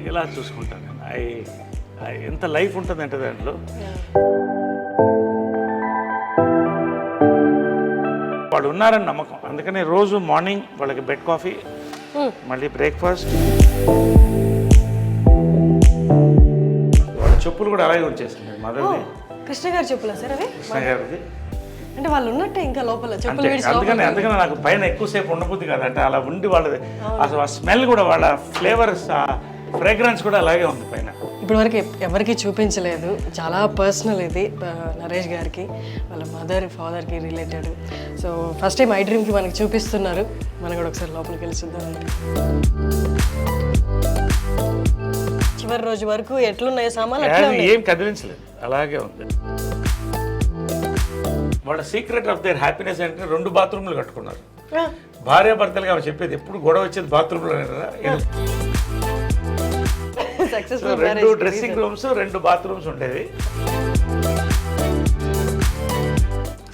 ఇలా చూసుకుంటాను నేను. ఎంత లైఫ్ ఉంటుందంటే దాంట్లో. వాళ్ళు ఉన్నారని నమ్మకం, అందుకని రోజు మార్నింగ్ వాళ్ళకి బెడ్ కాఫీ, మళ్ళీ బ్రేక్ఫాస్ట్. వాళ్ళ చెప్పులు కూడా అలాగే వచ్చేసింది మదర్ది. కృష్ణ గారి చెప్పులా సార్ అవి? కృష్ణ గారిది. అంటే వాళ్ళు ఉన్నట్టే ఇంకా లోపల చెప్పులు విడిచి అందుకని నాకు పైన ఎక్కువసేపు ఉండబుద్ది కాదంటే అలా ఉండి వాళ్ళది అసలు ఆ స్మెల్ కూడా వాళ్ళ ఫ్లేవర్స్, ఆ ఫ్రేగ్రెన్స్ కూడా అలాగే ఉంది పైన. ఇప్పటి వరకు ఎవరికి చూపించలేదు, చాలా పర్సనల్ ఇది నరేష్ గారికి, వాళ్ళ మదర్ ఫాదర్కి రిలేటెడ్. సో ఫస్ట్ టైం ఐ డ్రీమ్కి మనకి చూపిస్తున్నారు, మనం కూడా ఒకసారి లోపలికి వెళ్ళి చూద్దాం. చివరి రోజు వరకు ఎట్లున్నాయి సామాన్లు? ఏం కదిలించలేదు, అలాగే ఉంది. వాళ్ళ సీక్రెట్ ఆఫ్ దేర్ హ్యాపీనెస్ అంటే 2 బాత్రూమ్లు కట్టుకున్నారు. భార్యాభర్తలుగా చెప్పేది ఎప్పుడు గొడవ వచ్చేది బాత్రూంలో కదా. 2 డ్రెస్సింగ్ రూమ్స్, 2 బాత్రూమ్స్ ఉండేవి.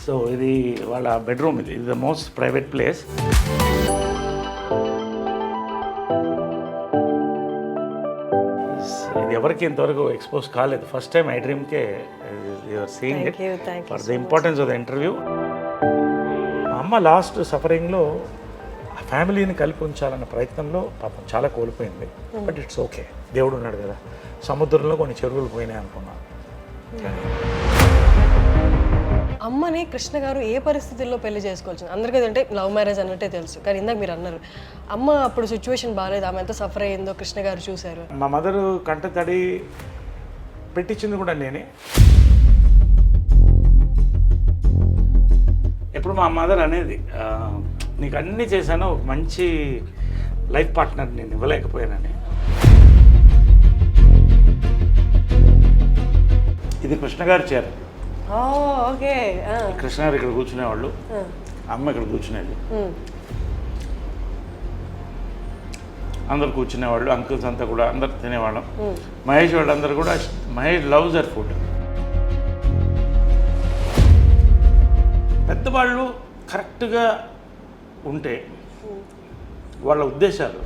సో ఇది వాళ్ళ బెడ్రూమ్, ఇది ద మోస్ట్ ప్రైవేట్ ప్లేస్. ఇది ఎవరికి ఇంతవరకు ఎక్స్పోజ్ కాలేదు, ఫస్ట్ టైం ఐ డ్రీమ్కే you're seeing it for the importance of the interview. మా అమ్మ లాస్ట్ సఫరింగ్లో ఆ ఫ్యామిలీని కలిపి ఉంచాలన్న ప్రయత్నంలో పాపం చాలా కోల్పోయింది. బట్ ఇట్స్ ఓకే, దేవుడు ఉన్నాడు కదా. సముద్రంలో కొన్ని చెరువులు పోయినాయి అనుకున్నాను. అమ్మని కృష్ణ గారు ఏ పరిస్థితుల్లో పెళ్లి చేసుకోవచ్చు? అందరికీ అంటే లవ్ మ్యారేజ్ అన్నట్టే తెలుసు, కానీ ఇందాక మీరు అన్నారు అమ్మ అప్పుడు సిచ్యువేషన్ బాగాలేదు, ఆమె ఎంత సఫర్ అయ్యిందో కృష్ణ గారు చూశారు. మా మదరు కంట తడి పెట్టించింది కూడా నేనే. ఎప్పుడు మా మదర్ అనేది, నీకు అన్నీ చేశాను, ఒక మంచి లైఫ్ పార్ట్నర్ నేను ఇవ్వలేకపోయానని. ఇది కృష్ణ గారి చీర. ఓకే, కృష్ణ గారు ఇక్కడ కూర్చునేవాళ్ళు, అమ్మ ఇక్కడ కూర్చునేది, అందరు కూర్చునేవాళ్ళు, అంకుల్స్ అంతా కూడా అందరు తినేవాళ్ళం. మహేష్ వాళ్ళందరూ కూడా, మహేష్ లవ్స్ దర్ ఫుడ్. పెద్దవాళ్ళు కరెక్ట్గా ఉంటే వాళ్ళ ఉద్దేశాలు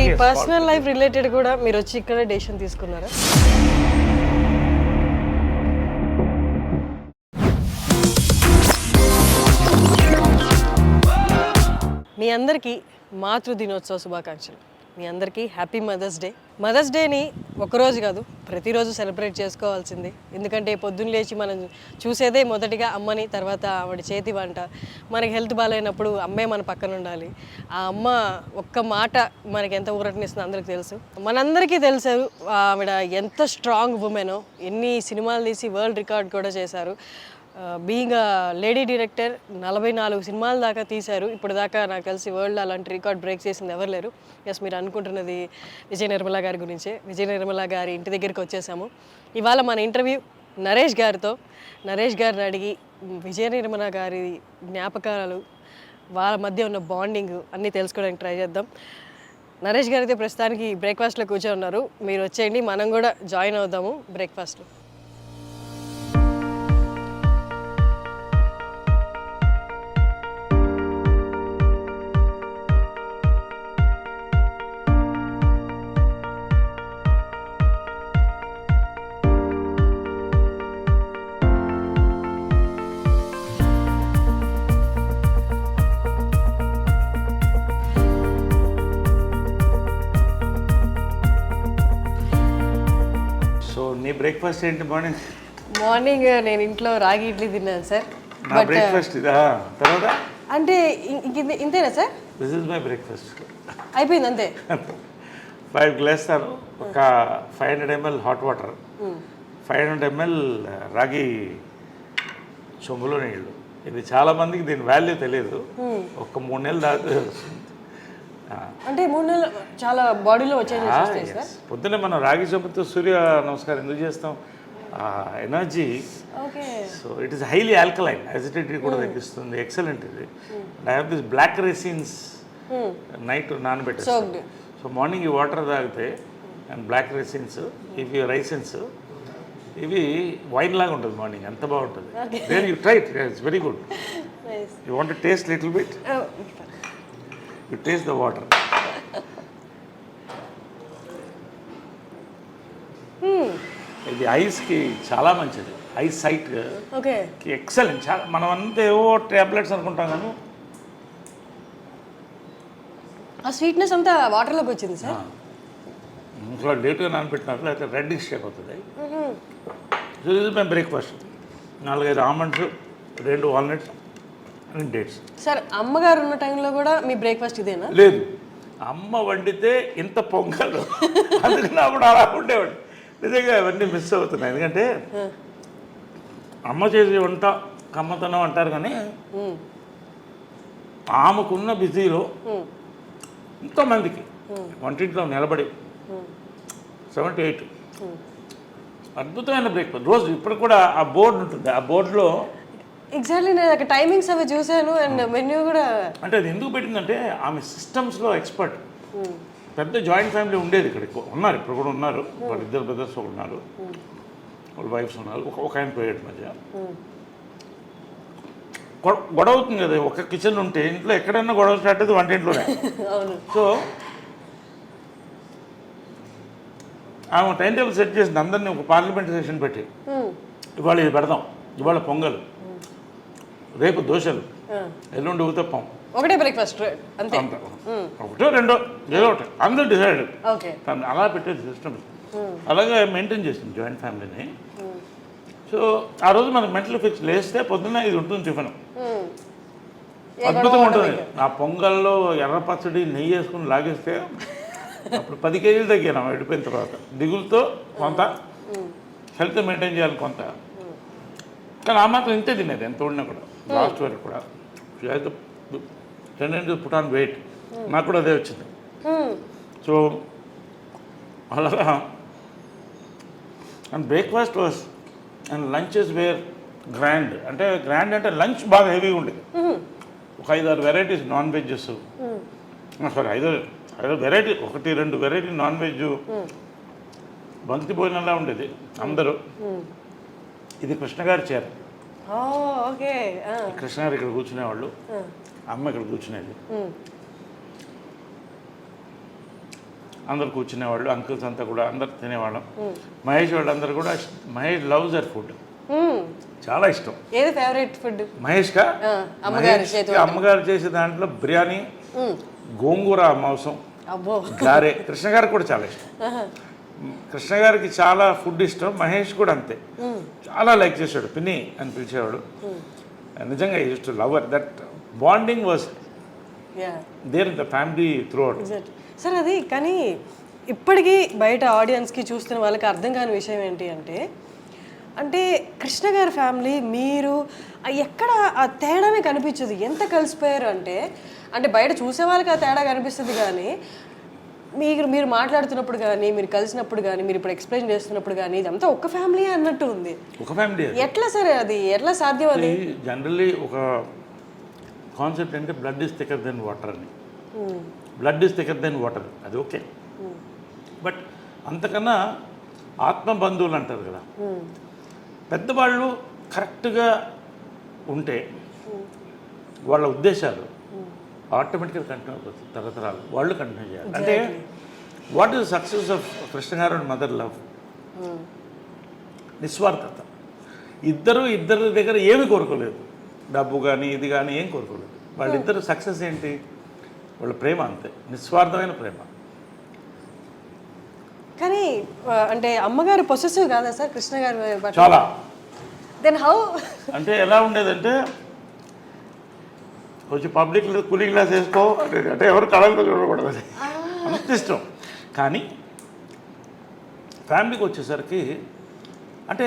ఈ పర్సనల్ లైఫ్ రిలేటెడ్ కూడా మీరు వచ్చి ఇక్కడ డెసిషన్ తీసుకున్నారా? మీ అందరికీ మాతృ దినోత్సవ శుభాకాంక్షలు. మీ అందరికీ హ్యాపీ మదర్స్ డే. మదర్స్ డేని ఒకరోజు కాదు, ప్రతిరోజు సెలబ్రేట్ చేసుకోవాల్సింది. ఎందుకంటే పొద్దున్న లేచి మనం చూసేదే మొదటిగా అమ్మని, తర్వాత ఆవిడ చేతి వంట. మనకి హెల్త్ బాగాలేనప్పుడు అమ్మే మన పక్కన ఉండాలి. ఆ అమ్మ ఒక్క మాట మనకి ఎంత ఊరటనిస్తుందో అందరికీ తెలుసు. మనందరికీ తెలుసు ఆవిడ ఎంత స్ట్రాంగ్ ఉమెనో. ఎన్ని సినిమాలు తీసి వరల్డ్ రికార్డ్ కూడా చేశారు. బీయింగ్ లేడీ డైరెక్టర్ 44 సినిమాల దాకా తీశారు. ఇప్పుడు దాకా నాకు తెలిసి వరల్డ్ అలాంటి రికార్డ్ బ్రేక్ చేసింది ఎవరు లేరు. ఎస్, మీరు అనుకుంటున్నది విజయ నిర్మల గారి గురించే. విజయ నిర్మల గారి ఇంటి దగ్గరికి వచ్చేసాము. ఇవాళ మన ఇంటర్వ్యూ నరేష్ గారితో. నరేష్ గారిని అడిగి విజయ నిర్మల గారి జ్ఞాపకాలు, వాళ్ళ మధ్య ఉన్న బాండింగ్ అన్నీ తెలుసుకోవడానికి ట్రై చేద్దాం. నరేష్ గారు అయితే ప్రస్తుతానికి బ్రేక్ఫాస్ట్లో కూర్చొని ఉన్నారు. మీరు వచ్చేయండి, మనం కూడా జాయిన్ అవుదాము బ్రేక్ఫాస్ట్లో. నీ బ్రేక్ఫాస్ట్ ఏంటి? మార్నింగ్ నేను ఇంట్లో రాగి ఇడ్లీ తిన్నాను సార్. నా బ్రేక్ఫాస్ట్ ఇదా? తర్వాత అంటే ఇంతేనా sir? This is my breakfast. అయిపోయింది అంతే. 5 గ్లాసులు, ఒక 500 ml హాట్ వాటర్, 500 ml రాగి చెంబులో నీళ్ళు. ఇది చాలా మందికి దీని వాల్యూ తెలియదు. ఒక 3 నెలలు దాకా అంటే 3 నెలలు చాలా బాడీలో వచ్చేది. పొద్దున్నే మనం రాగి చెంబుతో సూర్య నమస్కారం ఎందుకు చేస్తాం? Energy. So it is highly alkaline, acidity కూడా తగ్గిస్తుంది. ఎక్సలెంట్ ఇది. I have this black resins night నానబెట్టేస్తాను. సో మార్నింగ్ ఈ వాటర్ తాగితే అండ్ బ్లాక్ రెసిన్స్, ఇవి రైసిన్స్, ఇవి వైన్ లాగా ఉంటుంది మార్నింగ్, ఎంత బాగుంటుంది. Then you try it, it's very good. Nice. You want to taste little bit? Oh. You taste the water. ఇది ఐస్కి చాలా మంచిది. Eye sight Okay. ఎక్సలెంట్. చాలా మనం అంతా ఏవో టాబ్లెట్స్ అనుకుంటాం కానీ ఆ స్వీట్నెస్ అంతా వాటర్లోకి వచ్చింది సార్. ఇంట్లో లేట్గా నానబెట్టినారు లేకపోతే రెడ్డిష్ అయిపోతుంది. సో ఇది మేము breakfast 4-5 almonds, 2 walnuts and dates. Sir అమ్మగారు ఉన్న టైంలో కూడా మీ బ్రేక్ఫాస్ట్ ఇదేనా? లేదు, అమ్మ వండితే ఇంత పొంగలు అందుకని అప్పుడు అలా ఉండేవాడు. నిజంగా అవన్నీ మిస్ అవుతున్నాయి. ఎందుకంటే అమ్మ చేసే వంట కమ్మతనం అంటారు కానీ ఆమెకున్న బిజీలో ఎంతోమందికి వంటింట్లో నిలబడి 7 to 8 అద్భుతమైన బ్రేక్ఫాస్ట్ రోజు. ఇప్పుడు కూడా ఆ బోర్డు ఉంటుంది, ఆ బోర్డులో ఎగ్జాక్ట్లీ నేను అక్కడ టైమింగ్స్ అవి చూశాను అండ్ మెన్యూ కూడా. అంటే అది ఎందుకు పెట్టిందంటే ఆమె సిస్టమ్స్లో ఎక్స్పర్ట్. పెద్ద జాయింట్ ఫ్యామిలీ ఉండేది ఇక్కడ, ఉన్నారు ఇప్పుడు కూడా ఉన్నారు. వాళ్ళ 2 బ్రదర్స్ ఉన్నారు, వాళ్ళ వైఫ్స్ ఉన్నారు, ఒక ఆయన పోయాడు మధ్య. గొడవ అవుతుంది కదా ఒక కిచెన్ ఉంటే, ఇంట్లో ఎక్కడైనా గొడవ స్టార్ట్ అయితే వంటింట్లోనే. సో ఆమె టైం టేబుల్ సెట్ చేసింది అందరినీ ఒక పార్లమెంట్ సెషన్ పెట్టి, ఇవాళ ఇది పెడదాం, ఇవాళ పొంగల్, రేపు దోశలు, ఎల్లుండి ఊతప్పం, ఒకటే బ్రేక్ఫాస్ట్ అంతే, ఒకటో రెండో ఏదో ఒకటి అందరూ డిసైడ్. ఓకే, అలా పెట్టేది సిస్టమ్. అలాగే మెయింటైన్ చేసింది జాయింట్ ఫ్యామిలీని. సో ఆ రోజు మనకు మెంటల్ ఫిక్స్ లేస్తే పొద్దున్న ఇది ఉంటుంది టిఫిన్, అద్భుతంగా ఉంటుంది. ఆ పొంగల్లో ఎర్ర పచ్చడి నెయ్యి వేసుకుని లాగేస్తే అప్పుడు 10 కేజీలు తగ్గాను వెళ్ళిపోయిన తర్వాత. దిగులతో కొంత, హెల్త్ మెయింటైన్ చేయాలి కొంత, కానీ ఆ మాత్రం ఇంతే తినేది ఎంత ఉడినా కూడా. లాస్ట్ వరకు కూడా టెండెన్స్ పుట్ ఆన్ వెయిట్, నాకు కూడా అదే వచ్చింది. సో అలాగా and breakfast was and lunches were grand. అంటే గ్రాండ్ అంటే లంచ్ బాగా హెవీగా ఉండేది. ఒక 5-6 varieties non vegs, sorry 5 variety, 1-2 variety non veg, బంతి భోజనంలా ఉండేది అందరూ. ఇది కృష్ణగారి చీర. ఓకే, కృష్ణగారు ఇక్కడ కూర్చునేవాళ్ళు, అమ్మ ఇక్కడ కూర్చునేది, అందరు కూర్చునేవాళ్ళు, అంకుల్స్ అంతా కూడా అందరు తినేవాళ్ళం. మహేష్ వాళ్ళందరూ కూడా, మహేష్ లవ్స్ దర్ ఫుడ్, చాలా ఇష్టం. ఏది ఫేవరెట్ ఫుడ్ మహేష్గా? అమ్మగారు చేసే దాంట్లో బిర్యానీ, గోంగూర మాంసం, గారే. కృష్ణ గారికి కూడా చాలా ఇష్టం. కృష్ణ గారికి చాలా ఫుడ్ ఇష్టం, మహేష్ కూడా అంతే, చాలా లైక్ చేశాడు. పిన్ని అని పిలిచేవాడు. నిజంగా used to love that bonding was there in the family throughout. Sir అది కానీ ఇప్పటికీ బయట ఆడియన్స్కి చూస్తున్న వాళ్ళకి అర్థం కాని విషయం ఏంటి అంటే, అంటే కృష్ణ గారి ఫ్యామిలీ మీరు ఎక్కడ ఆ తేడానే కనిపించదు. ఎంత కలిసిపోయారు అంటే, అంటే బయట చూసే వాళ్ళకి ఆ తేడా కనిపిస్తుంది కానీ మీరు మాట్లాడుతున్నప్పుడు కానీ, మీరు కలిసినప్పుడు కానీ, మీరు ఇప్పుడు ఎక్స్ప్లెయిన్ చేస్తున్నప్పుడు కానీ ఇదంతా ఒక ఫ్యామిలీ అన్నట్టు ఉంది. ఒక ఫ్యామిలీ ఎట్లా సరే అది ఎట్లా సాధ్యం? అది జనరల్లీ ఒక కాన్సెప్ట్ అంటే blood is thicker than water అని. Blood is thicker than water, అది ఓకే. బట్ అంతకన్నా ఆత్మ బంధువులు అంటారు కదా, పెద్దవాళ్ళు కరెక్ట్గా ఉంటే వాళ్ళ ఉద్దేశాలు ఆటోమేటిక్గా కంటిన్యూ అయిపోతుంది. తరతరాలు వాళ్ళు కంటిన్యూ చేయాలి. అంటే what is success of Krishna గారు అండ్ మదర్ లవ్? నిస్వార్థత. ఇద్దరి దగ్గర ఏమి కోరుకోలేదు, డబ్బు కానీ ఇది కానీ ఏం కోరుకోలేదు. వాళ్ళిద్దరు సక్సెస్ ఏంటి? వాళ్ళ ప్రేమ అంతే, నిస్వార్థమైన ప్రేమ. కానీ అంటే అమ్మగారు పొసెసివ్ కాదా సార్ కృష్ణ గారు? చాలా. Then how? అంటే ఎలా ఉండేదంటే కొంచెం పబ్లిక్లో కూలింగ్ గ్లాస్ వేసుకో అంటే ఎవరు కళలో చూడకూడదు, అంత ఇష్టం. కానీ ఫ్యామిలీకి వచ్చేసరికి అంటే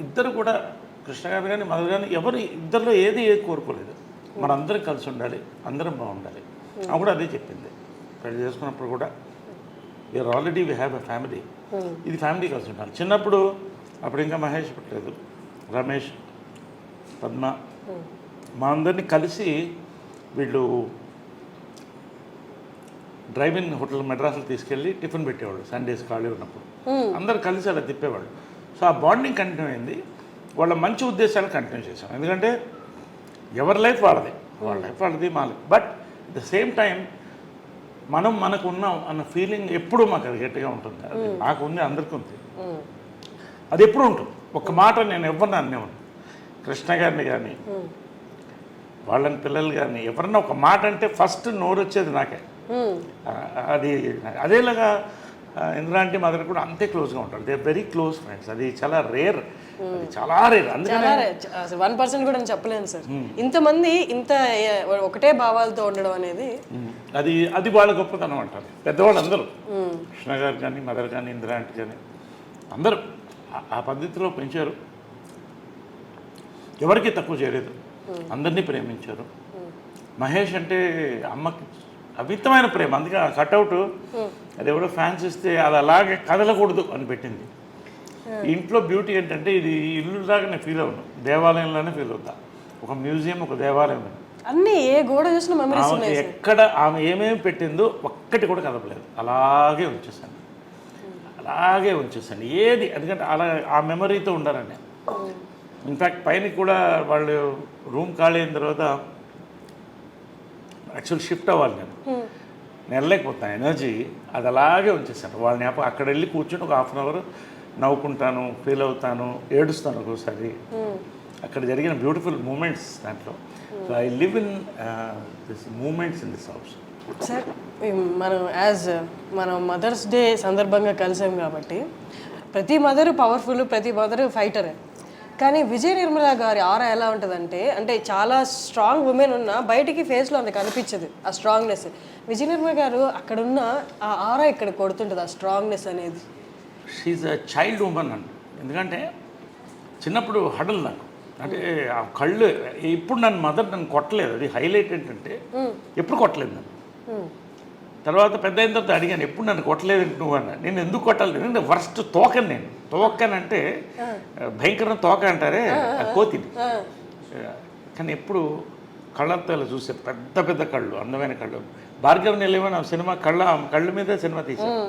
ఇద్దరు కూడా, కృష్ణ గారు కానీ మదర్ కానీ, ఎవరు ఇద్దరిలో ఏది కోరుకోలేదు. మనందరం కలిసి ఉండాలి, అందరం బాగుండాలి. ఆమె కూడా అదే చెప్పింది పెళ్లి చేసుకున్నప్పుడు కూడా. We are already we have a family, ఇది ఫ్యామిలీ కలిసి ఉండాలి. చిన్నప్పుడు అప్పుడు ఇంకా మహేష్ పుట్టలేదు, రమేష్, పద్మ, మా అందరినీ కలిసి వీళ్ళు డ్రైవ్ ఇన్ హోటల్ మెడ్రాస్లో తీసుకెళ్ళి టిఫిన్ పెట్టేవాళ్ళు సండేస్ ఖాళీ ఉన్నప్పుడు. అందరు కలిసి అలా తిప్పేవాళ్ళు. సో ఆ బాండింగ్ కంటిన్యూ అయింది. వాళ్ళ మంచి ఉద్దేశాలు కంటిన్యూ చేశాం. ఎందుకంటే ఎవరి లైఫ్ వాళ్ళది, వాళ్ళ లైఫ్ వాళ్ళది, మా life. But the same time మనం మనకు ఉన్నాం అన్న ఫీలింగ్ ఎప్పుడూ మాకు అది గట్టిగా ఉంటుంది. అది నాకు ఉంది, అందరికీ ఉంది. అది ఎప్పుడు ఉంటుంది. ఒక మాట నేను ఎవరిని అనేవాడు, కృష్ణ గారిని కానీ వాళ్ళని పిల్లలు కానీ ఎవరన్నా ఒక మాట అంటే ఫస్ట్ నోరు వచ్చేది నాకే. అది అదేలాగా ఇంద్రాంటి మదర్ కూడా అంతే క్లోజ్గా ఉంటారు. They very close friends. అది చాలా రేర్, అది చాలా రేర్. అందుకని 1% కూడా చెప్పలేను సార్. ఇంతమంది ఇంత ఒకటే భావాలతో ఉండడం అనేది అది వాళ్ళ గొప్పతనం అంటారు పెద్దవాళ్ళు అందరూ. కృష్ణ గారు కానీ మదర్ కానీ ఇంద్రాంటి కానీ అందరూ ఆ పద్ధతిలో పెంచారు. ఎవరికి తక్కువ చేయలేదు, అందరినీ ప్రేమించారు. మహేష్ అంటే అమ్మకి అమితమైన ప్రేమ. అందుకే ఆ కట్అవుట్ అది ఎవరో ఫ్యాన్స్ ఇస్తే అది అలాగే కదలకూడదు అని పెట్టింది. ఇంట్లో బ్యూటీ ఏంటంటే ఇది ఇల్లు లాగా నేను ఫీల్ అవును, దేవాలయంలోనే ఫీల్ అవుతా. ఒక మ్యూజియం, ఒక దేవాలయం. అన్నీ ఏ గోడ చూసిన మెమరీస్ ఉన్నాయి. ఎక్కడ ఆమె ఏమేమి పెట్టిందో ఒక్కటి కూడా కదపలేదు, అలాగే ఉంచేసాను, అలాగే ఉంచేసాను ఏది. ఎందుకంటే అలా ఆ మెమరీతో ఉండాలని. ఇన్ఫ్యాక్ట్ పైన కూడా వాళ్ళు రూమ్ ఖాళీ అయిన తర్వాత యాక్చువల్ షిఫ్ట్ అవ్వాలి, నేను వెళ్ళలేకపోతాను. ఎనర్జీ అది అలాగే ఉంచేసాను. వాళ్ళని అక్కడ వెళ్ళి కూర్చొని ఒక 1/2 అవర్ నవ్వుకుంటాను, ఫీల్ అవుతాను, ఏడుస్తాను ఒక్కోసారి. అక్కడ జరిగిన బ్యూటిఫుల్ మూమెంట్స్ దాంట్లో. So I live in this moments in this house. Sir మనం మదర్స్ డే సందర్భంగా కలిసాం కాబట్టి ప్రతి మదరు పవర్ఫుల్, ప్రతి మదరు ఫైటరే. కానీ విజయ నిర్మల గారి ఆరా ఎలా ఉంటుందంటే, అంటే చాలా స్ట్రాంగ్ ఉమెన్ ఉన్నా బయటికి ఫేస్లో అంత కనిపించదు ఆ స్ట్రాంగ్నెస్. విజయ నిర్మల గారు అక్కడున్న ఆ ఆరా ఇక్కడ కొడుతుంటుంది, ఆ స్ట్రాంగ్నెస్ అనేది. షీఈ్ అ చైల్డ్ ఉమెన్ అండి. ఎందుకంటే చిన్నప్పుడు హడల్ నాకు, అంటే ఆ కళ్ళు ఇప్పుడు నన్ను కొట్టలేదు. అది హైలైట్ ఏంటంటే ఎప్పుడు కొట్టలేదు నన్ను. తర్వాత పెద్ద అయిన తర్వాత అడిగాను, ఎప్పుడు నన్ను కొట్టలేదు నువ్వు అన్న. నేను ఎందుకు కొట్టాలి, ఎందుకంటే వర్స్ట్ తోకని నేను. తోకనంటే భయంకరమైన తోక అంటారే, కోతిని. కానీ ఎప్పుడు కళ్ళతో ఇలా చూసే పెద్ద పెద్ద కళ్ళు, అందమైన కళ్ళు. భార్గవ్ నిలయమని సినిమా కళ్ళ మీద సినిమా తీశాను.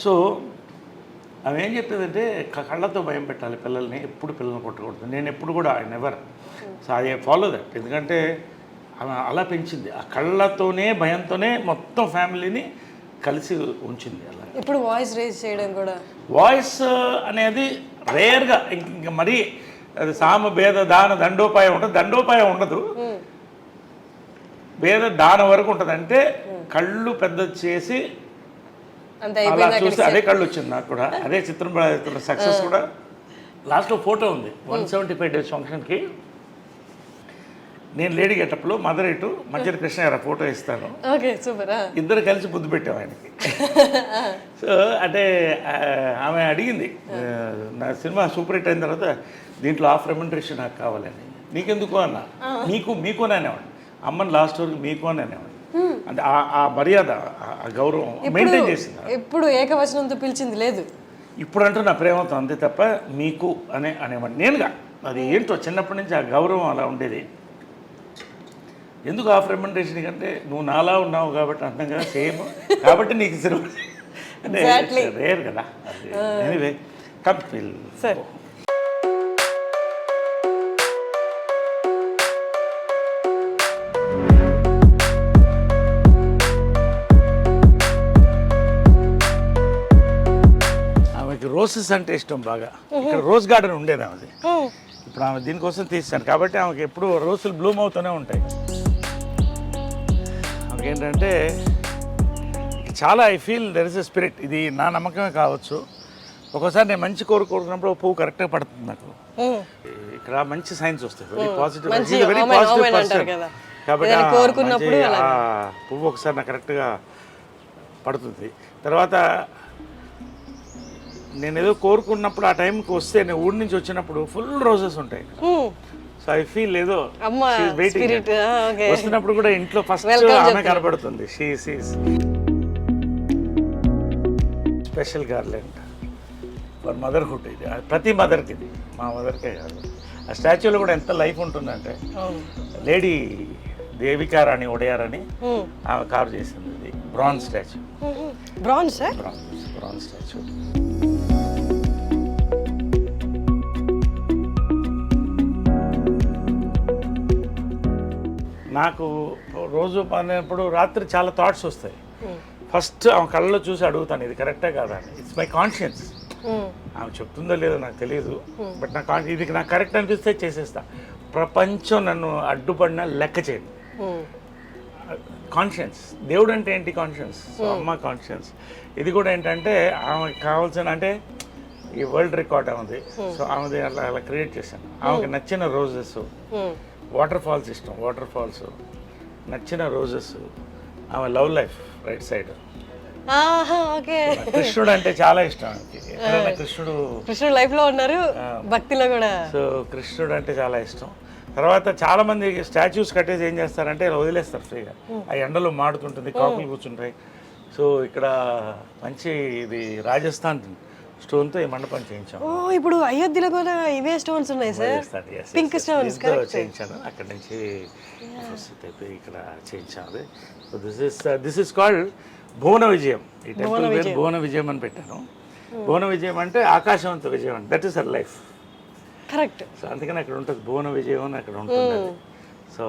సో ఆమె ఏం చెప్పేదంటే కళ్ళతో భయం పెట్టాలి పిల్లల్ని, ఎప్పుడు పిల్లల్ని కొట్టకూడదు. నేను ఎప్పుడు కూడా I never. So I follow that. ఎందుకంటే ఆమె అలా పెంచింది, ఆ కళ్ళతోనే భయంతోనే మొత్తం ఫ్యామిలీని కలిసి ఉంచింది. అలా ఇప్పుడు వాయిస్ రేజ్ చేయడం కూడా, వాయిస్ అనేది రేర్గా, ఇంక మరీ అది సామ భేద దాన దండోపాయం ఉంటుంది. దండోపాయం ఉండదు, భేద దాన వరకు ఉంటుంది. అంటే కళ్ళు పెద్ద చేసి అలా చూస్తే అదే కళ్ళు వచ్చింది నాకు కూడా. అదే చిత్రం సక్సెస్ కూడా. లాస్ట్లో ఫోటో ఉంది 175 days ఫంక్షన్కి. నేను లేడీ గెటప్లో, మదర్ ఇటు, మధ్యలో కృష్ణ గారు ఫోటో ఇస్తాను. ఇద్దరు కలిసి బుద్ధి పెట్టాం ఆయనకి. సో అంటే ఆమె అడిగింది, నా సినిమా సూపర్ హిట్ అయిన తర్వాత దీంట్లో ఆఫ్ రెమ్యునరేషన్ నాకు కావాలని. నీకెందుకు అన్న, మీకు అని అనేవాడు. అమ్మని లాస్ట్ వరకు మీకు అని అనేవాడు. అంటే ఆ మర్యాద, ఆ గౌరవం మెయింటైన్ చేసింది. ఎప్పుడు ఏకవచనంతో పిలిచింది లేదు. ఇప్పుడు అంటూ నా ప్రేమతో అంతే తప్ప మీకు అనేవాడు నేనుగా. అది ఏంటో చిన్నప్పటి నుంచి ఆ గౌరవం అలా ఉండేది. ఎందుకు ఆఫ్ రెమ్యునరేషన్ కంటే నువ్వు నాలా ఉన్నావు కాబట్టి అంటాం కదా, సేమ్ కాబట్టి నీకు సినిమా అంటే రేర్ కదా. Anyway come feel. సార్ ఆమెకి రోసెస్ అంటే ఇష్టం బాగా. ఇక్కడ రోజ్ గార్డెన్ ఉండేది ఆమెది. ఇప్పుడు ఆమె దీనికోసం తీస్తాను కాబట్టి ఆమెకి ఎప్పుడు రోజులు బ్లూమ్ అవుతూనే ఉంటాయి. ఆమెకి ఏంటంటే చాలా I feel there is a spirit. ఇది నా నమ్మకమే కావచ్చు. ఒక్కోసారి నేను మంచి కోరుకున్నప్పుడు పువ్వు కరెక్ట్గా పడుతుంది నాకు. ఇక్కడ మంచి సైన్స్ వస్తాయి, very positive, very positive person. కాబట్టి పువ్వు ఒకసారి నాకు కరెక్ట్గా పడుతుంది. తర్వాత నేను ఏదో కోరుకున్నప్పుడు ఆ టైంకి వస్తే, నేను ఊరి నుంచి వచ్చినప్పుడు ఫుల్ రోజెస్ ఉంటాయి. సో ఐ ఫీల్ ఏదో వెయిటింగ్. వస్తున్నప్పుడు కూడా ఇంట్లో ఫస్ట్ ఆమె కనబడుతుంది. Special garland for motherhood. ఇది ప్రతి మదర్కి, ఇది మా మదర్కే కాదు. ఆ స్టాచ్యూలో కూడా ఎంత లైఫ్ ఉంటుందంటే, లేడీ దేవికారాణి ఒడయారని ఆమె కారు చేసింది. ఇది బ్రాంజ్ స్టాచ్యూ. Bronze statue. నాకు రోజు పడినప్పుడు రాత్రి చాలా థాట్స్ వస్తాయి. ఫస్ట్ ఆమె కళ్ళలో చూసి అడుగుతాను ఇది కరెక్టే కాదా అని. It's my conscience. ఆమె చెప్తుందో లేదో నాకు తెలియదు, బట్ ఇది నాకు కరెక్ట్ అనిపిస్తే చేసేస్తా. ప్రపంచం నన్ను అడ్డుపడినా లెక్క చేయను. కాన్షియన్స్. దేవుడు అంటే ఏంటి? కాన్షియన్స్. సో అమ్మ కాన్షియన్స్. ఇది కూడా ఏంటంటే ఆమెకు కావాల్సిన అంటే ఈ వరల్డ్ రికార్డ్ ఆమెది. సో ఆమెది అలా క్రియేట్ చేశాను. ఆమెకు నచ్చిన రోజెస్, వాటర్ ఫాల్స్ ఇష్టం. వాటర్ ఫాల్స్, నచ్చిన రోజెస్, ఆమె లవ్ లైఫ్ రైట్ సైడ్. కృష్ణుడు అంటే చాలా ఇష్టం ఆమెకి. ఎక్కడైనా కృష్ణుడు లైఫ్ లో ఉన్నారు, భక్తిలో కూడా. సో కృష్ణుడు అంటే చాలా ఇష్టం. తర్వాత చాలా మంది స్టాచ్యూస్ కట్టేసి ఏం చేస్తారంటే ఇలా వదిలేస్తారు ఫ్రీగా. ఆ ఎండలో మాడుతుంటుంది, కాకులు కూర్చుంటాయి. సో ఇక్కడ మంచి ఇది రాజస్థాన్ స్టోన్తో ఈ మండపం చేయించాం. ఇప్పుడు అయోధ్యలో కూడా ఇవే స్టోన్స్ ఉన్నాయి సార్, పింక్ స్టోన్స్ చేయించాను. అక్కడ నుంచి ఇక్కడ చేయించాను. సో దిస్ ఇస్ కాల్డ్ భువన విజయం. ఈ టెంపుల్ పేరు భువన విజయం అని పెట్టాను. భువన విజయం అంటే ఆకాశవంత విజయం అంటే that is her life. Correct. So అందుకని అక్కడ ఉంటుంది భువన విజయం అని అక్కడ ఉంటుంది. So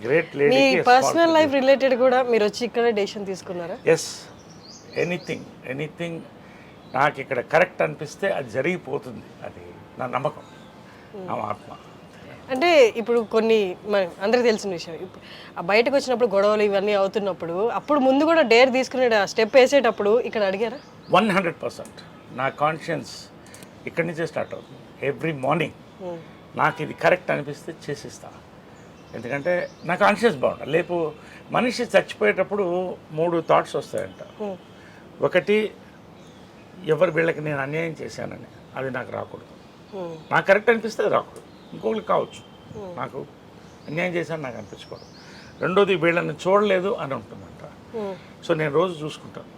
great lady. మీ పర్సనల్ లైఫ్ రిలేటెడ్ కూడా మీరు వచ్చి ఇక్కడ డెసిషన్ తీసుకున్నారా? ఎస్. ఎనీథింగ్ నాకు ఇక్కడ కరెక్ట్ అనిపిస్తే అది జరిగిపోతుంది. అది నా నమ్మకం, నా ఆత్మ. అంటే ఇప్పుడు కొన్ని అందరికి తెలిసిన విషయం, బయటకు వచ్చినప్పుడు గొడవలు ఇవన్నీ అవుతున్నప్పుడు అప్పుడు ముందు కూడా డేర్ తీసుకునే స్టెప్ వేసేటప్పుడు ఇక్కడ అడిగారా? 100%. నా కాన్షియన్స్ ఇక్కడి నుంచే స్టార్ట్ అవుతుంది. ఎవ్రీ మార్నింగ్ నాకు ఇది కరెక్ట్ అనిపిస్తే చేసేస్తా. ఎందుకంటే నా కాన్షియస్ బాగుంటుంది. లేపు మనిషి చచ్చిపోయేటప్పుడు 3 థాట్స్ వస్తాయంట. ఒకటి, వీళ్ళకి నేను అన్యాయం చేశానని, అది నాకు రాకూడదు. నాకు కరెక్ట్ అనిపిస్తే అది రాకూడదు. ఇంకొకరికి కావచ్చు, నాకు అన్యాయం చేశాను నాకు అనిపించకూడదు. రెండోది, వీళ్ళని చూడలేదు అని ఉంటుందంట. సో నేను రోజు చూసుకుంటాను.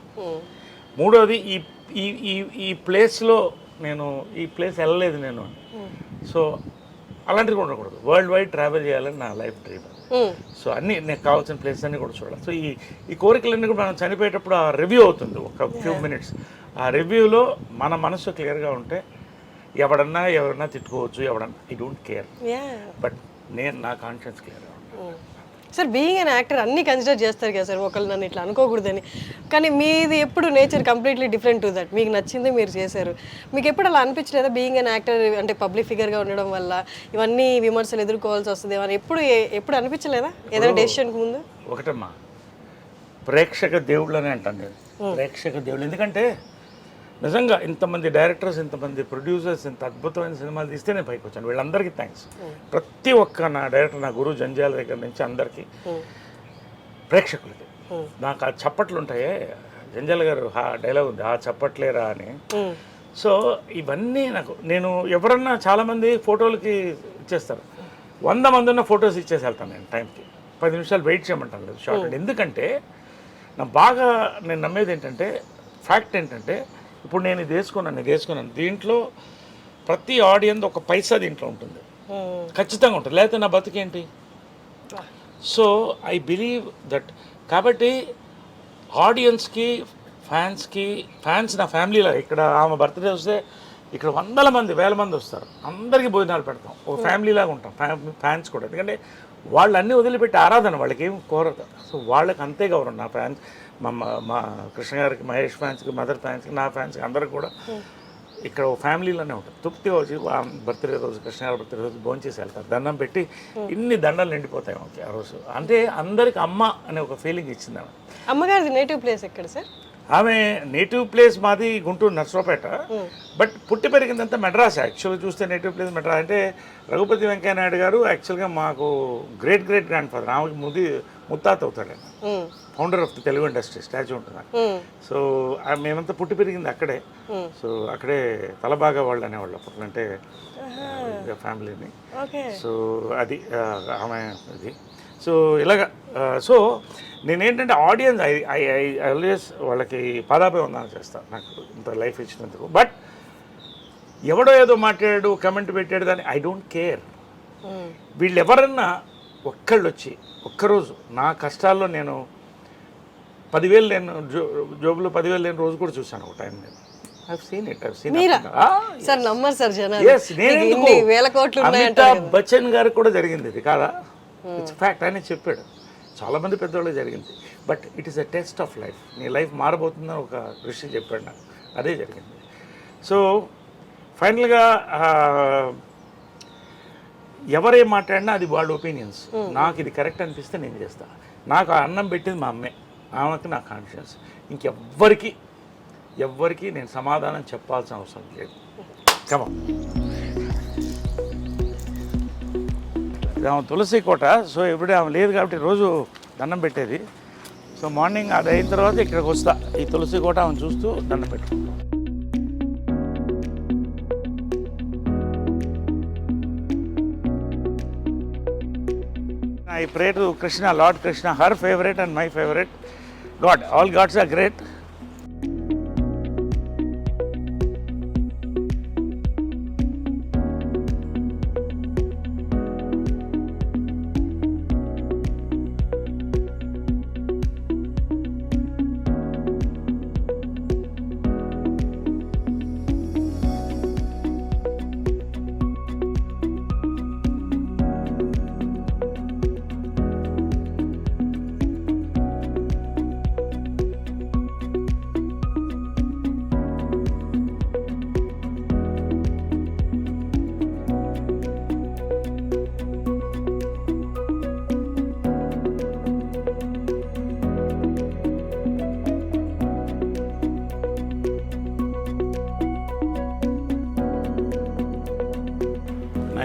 మూడోది, ఈ ప్లేస్లో నేను ఈ ప్లేస్ వెళ్ళలేదు నేను అని. సో అలాంటివి కూడా ఉండకూడదు. వరల్డ్ వైడ్ ట్రావెల్ చేయాలని నా లైఫ్ డ్రీమ్. సో అన్నీ నాకు కావాల్సిన ప్లేస్ అన్నీ కూడా చూడాలి. సో ఈ కోరికలన్నీ కూడా మనం చనిపోయేటప్పుడు ఆ రివ్యూ అవుతుంది ఒక ఫ్యూ మినిట్స్. ఆ రివ్యూలో మన మనసు క్లియర్గా ఉంటే ఎవరన్నా తిట్టుకోవచ్చు, ఐ డోంట్ కేర్. బట్ నా కాన్షియన్స్ క్లియర్గా ఉంటాను. సార్ బీయింగ్ అన్ యాక్టర్ అన్నీ కన్సిడర్ చేస్తారు కదా సార్, ఒకళ్ళు నన్ను ఇట్లా అనుకోకూడదని. కానీ మీది ఎప్పుడు nature completely different to that. మీకు నచ్చింది మీరు చేశారు. మీకు ఎప్పుడు అలా అనిపించలేదా బీయింగ్ అన్ యాక్టర్ అంటే పబ్లిక్ ఫిగర్గా ఉండడం వల్ల ఇవన్నీ విమర్శలు ఎదుర్కోవాల్సి వస్తుంది అని ఎప్పుడు అనిపించలేదా ఏదైనా డెసిషన్కి ముందు? ఒకటమ్మా, ప్రేక్షక దేవుళ్ళు అని అంటాను నేను. ప్రేక్షక దేవుళ్ళు ఎందుకంటే నిజంగా ఇంతమంది డైరెక్టర్స్, ఇంతమంది ప్రొడ్యూసర్స్, ఇంత అద్భుతమైన సినిమాలు తీస్తే నేను పైకి వచ్చాను. వీళ్ళందరికీ థ్యాంక్స్. ప్రతి ఒక్క నా డైరెక్టర్, నా గురువు జంజాల దగ్గర నుంచి అందరికీ, ప్రేక్షకులకి. నాకు ఆ చప్పట్లు ఉంటాయే, జంజాల గారు డైలాగ్ ఉంది, ఆ చప్పట్లేరా అని. సో ఇవన్నీ నేను ఎవరన్నా చాలామంది ఫోటోలకి ఇచ్చేస్తారు. 100 మంది ఉన్న ఫొటోస్ ఇచ్చేసి వెళ్తాను నేను టైంకి. 10 నిమిషాలు వెయిట్ చేయమంటాను లేదు షార్ట్. ఎందుకంటే నేను నమ్మేది ఏంటంటే, ఫ్యాక్ట్ ఏంటంటే, ఇప్పుడు నేను ఇది వేసుకున్నాను, దీంట్లో ప్రతి ఆడియన్స్ ఒక పైసా దీంట్లో ఉంటుంది, ఖచ్చితంగా ఉంటుంది. లేకపోతే నా బతుకేంటి? So I believe that. కాబట్టి ఆడియన్స్కి, ఫ్యాన్స్ నా ఫ్యామిలీలో. ఇక్కడ ఆమె బర్త్డే వస్తే ఇక్కడ 100 మంది, 1000 మంది వస్తారు. అందరికీ భోజనాలు పెడతాం, ఓ ఫ్యామిలీలాగా ఉంటాం. ఫ్యాన్స్ కూడా, ఎందుకంటే వాళ్ళు అన్నీ వదిలిపెట్టి ఆరాధన, వాళ్ళకి ఏం కోరదు. సో వాళ్ళకి అంతే గౌరవం. నా ఫ్యాన్స్, మా కృష్ణ గారికి, మహేష్ ఫ్యాన్స్కి, మదర్ ఫ్యాన్స్కి, నా ఫ్యాన్స్కి, అందరికి కూడా ఇక్కడ ఫ్యామిలీలోనే ఉంటుంది. తృప్తిగా వచ్చి బర్త్డే రోజు, కృష్ణ గారి బర్త్డే రోజు భోంచేసి వెళ్తారు. దండం పెట్టి ఇన్ని దండలు నిండిపోతాయి మాకు ఆ రోజు. అంటే అందరికి అమ్మ అనే ఒక ఫీలింగ్ ఇచ్చింది ఆమె. అమ్మగారిది నేటివ్ ప్లేస్ ఎక్కడ సార్? ఆమె నేటివ్ ప్లేస్ మాది గుంటూరు నర్సరావుపేట. బట్ పుట్టి పెరిగిందంతా మెడ్రాస్. యాక్చువల్గా చూస్తే నేటివ్ ప్లేస్ మెడ్రాస్. అంటే రఘుపతి వెంకయ్య నాయుడు గారు యాక్చువల్గా మాకు గ్రేట్ గ్రాండ్ ఫాదర్. ఆమెకి ముత్తాత అవుతాడు ఆయన, founder of the Telugu industry. Statue ఉంటుంది. సో మేమంతా పుట్టి పెరిగింది అక్కడే. సో అక్కడే తలబాగా వాళ్ళు అనేవాళ్ళు అప్పట్లో, అంటే ఫ్యామిలీని. సో అది ఆమె ఇది. సో ఇలాగా. సో నేనేంటంటే ఆడియన్స్ ఐ ఆల్వేస్ వాళ్ళకి పాదాభివందనం చేస్తాను, నాకు ఇంత లైఫ్ ఇచ్చినందుకు. బట్ ఎవడో ఏదో మాట్లాడాడు, కమెంట్ పెట్టాడు, దాన్ని ఐ డోంట్ కేర్. వీళ్ళు ఎవరన్నా ఒక్కళ్ళు వచ్చి ఒక్కరోజు నా కష్టాల్లో, నేను 10,000 లేని జోబులో 10,000 లేని రోజు కూడా చూశాను ఒక టైం. నేను I've seen it. Meera sir నమ్మరు సార్ జనాలు. ఇన్ని వేల కోట్లు అమితాబ్ బచ్చన్ గారికి కూడా జరిగింది ఇది కాదా? ఇట్స్ ఫ్యాక్ట్ ఆయన చెప్పాడు. చాలా మంది పెద్దవాళ్ళకి జరిగింది. But it is a test of life. నీ లైఫ్ మారబోతుందని ఒక విషయం చెప్పాడు నాకు, అదే జరిగింది. సో ఫైనల్గా ఎవరేం మాట్లాడినా అది వాళ్ళ ఒపీనియన్స్. నాకు ఇది కరెక్ట్ అనిపిస్తే నేను చేస్తా. నాకు ఆ అన్నం పెట్టింది మా అమ్మే, ఆమెకి నా కాన్షియన్స్. ఎవ్వరికి నేను సమాధానం చెప్పాల్సిన అవసరం లేదు. కమా ఆమె తులసి కోట. సో ఎప్పుడే ఆమె లేదు కాబట్టి రోజు దండం పెట్టేది. సో మార్నింగ్ అది అయిన తర్వాత ఇక్కడికి వస్తా, ఈ తులసి కోట ఆమె చూస్తూ దండం పెట్టుకుంటాం. I pray to Krishna, Lord Krishna, her favorite and my favorite God. All gods are great.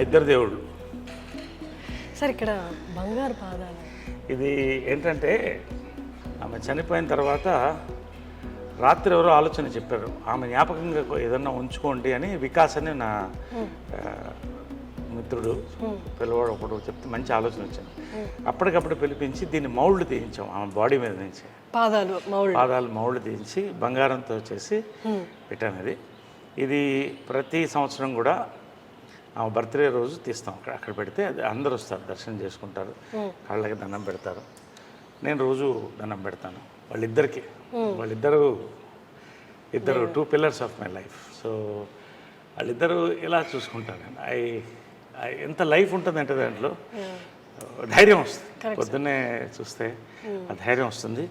ఇద్దరు దేవుళ్ళు సార్. ఇక్కడ బంగారు పాదాలు. ఇది ఏంటంటే ఆమె చనిపోయిన తర్వాత రాత్రి ఎవరో ఆలోచన చెప్పారు, ఆమె జ్ఞాపకంగా ఏదన్నా ఉంచుకోండి అని. వికాస్ అని నా మిత్రుడు పిల్లవాడు ఒకడు చెప్తే మంచి ఆలోచన వచ్చింది. అప్పటికప్పుడు పిలిపించి దీన్ని మౌల్డ్ తీయించాం ఆమె బాడీ మీద నుంచి. పాదాలు మౌల్డ్ తీయించి బంగారంతో చేసి పెట్టాను. ఇది ప్రతి సంవత్సరం కూడా ఆమె బర్త్డే రోజు తీస్తాం. అక్కడ పెడితే అది అందరూ వస్తారు, దర్శనం చేసుకుంటారు, కాళ్ళకి దండం పెడతారు. నేను రోజు దండం పెడతాను ఇద్దరు 2 pillars of my life. So వాళ్ళిద్దరూ ఇలా చూసుకుంటారు. ఎంత లైఫ్ ఉంటుందంటే దాంట్లో ధైర్యం వస్తుంది. పొద్దున్నే చూస్తే ఆ ధైర్యం వస్తుంది.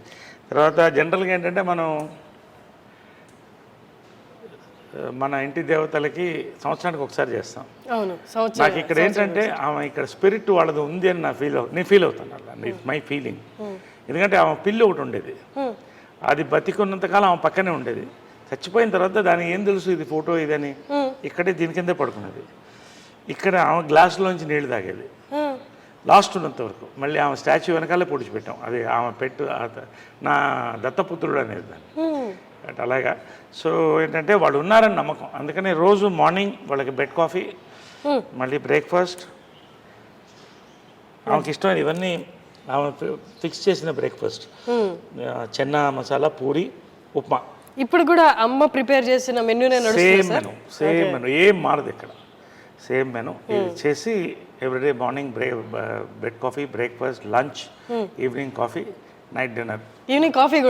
తర్వాత జనరల్గా ఏంటంటే మన ఇంటి దేవతలకి సంవత్సరానికి ఒకసారి చేస్తాం. నాకు ఇక్కడ ఏంటంటే ఆమె ఇక్కడ స్పిరిట్ వాళ్ళది ఉంది అని నేను ఫీల్ అవుతాను. అలా ఇట్స్ మై ఫీలింగ్. ఎందుకంటే ఆమె పిల్లి ఒకటి ఉండేది, అది బతికున్నంతకాలం ఆమె పక్కనే ఉండేది. చచ్చిపోయిన తర్వాత దానికి ఏం తెలుసు ఇది ఫోటో ఇదని, ఇక్కడే దీని కిందే పడుకున్నది. ఇక్కడ ఆమె గ్లాసులోంచి నీళ్లు తాగేది లాస్ట్ ఉన్నంత వరకు. మళ్ళీ ఆమె స్టాచ్యూ వెనకాలే పొడిచిపెట్టాం. అది ఆమె నా దత్తపుత్రుడు అనేది దాన్ని. అలాగా. సో ఏంటంటే వాళ్ళు ఉన్నారని నమ్మకం. అందుకని రోజు మార్నింగ్ వాళ్ళకి బెడ్ కాఫీ, మళ్ళీ బ్రేక్ఫాస్ట్. ఆమెకి ఇష్టమైన ఇవన్నీ ఆమె ఫిక్స్ చేసిన బ్రేక్ఫాస్ట్, చెన్నా మసాలా, పూరి, ఉప్మా. ఇప్పుడు కూడా అమ్మ ప్రిపేర్ చేసిన మెనూ సేమ్ మెనూ ఏం మారదు ఇక్కడ. సేమ్ మెనూ చేసి everyday morning bed coffee, breakfast, lunch, evening coffee, night dinner. Evening coffee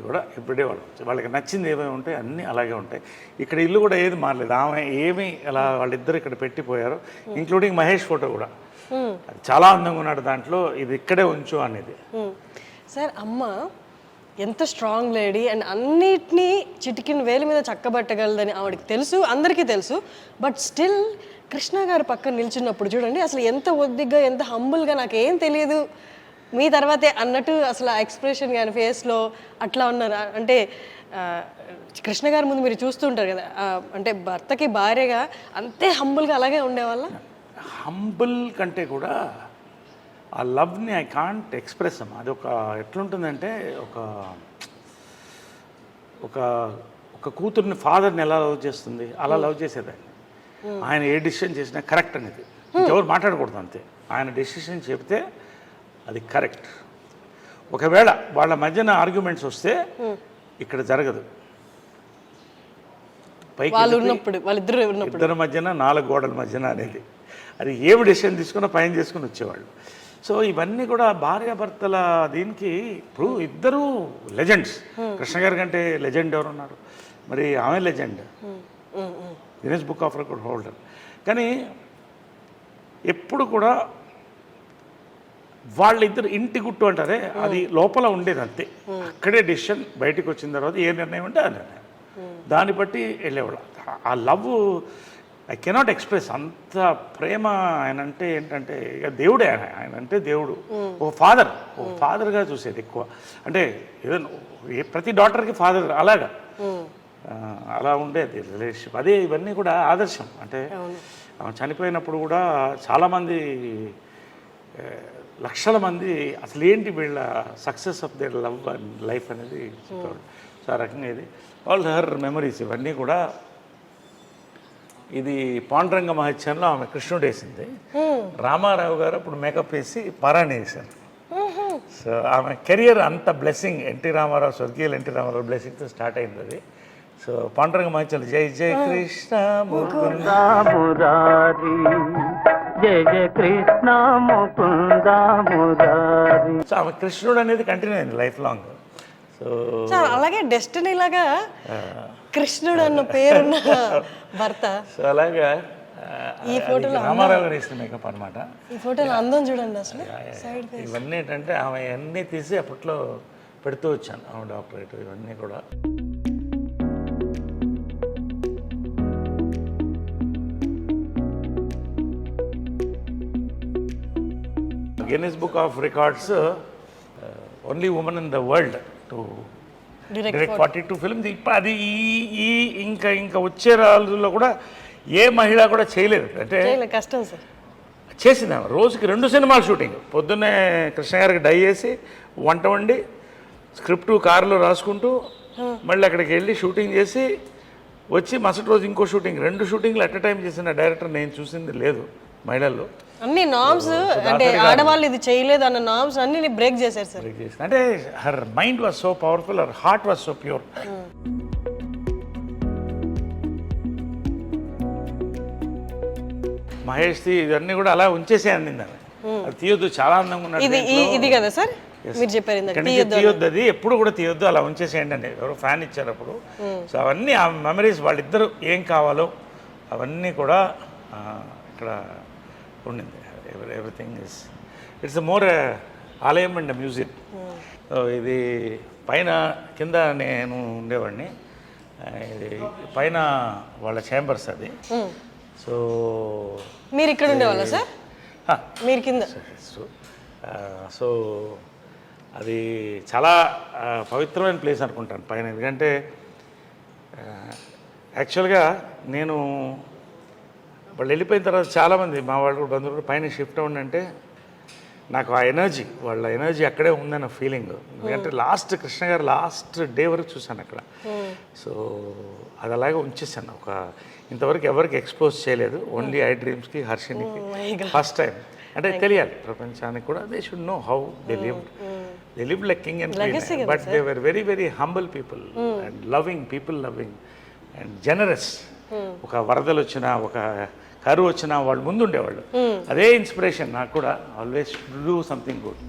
కూడా ఎవ్రీడే వాళ్ళకి నచ్చింది ఏమేమి ఉంటాయి అన్నీ అలాగే ఉంటాయి. ఇక్కడ ఇల్లు కూడా ఏది మారలేదు. ఆమె ఏమి అలా వాళ్ళిద్దరు ఇక్కడ పెట్టిపోయారు, ఇంక్లూడింగ్ మహేష్ ఫోటో కూడా. చాలా అందంగా ఉన్నాడు దాంట్లో, ఇది ఇక్కడే ఉంచు అనేది. సార్ అమ్మ ఎంత స్ట్రాంగ్ లేడీ అండ్ అన్నిటినీ చిటికిన వేలు మీద చక్కబట్టగలదని ఆవిడకి తెలుసు, అందరికీ తెలుసు. బట్ స్టిల్ కృష్ణ గారు పక్కన నిల్చున్నప్పుడు చూడండి అసలు ఎంత ఒద్దిగ్గా, ఎంత హంబుల్గా, నాకేం తెలియదు మీ తర్వాతే అన్నట్టు అసలు ఆ ఎక్స్ప్రెషన్ కానీ ఫేస్లో అట్లా ఉన్నారు. అంటే కృష్ణ గారి ముందు మీరు చూస్తూ ఉంటారు కదా, అంటే భర్తకి భార్యగా అంతే హంబుల్గా అలాగే ఉండేవాళ్ళ. హంబుల్ కంటే కూడా ఆ లవ్ని ఐ కాంట్ ఎక్స్ప్రెస్ అమ్మా. అది ఎట్లుంటుందంటే ఒక కూతుర్ని ఫాదర్ని ఎలా లవ్ చేస్తుంది అలా లవ్ చేసేదాన్ని. ఆయన ఏ డెసిషన్ చేసినా కరెక్ట్ అనేది, ఎవరు మాట్లాడకూడదు అంతే. ఆయన డెసిషన్ చెప్తే అది కరెక్ట్. ఒకవేళ వాళ్ళ మధ్యన ఆర్గ్యుమెంట్స్ వస్తే ఇక్కడ జరగదు. పైకి ఇద్దరి మధ్యన 4 గోడల మధ్యన అనేది, అది ఏమి డెసిషన్ తీసుకున్నా పైన చేసుకుని వచ్చేవాళ్ళు. సో ఇవన్నీ కూడా భార్యాభర్తల దీనికి ఇప్పుడు ఇద్దరు లెజెండ్స్. కృష్ణ గారి కంటే లెజెండ్ ఎవరున్నారు? మరి ఆమె legend, Guinness book of record holder. కానీ ఎప్పుడు కూడా వాళ్ళిద్దరు ఇంటి గుట్టు అంటారే అది లోపల ఉండేది అంతే. అక్కడే డెసిషన్, బయటకు వచ్చిన తర్వాత ఏ నిర్ణయం అంటే ఆ నిర్ణయం, దాన్ని బట్టి వెళ్ళేవాళ్ళు. ఆ లవ్ ఐ కెనాట్ ఎక్స్ప్రెస్. అంత ప్రేమ ఆయన అంటే ఏంటంటే ఇక దేవుడే, ఆయన అంటే దేవుడు, ఒక ఫాదర్గా చూసేది ఎక్కువ. అంటే ఏదో ప్రతి డాటర్కి ఫాదర్ అలాగా, అలా ఉండేది రిలేషన్షిప్. అదే ఇవన్నీ కూడా ఆదర్శం. అంటే చనిపోయినప్పుడు కూడా చాలామంది లక్షల మంది అసలు ఏంటి వీళ్ళ success of their love and life అనేది చెప్పేవాడు. సో ఆ రకంగా ఇది ఆల్ హర్ మెమరీస్ ఇవన్నీ కూడా. ఇది పాండురంగ మహత్యంలో ఆమె కృష్ణుడు వేసింది, రామారావు గారు అప్పుడు మేకప్ వేసి పారాయణ వేశారు. సో ఆమె కెరియర్ అంత బ్లెస్సింగ్, ఎన్టీ రామారావు, స్వర్గీయులు ఎన్టీ రామారావు బ్లెస్సింగ్తో స్టార్ట్ అయింది అది. సో పాండురంగ మహత్యంలో జై జై కృష్ణ ముకుంద మురారి, జయ జయ కృష్ణ ముకుంద మురారి. సో ఆమె కృష్ణుడు అనేది కంటిన్యూ అయింది లైఫ్ లాంగ్. సో అలాగే డెస్టినీ లాగా కృష్ణుడు అన్న పేరున్న భర్త. సో అలాగా ఈ ఫోటోలో రామారావు గారు వేసిన మేకప్ అనమాట. ఈ ఫోటోలో అందం చూడండి అసలు. ఇవన్నీ ఏంటంటే ఆమె అన్నీ తీసి అప్పట్లో పెడుతూ వచ్చాను, ఆమె డాక్టరేట్ ఇవన్నీ కూడా. Guinness book of records only women in the world to direct 42 films. ఇప్పుడు అది ఈ ఇంకా వచ్చే రోజుల్లో కూడా ఏ మహిళ కూడా చేయలేదు. అంటే కష్టం సార్. చేసింది ఆమె రోజుకి 2 సినిమాలు షూటింగ్. పొద్దున్నే కృష్ణ గారికి డై చేసి వంట వండి స్క్రిప్ట్ కారులో రాసుకుంటూ మళ్ళీ అక్కడికి వెళ్ళి షూటింగ్ చేసి వచ్చి మరుసటి రోజు ఇంకో షూటింగ్, 2 షూటింగ్లు అట్ ఎ టైం చేసిన డైరెక్టర్ నేను చూసింది లేదు మహిళల్లో. అన్ని నామ్స్ అంటే ఆడవాళ్ళు ఇది చేయలేదు అన్న నామ్స్ అన్ని బ్రేక్ చేశారు సార్. అంటే her mind was so powerful, her heart was so pure. మహేష్ది ఇవన్నీ కూడా అలా ఉంచేసే అందింది ఆమె. అది తీయొద్దు, చాలా అందంగా ఉన్నాడు. ఇది కదా సార్ మీరు చెప్పారు తీయొద్దు, అది ఎప్పుడు కూడా తీయొద్దు, అలా ఉంచేసేయండి అండి. ఎవరో ఫ్యాన్ ఇచ్చారు అప్పుడు. సో అవన్నీ ఆ మెమరీస్, వాళ్ళిద్దరు ఏం కావాలో అవన్నీ కూడా ఇక్కడ ఉండింది. ఎవ్రీథింగ్ ఇస్ ఇట్స్ మోర్ ఆలయం అండ్ మ్యూజియం. సో ఇది పైన కింద నేను ఉండేవాడిని, ఇది పైన వాళ్ళ ఛాంబర్స్ అది. సో మీరు ఇక్కడ ఉండేవాళ్ళ సార్? మీరు కింద. సో అది చాలా పవిత్రమైన ప్లేస్ అనుకుంటాను పైన. ఎందుకంటే యాక్చువల్గా నేను వాళ్ళు వెళ్ళిపోయిన తర్వాత చాలామంది మా వాళ్ళు బంధువులు పైన షిఫ్ట్ అవ్వండి అంటే నాకు ఆ ఎనర్జీ, వాళ్ళ ఎనర్జీ అక్కడే ఉందన్న ఫీలింగ్. ఎందుకంటే లాస్ట్ కృష్ణ గారు లాస్ట్ డే వరకు చూశాను అక్కడ. సో అది అలాగే ఉంచేసాను. ఇంతవరకు ఎవరికి ఎక్స్పోజ్ చేయలేదు, ఓన్లీ ఐ డ్రీమ్స్కి, హర్షినికి ఫస్ట్ టైం. అంటే తెలియాలి ప్రపంచానికి కూడా, they should know how they lived like king and queen, but they were very very humble people and loving people, loving and generous. ఒక వరదలు వచ్చినా, ఒక కరువు వచ్చినా వాళ్ళు ముందు ఉండేవాళ్ళు. అదే ఇన్స్పిరేషన్ నాకు కూడా, ఆల్వేస్ డూ సంథింగ్ గుడ్.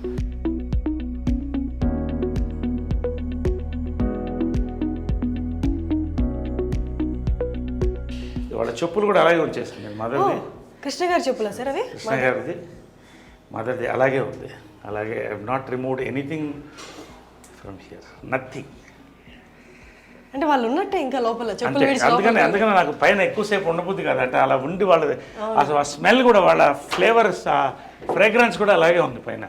వాళ్ళ చెప్పులు కూడా అలాగే వచ్చేసింది. మదర్ది, కృష్ణ గారి చెప్పులా సార్ అవి? కృష్ణ గారిది, మదర్ది అలాగే ఉంది. అలాగే I have not removed anything from here, nothing. అంటే వాళ్ళు ఉన్నట్టే ఇంకా లోపల చెప్పులు. అందుకని నాకు పైన ఎక్కువసేపు ఉండబుద్ది కాదు. అంటే అలా ఉండి వాళ్ళది అసలు ఆ స్మెల్ కూడా, వాళ్ళ ఫ్లేవర్స్, ఆ ఫ్రేగ్రెన్స్ కూడా అలాగే ఉంది పైన.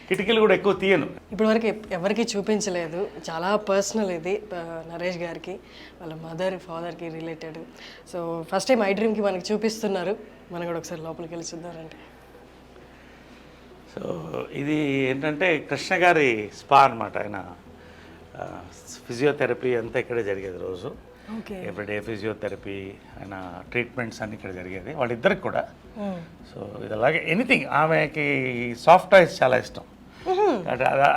కిటికీలు కూడా ఎక్కువ తీయను. ఇప్పటి వరకు ఎవరికి చూపించలేదు, చాలా పర్సనల్ ఇది నరేష్ గారికి, వాళ్ళ మదర్ ఫాదర్కి రిలేటెడ్. సో ఫస్ట్ టైం ఐ డ్రీమ్కి మనకి చూపిస్తున్నారు, మనం కూడా ఒకసారి లోపలికి వెళ్ళి చూద్దామంటే. సో ఇది ఏంటంటే కృష్ణ గారి స్పా అనమాట. ఆయన ఫిజియోథెరపీ అంతా ఇక్కడే జరిగేది రోజు. ఎవ్రీడే ఫిజియోథెరపీ, ఆయన ట్రీట్మెంట్స్ అన్నీ ఇక్కడ జరిగేది వాళ్ళిద్దరికి కూడా. సో ఇది అలాగే ఎనీథింగ్. ఆమెకి సాఫ్ట్ టాయ్స్ చాలా ఇష్టం.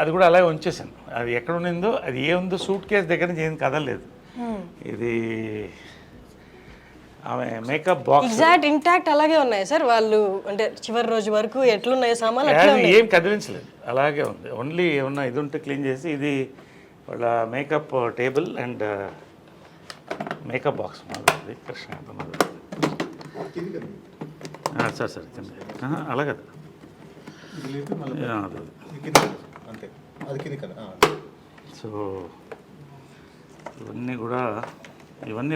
అది కూడా అలాగే ఉంచేసాను. అది ఎక్కడ ఉండిందో, అది ఏముందో సూట్ కేసు దగ్గర నుంచి ఏం కదలలేదు. ఇది ఆమె మేకప్ బాక్స్ ఎగ్జాక్ట్ ఇంటాక్ట్ అలాగే ఉన్నాయి సార్. వాళ్ళు అంటే చివరి రోజు వరకు ఎట్లున్నాయి సామాన్లు ఏం కదిలించలేదు, అలాగే ఉంది. ఓన్లీ ఏమన్నా ఇది ఉంటే క్లీన్ చేసి, ఇది వాళ్ళ makeup table and makeup box మాది కృష్ణ సార్ సార్ అలాగే సో ఇవన్నీ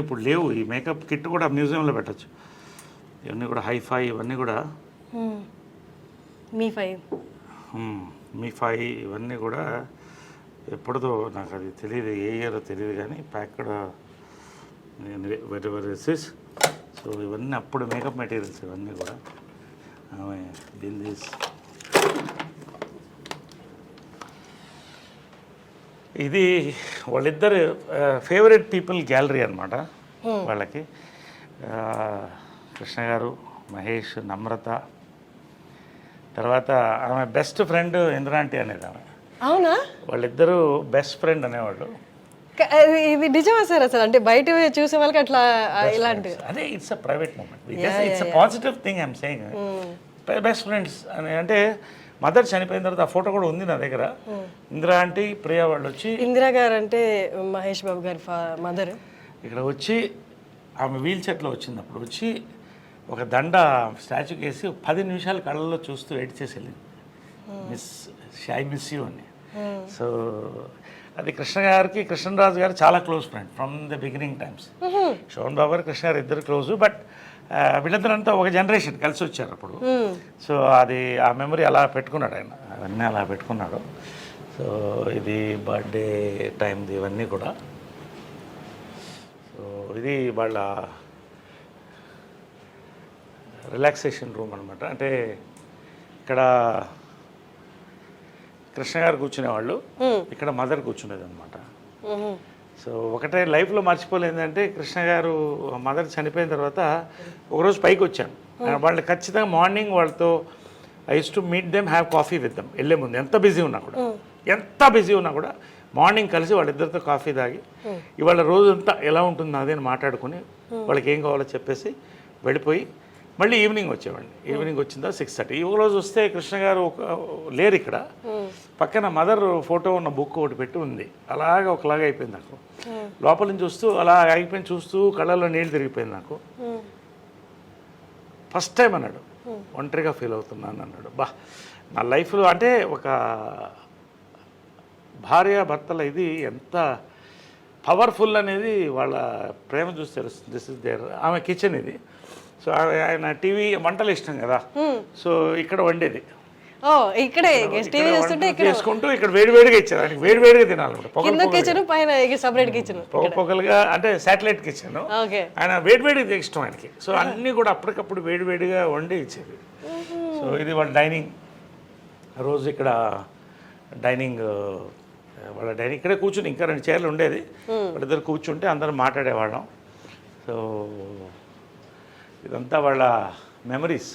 ఇప్పుడు లేవు. ఈ మేకప్ కిట్ కూడా మ్యూజియంలో పెట్టచ్చు. ఇవన్నీ కూడా హైఫై, ఇవన్నీ కూడా మీ ఫై ఇవన్నీ కూడా ఎప్పుడుదో నాకు అది తెలియదు, ఏ ఇయర్ తెలియదు, కానీ ప్యాక్డ్ వెరైటీస్. సో ఇవన్నీ అప్పుడు మేకప్ మెటీరియల్స్ ఇవన్నీ కూడా. ఆమె దీని ఇది వాళ్ళిద్దరు ఫేవరెట్ పీపుల్ గ్యాలరీ అనమాట వాళ్ళకి. కృష్ణ గారు, మహేష్, నమ్రత, తర్వాత ఆమె బెస్ట్ ఫ్రెండ్ ఇంద్రాంటి అనేది ఆమె. అవునా? వాళ్ళిద్దరూ బెస్ట్ ఫ్రెండ్ అనేవాళ్ళు. ఇది నిజమా సార్? అసలు అంటే బయట చూసే వాళ్ళకి అట్లా ఇలాంటి అదే it's a private moment, it's a positive thing I'm saying. Best friends అని అంటే మదర్ చనిపోయిన తర్వాత ఆ ఫోటో కూడా ఉంది నా దగ్గర. ఇందిరా ఆంటీ, ప్రియా వాళ్ళు వచ్చి, ఇందిరా గారు అంటే మహేష్ బాబు గారి మదర్, ఇక్కడ వచ్చి ఆమె వీల్ చైర్లో వచ్చినప్పుడు వచ్చి ఒక దండ స్టాచ్యూకి వేసి 10 నిమిషాలు కళ్ళల్లో చూస్తూ వెయిట్ చేసి వెళ్ళింది. ఐ మిస్ యూ అని. సో అది కృష్ణ గారికి, కృష్ణరాజు గారు చాలా close friend from the beginning times. Sobhan Babu గారు, కృష్ణ గారు ఇద్దరు క్లోజు. బట్ వీళ్ళందరంతా ఒక జనరేషన్ కలిసి వచ్చారు అప్పుడు. సో అది ఆ మెమరీ అలా పెట్టుకున్నాడు ఆయన, అవన్నీ అలా పెట్టుకున్నాడు. సో ఇది బర్త్డే టైంది ఇవన్నీ కూడా. సో ఇది వాళ్ళ రిలాక్సేషన్ రూమ్ అనమాట. అంటే ఇక్కడ కృష్ణ గారు కూర్చునేవాళ్ళు, ఇక్కడ మదర్ కూర్చునేది అనమాట. సో ఒకటే లైఫ్లో మర్చిపోలేదంటే కృష్ణ గారు మదర్ చనిపోయిన తర్వాత ఒకరోజు పైకి వచ్చాను. వాళ్ళు ఖచ్చితంగా మార్నింగ్ వాళ్ళతో I use to meet them, have coffee with them. వెళ్ళే ముందు ఎంత బిజీ ఉన్నా కూడా మార్నింగ్ కలిసి వాళ్ళిద్దరితో కాఫీ తాగి ఇవాళ రోజంతా ఎలా ఉంటుంది అదే అని మాట్లాడుకుని వాళ్ళకి ఏం కావాలో చెప్పేసి వెళ్ళిపోయి మళ్ళీ ఈవినింగ్ వచ్చేవాడిని. ఈవినింగ్ వచ్చిందా 6:30. ఈ రోజు వస్తే కృష్ణ గారు లేరు ఇక్కడ. పక్కన మదర్ ఫోటో ఉన్న బుక్ ఒకటి పెట్టి ఉంది. అలాగా ఒకలాగా అయిపోయింది నాకు. లోపల నుంచి చూస్తూ అలా అయిపోయింది, చూస్తూ కళ్ళల్లో నీళ్ళు తిరిగిపోయింది నాకు. ఫస్ట్ టైం అన్నాడు ఒంటరిగా ఫీల్ అవుతున్నాను అన్నాడు. నా లైఫ్లో అంటే ఒక భార్యాభర్తల ఇది ఎంత పవర్ఫుల్ అనేది వాళ్ళ ప్రేమ చూసి తెలుస్తుంది. This is there. ఆమె కిచెన్ ఇది. సో ఆయన టీవీ వంటలు ఇష్టం కదా, సో ఇక్కడ వండేది. చేసుకుంటూ ఇక్కడ వేడివేడిగా ఇచ్చారు ఆయనకి, వేడివేడిగా తినాలి. పొగలుగా అంటే శాటిలైట్ కిచెన్. ఆయన వేడివేడిగా ఇష్టం ఆయనకి. సో అన్నీ కూడా అప్పటికప్పుడు వేడివేడిగా వండి ఇచ్చేది. సో ఇది వాళ్ళ డైనింగ్. రోజు ఇక్కడ డైనింగ్, వాళ్ళ డైనింగ్ ఇక్కడే కూర్చుని, ఇంకా 2 చైర్లు ఉండేది. వాళ్ళిద్దరు కూర్చుంటే అందరం మాట్లాడేవాళ్ళం. సో ఇదంతా వాళ్ళ మెమరీస్,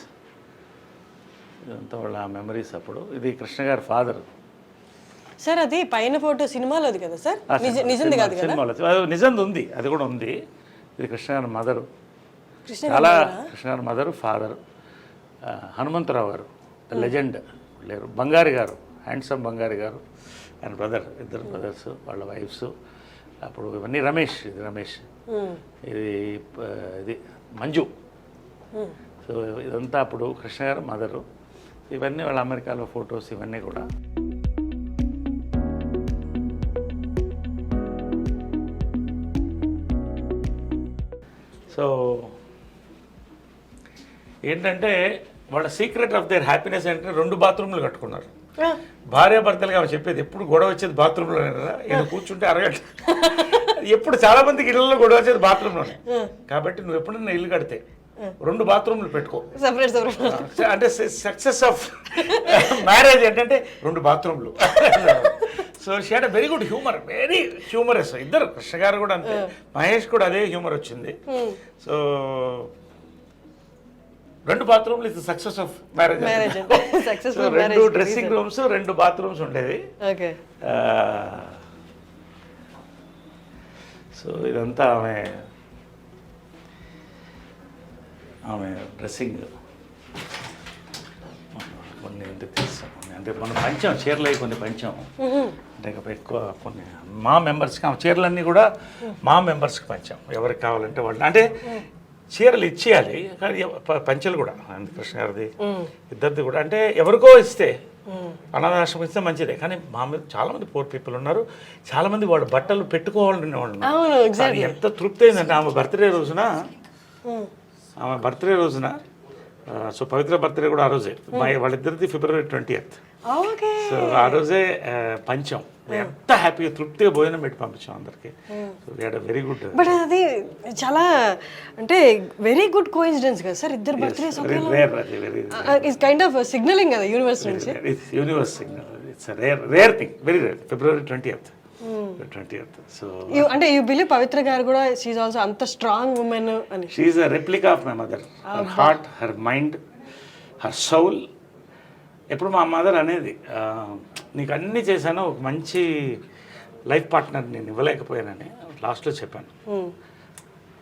అప్పుడు. ఇది కృష్ణ గారి ఫాదర్ సార్. అది పైన ఫోటో సినిమాలోది కదా సార్? నిజంది కాదు కదా? సినిమాలో నిజంది ఉంది, అది కూడా ఉంది. ఇది కృష్ణ గారి మదరు, చాలా కృష్ణ గారి మదరు, ఫాదర్. హనుమంతరావు గారు లెజెండ్ లేరు. బంగారి గారు, హ్యాండ్సమ్ బంగారి గారు, ఆయన బ్రదర్, ఇద్దరు బ్రదర్స్, వాళ్ళ వైఫ్స్. అప్పుడు ఇవన్నీ రమేష్, ఇది రమేష్, ఇది మంజు. సో ఇదంతా అప్పుడు కృష్ణ గారు మదరు. ఇవన్నీ వాళ్ళ అమెరికాలో ఫొటోస్ ఇవన్నీ కూడా. సో ఏంటంటే వాళ్ళ సీక్రెట్ ఆఫ్ దేర్ హ్యాపీనెస్ అంటే 2 బాత్రూమ్లు కట్టుకున్నారు. భార్యాభర్తలుగా ఆమె చెప్పేది ఎప్పుడు గొడవ వచ్చేది బాత్రూంలోనే కదా. ఈయన కూర్చుంటే అరగంట. ఎప్పుడు చాలా మందికి ఇళ్లలో గొడవ వచ్చేది బాత్రూంలోనే. కాబట్టి నువ్వు ఎప్పుడన్నా ఇల్లు కడితే 2 బాత్రూమ్లు పెట్టుకో. అంటే సక్సెస్ ఆఫ్ మ్యారేజ్ ఏంటంటే 2 బాత్రూమ్లు. So she had very good humour, very humorous. ఇద్దరు, కృష్ణ గారు కూడా అంతే, మహేష్ కూడా అదే హ్యూమర్ వచ్చింది. సో 2 బాత్రూమ్లు is success of marriage. 2 dressing rooms, 2 bathrooms ఉండేవి. సో ఇదంతా ఆమె డ్రెస్సింగ్. కొన్ని ఎందుకు తీస్తాం అంటే మనం పంచాం చీరలు అవి కొన్ని పంచాం అంటే ఇంకా ఎక్కువ కొన్ని మా మెంబర్స్కి ఆ చీరలన్నీ కూడా మా మెంబర్స్కి పంచాం ఎవరికి కావాలంటే వాళ్ళు అంటే చీరలు ఇచ్చేయాలి కానీ పంచలు కూడా కృష్ణ గారిది ఇద్దరిది కూడా అంటే ఎవరికో ఇస్తే అనాథాశ్రమం ఇస్తే మంచిదే కానీ మా మీద చాలామంది పూర్ పీపుల్ ఉన్నారు చాలామంది వాళ్ళు బట్టలు పెట్టుకోవాలనే వాళ్ళు ఉన్నారు ఎంత తృప్తి అయిందంటే ఆమె బర్త్డే రోజున సో పవిత్ర బర్త్డే కూడా ఆ రోజే వాళ్ళిద్దరిది February 20th సో ఆ రోజే పంచం ఎంత హ్యాపీగా తృప్తిగా భోజనం పెట్టి పంపించాం అందరికి వెరీ గుడ్ బట్ అది చాలా అంటే వెరీ గుడ్ కోఇన్సిడెన్స్ కదా సార్ ఇద్దరు birthdays it's kind of signaling కదా యూనివర్స్ నుంచి universe signal it's rare thing very rare February 20th so అంటే యూ బిలీవ్ పవిత్ర గారు కూడా షీఈ్ ఆల్సో అంత స్ట్రాంగ్ ఉమెన్ అని she a replica of my mother her heart her mind her soul ఎప్పుడు మా mother అనేది నీకు అన్నీ చేశాను ఒక మంచి లైఫ్ పార్ట్నర్ నేను ఇవ్వలేకపోయానని లాస్ట్లో చెప్పాను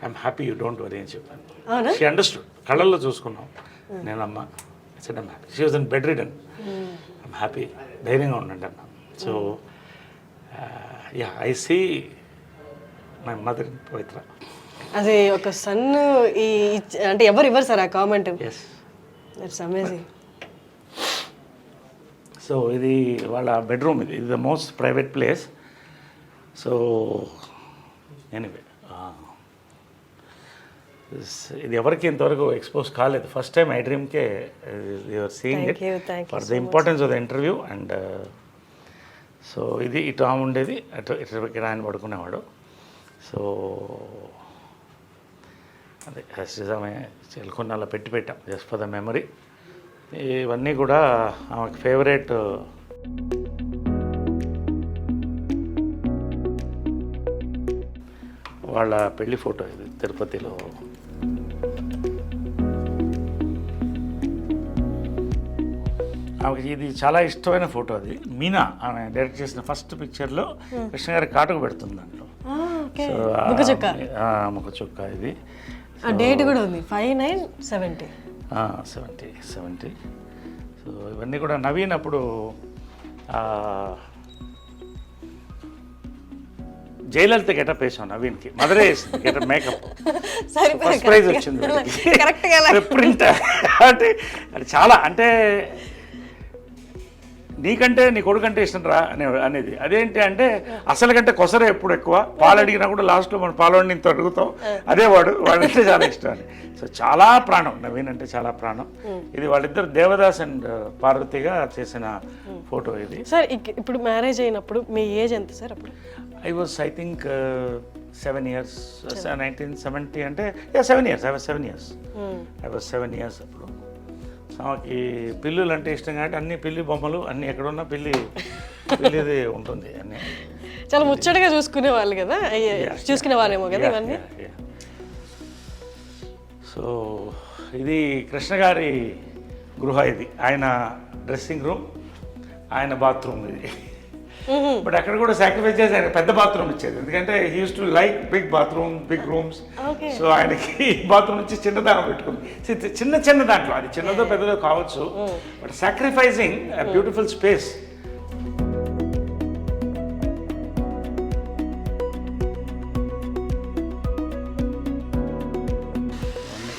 I'm happy you don't worry అని చెప్పాను షీ అండర్స్టూడ్ కళ్ళల్లో చూసుకున్నాం నేను అమ్మ said I'm happy she was in bedridden I'm happy ధైర్యంగా ఉండండి అన్న so yeah I see my mother in Pavitra అది ఒక సన్ ఈ అంటే ఎవరు ఇవ్వరు సార్ ఆ కామెంట్ ఇట్స్ అమేజింగ్ సో ఇది వాళ్ళ బెడ్రూమ్ ఇది the most private place so anyway ఇది ఎవరికి ఇంతవరకు ఎక్స్పోజ్ కాలేదు ఫస్ట్ టైం ఐ డ్రీమ్కే you're seeing it for the importance of the interview and so ఇది ఇటు ఆమె ఉండేది ఇటు ఆయన పడుకునేవాడు సో అదే నిజమే కొన్ని అలా పెట్టాం జస్ట్ ఫర్ ద మెమరీ ఇవన్నీ కూడా ఆమెకు ఫేవరెట్ వాళ్ళ పెళ్లి ఫోటో ఇది తిరుపతిలో ఆమెకి ఇది చాలా ఇష్టమైన ఫోటో అది మీనా ఆమె డైరెక్ట్ చేసిన ఫస్ట్ పిక్చర్లో కృష్ణ గారి కాటుకు పెడుతుంది దాంట్లో ముఖ చుక్క ఇది డేట్ కూడా ఉంది 5/9/70 70 సో ఇవన్నీ కూడా నవీన్ అప్పుడు జయలలిత గెటప్ వేసాం నవీన్కి మదరే వేసింది గెటప్ మేకప్ ఫస్ట్ ప్రైజ్ వచ్చింది ప్రింట్ అంటే అది చాలా అంటే నీకంటే నీ కొడుకంటే ఇష్టం రా అనేది అదేంటి అంటే అసలు కంటే కొసరే ఎప్పుడు ఎక్కువ పాలు అడిగినా కూడా లాస్ట్లో మనం పాలవాడిని ఇంత అడుగుతాం అదే వాడంటే చాలా ఇష్టం అని సో చాలా ప్రాణం నవీన్ అంటే చాలా ప్రాణం ఇది వాళ్ళిద్దరు దేవదాస్ అండ్ పార్వతిగా చేసిన ఫోటో ఇది సార్ ఇప్పుడు మ్యారేజ్ అయినప్పుడు మీ ఏజ్ ఎంత సార్ అప్పుడు I was I think 7 years 1970 అంటే 7 years I was 7 years I was 7 years అప్పుడు ఆమెకి పిల్లులు అంటే ఇష్టం కాబట్టి అన్ని పిల్లి బొమ్మలు అన్ని ఎక్కడున్నా పిల్లిది ఉంటుంది అన్ని చాలా ముచ్చటగా చూసుకునే వాళ్ళు కదా చూసుకునే వాళ్ళేమో కదా ఇవన్నీ సో ఇది కృష్ణ గారి గృహ ఇది ఆయన డ్రెస్సింగ్ రూమ్ ఆయన బాత్రూమ్ ఇది బట్ అక్కడ కూడా సాక్రిఫైస్ చేసి ఆయన పెద్ద బాత్రూమ్ ఇచ్చేది ఎందుకంటే he use to like big bathroom big rooms so ఆయనకి బాత్రూమ్ నుంచి చిన్నదానం పెట్టుకుంది చిన్న దాంట్లో అది చిన్నదో పెద్దదో కావచ్చు but sacrificing beautiful space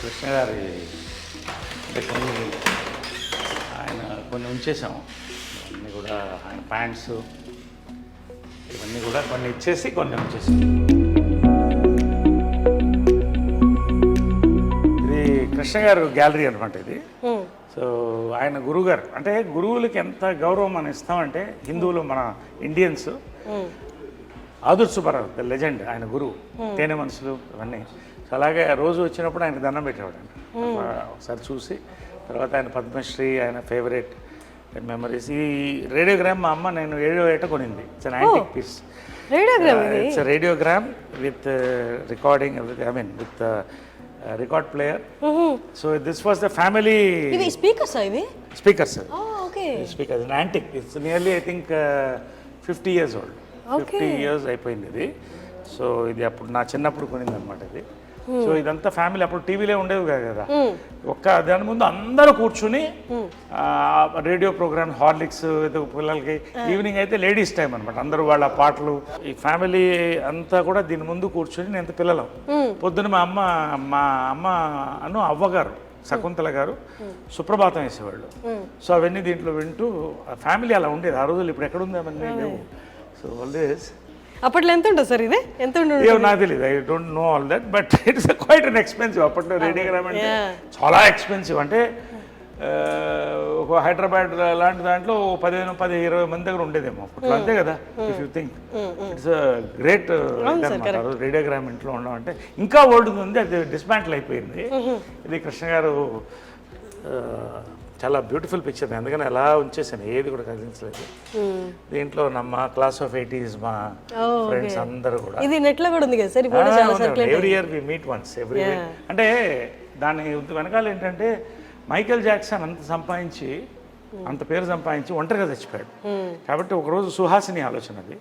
Krishna గారి ఆయన కొన్ని ఉంచేసాము అన్నీ కూడా ఆయన ప్యాంట్స్ ఇవన్నీ కూడా కొన్ని ఇచ్చేసి కొన్ని ఉంచేసి ఇది కృష్ణ గారు గ్యాలరీ అనమాట ఇది సో ఆయన గురువుగారు అంటే గురువులకి ఎంత గౌరవం మనం ఇస్తామంటే హిందువులు మన ఇండియన్స్ ఆదుర్ సుబ్బారావు ద లెజెండ్ ఆయన గురువు తేనె మనసులు ఇవన్నీ సో అలాగే రోజు వచ్చినప్పుడు ఆయనకు దండం పెట్టేవాడు ఒకసారి చూసి తర్వాత ఆయన పద్మశ్రీ ఆయన ఫేవరెట్ మెమరీస్ ఈ రేడియోగ్రామ్ మా అమ్మ నేను 7వ ఏట కొనింది it's an antique piece it's radiogram with recording I mean with record player so this was the family speakers speakers an antique it's nearly I think 50 years old 50 years అయిపోయింది ఇది so ఇది అప్పుడు నా చిన్నప్పుడు కొనింది అనమాట ఇది సో ఇదంతా family, అప్పుడు టీవీలే ఉండేవి కాదు కదా, ఒక్క దాని ముందు అందరూ కూర్చుని రేడియో ప్రోగ్రామ్ హార్లిక్స్ పిల్లలకి, ఈవినింగ్ అయితే లేడీస్ టైం అనమాట, అందరూ వాళ్ళ పాటలు, ఈ ఫ్యామిలీ అంతా కూడా దీని ముందు కూర్చుని నేను పిల్లలం. పొద్దున మా అమ్మ అను అవ్వగారు శకుంతల గారు సుప్రభాతం వేసేవాళ్ళు. సో అవన్నీ దీంట్లో వింటూ ఫ్యామిలీ అలా ఉండేది ఆ రోజులు. ఇప్పుడు ఎక్కడుంది అవన్నీ లేవు. సో ఆల్వేస్ అప్పట్లో ఎంత ఉంటుంది సార్ ఇది? ఎంత ఉంటుంది? నాకు తెలియదు, I don't know all that, but it's quite an expensive. అప్పట్లో రేడియోగ్రామ్ అంటే చాలా ఎక్స్పెన్సివ్. అంటే ఒక హైదరాబాద్ లాంటి దాంట్లో 15-20 మంది దగ్గర ఉండేదేమో అప్పట్లో, అంతే కదా. If you think it's great radiogram ఇంట్లో ఉండడం అంటే. ఇంకా ఓల్డ్ ఉంది, అది డిస్మాంటిల్ అయిపోయింది. ఇది కృష్ణ గారు చాలా బ్యూటిఫుల్ పిక్చర్, అందుకని అలా ఉంచేసాను, ఏది కూడా కదిలించలేదు. దీంట్లో మా క్లాస్ ఆఫ్ 80s మా ఫ్రెండ్స్ అందరూ కూడా. ఇది నెట్ లో కూడా ఉంది కదా sir? Every year we meet once every year. అంటే దాని వెనకాల ఏంటంటే మైకేల్ జాక్సన్ అంత పేరు సంపాదించి ఒంటరిగా చచ్చిపోయాడు. కాబట్టి ఒకరోజు సుహాసిని ఆలోచన అది,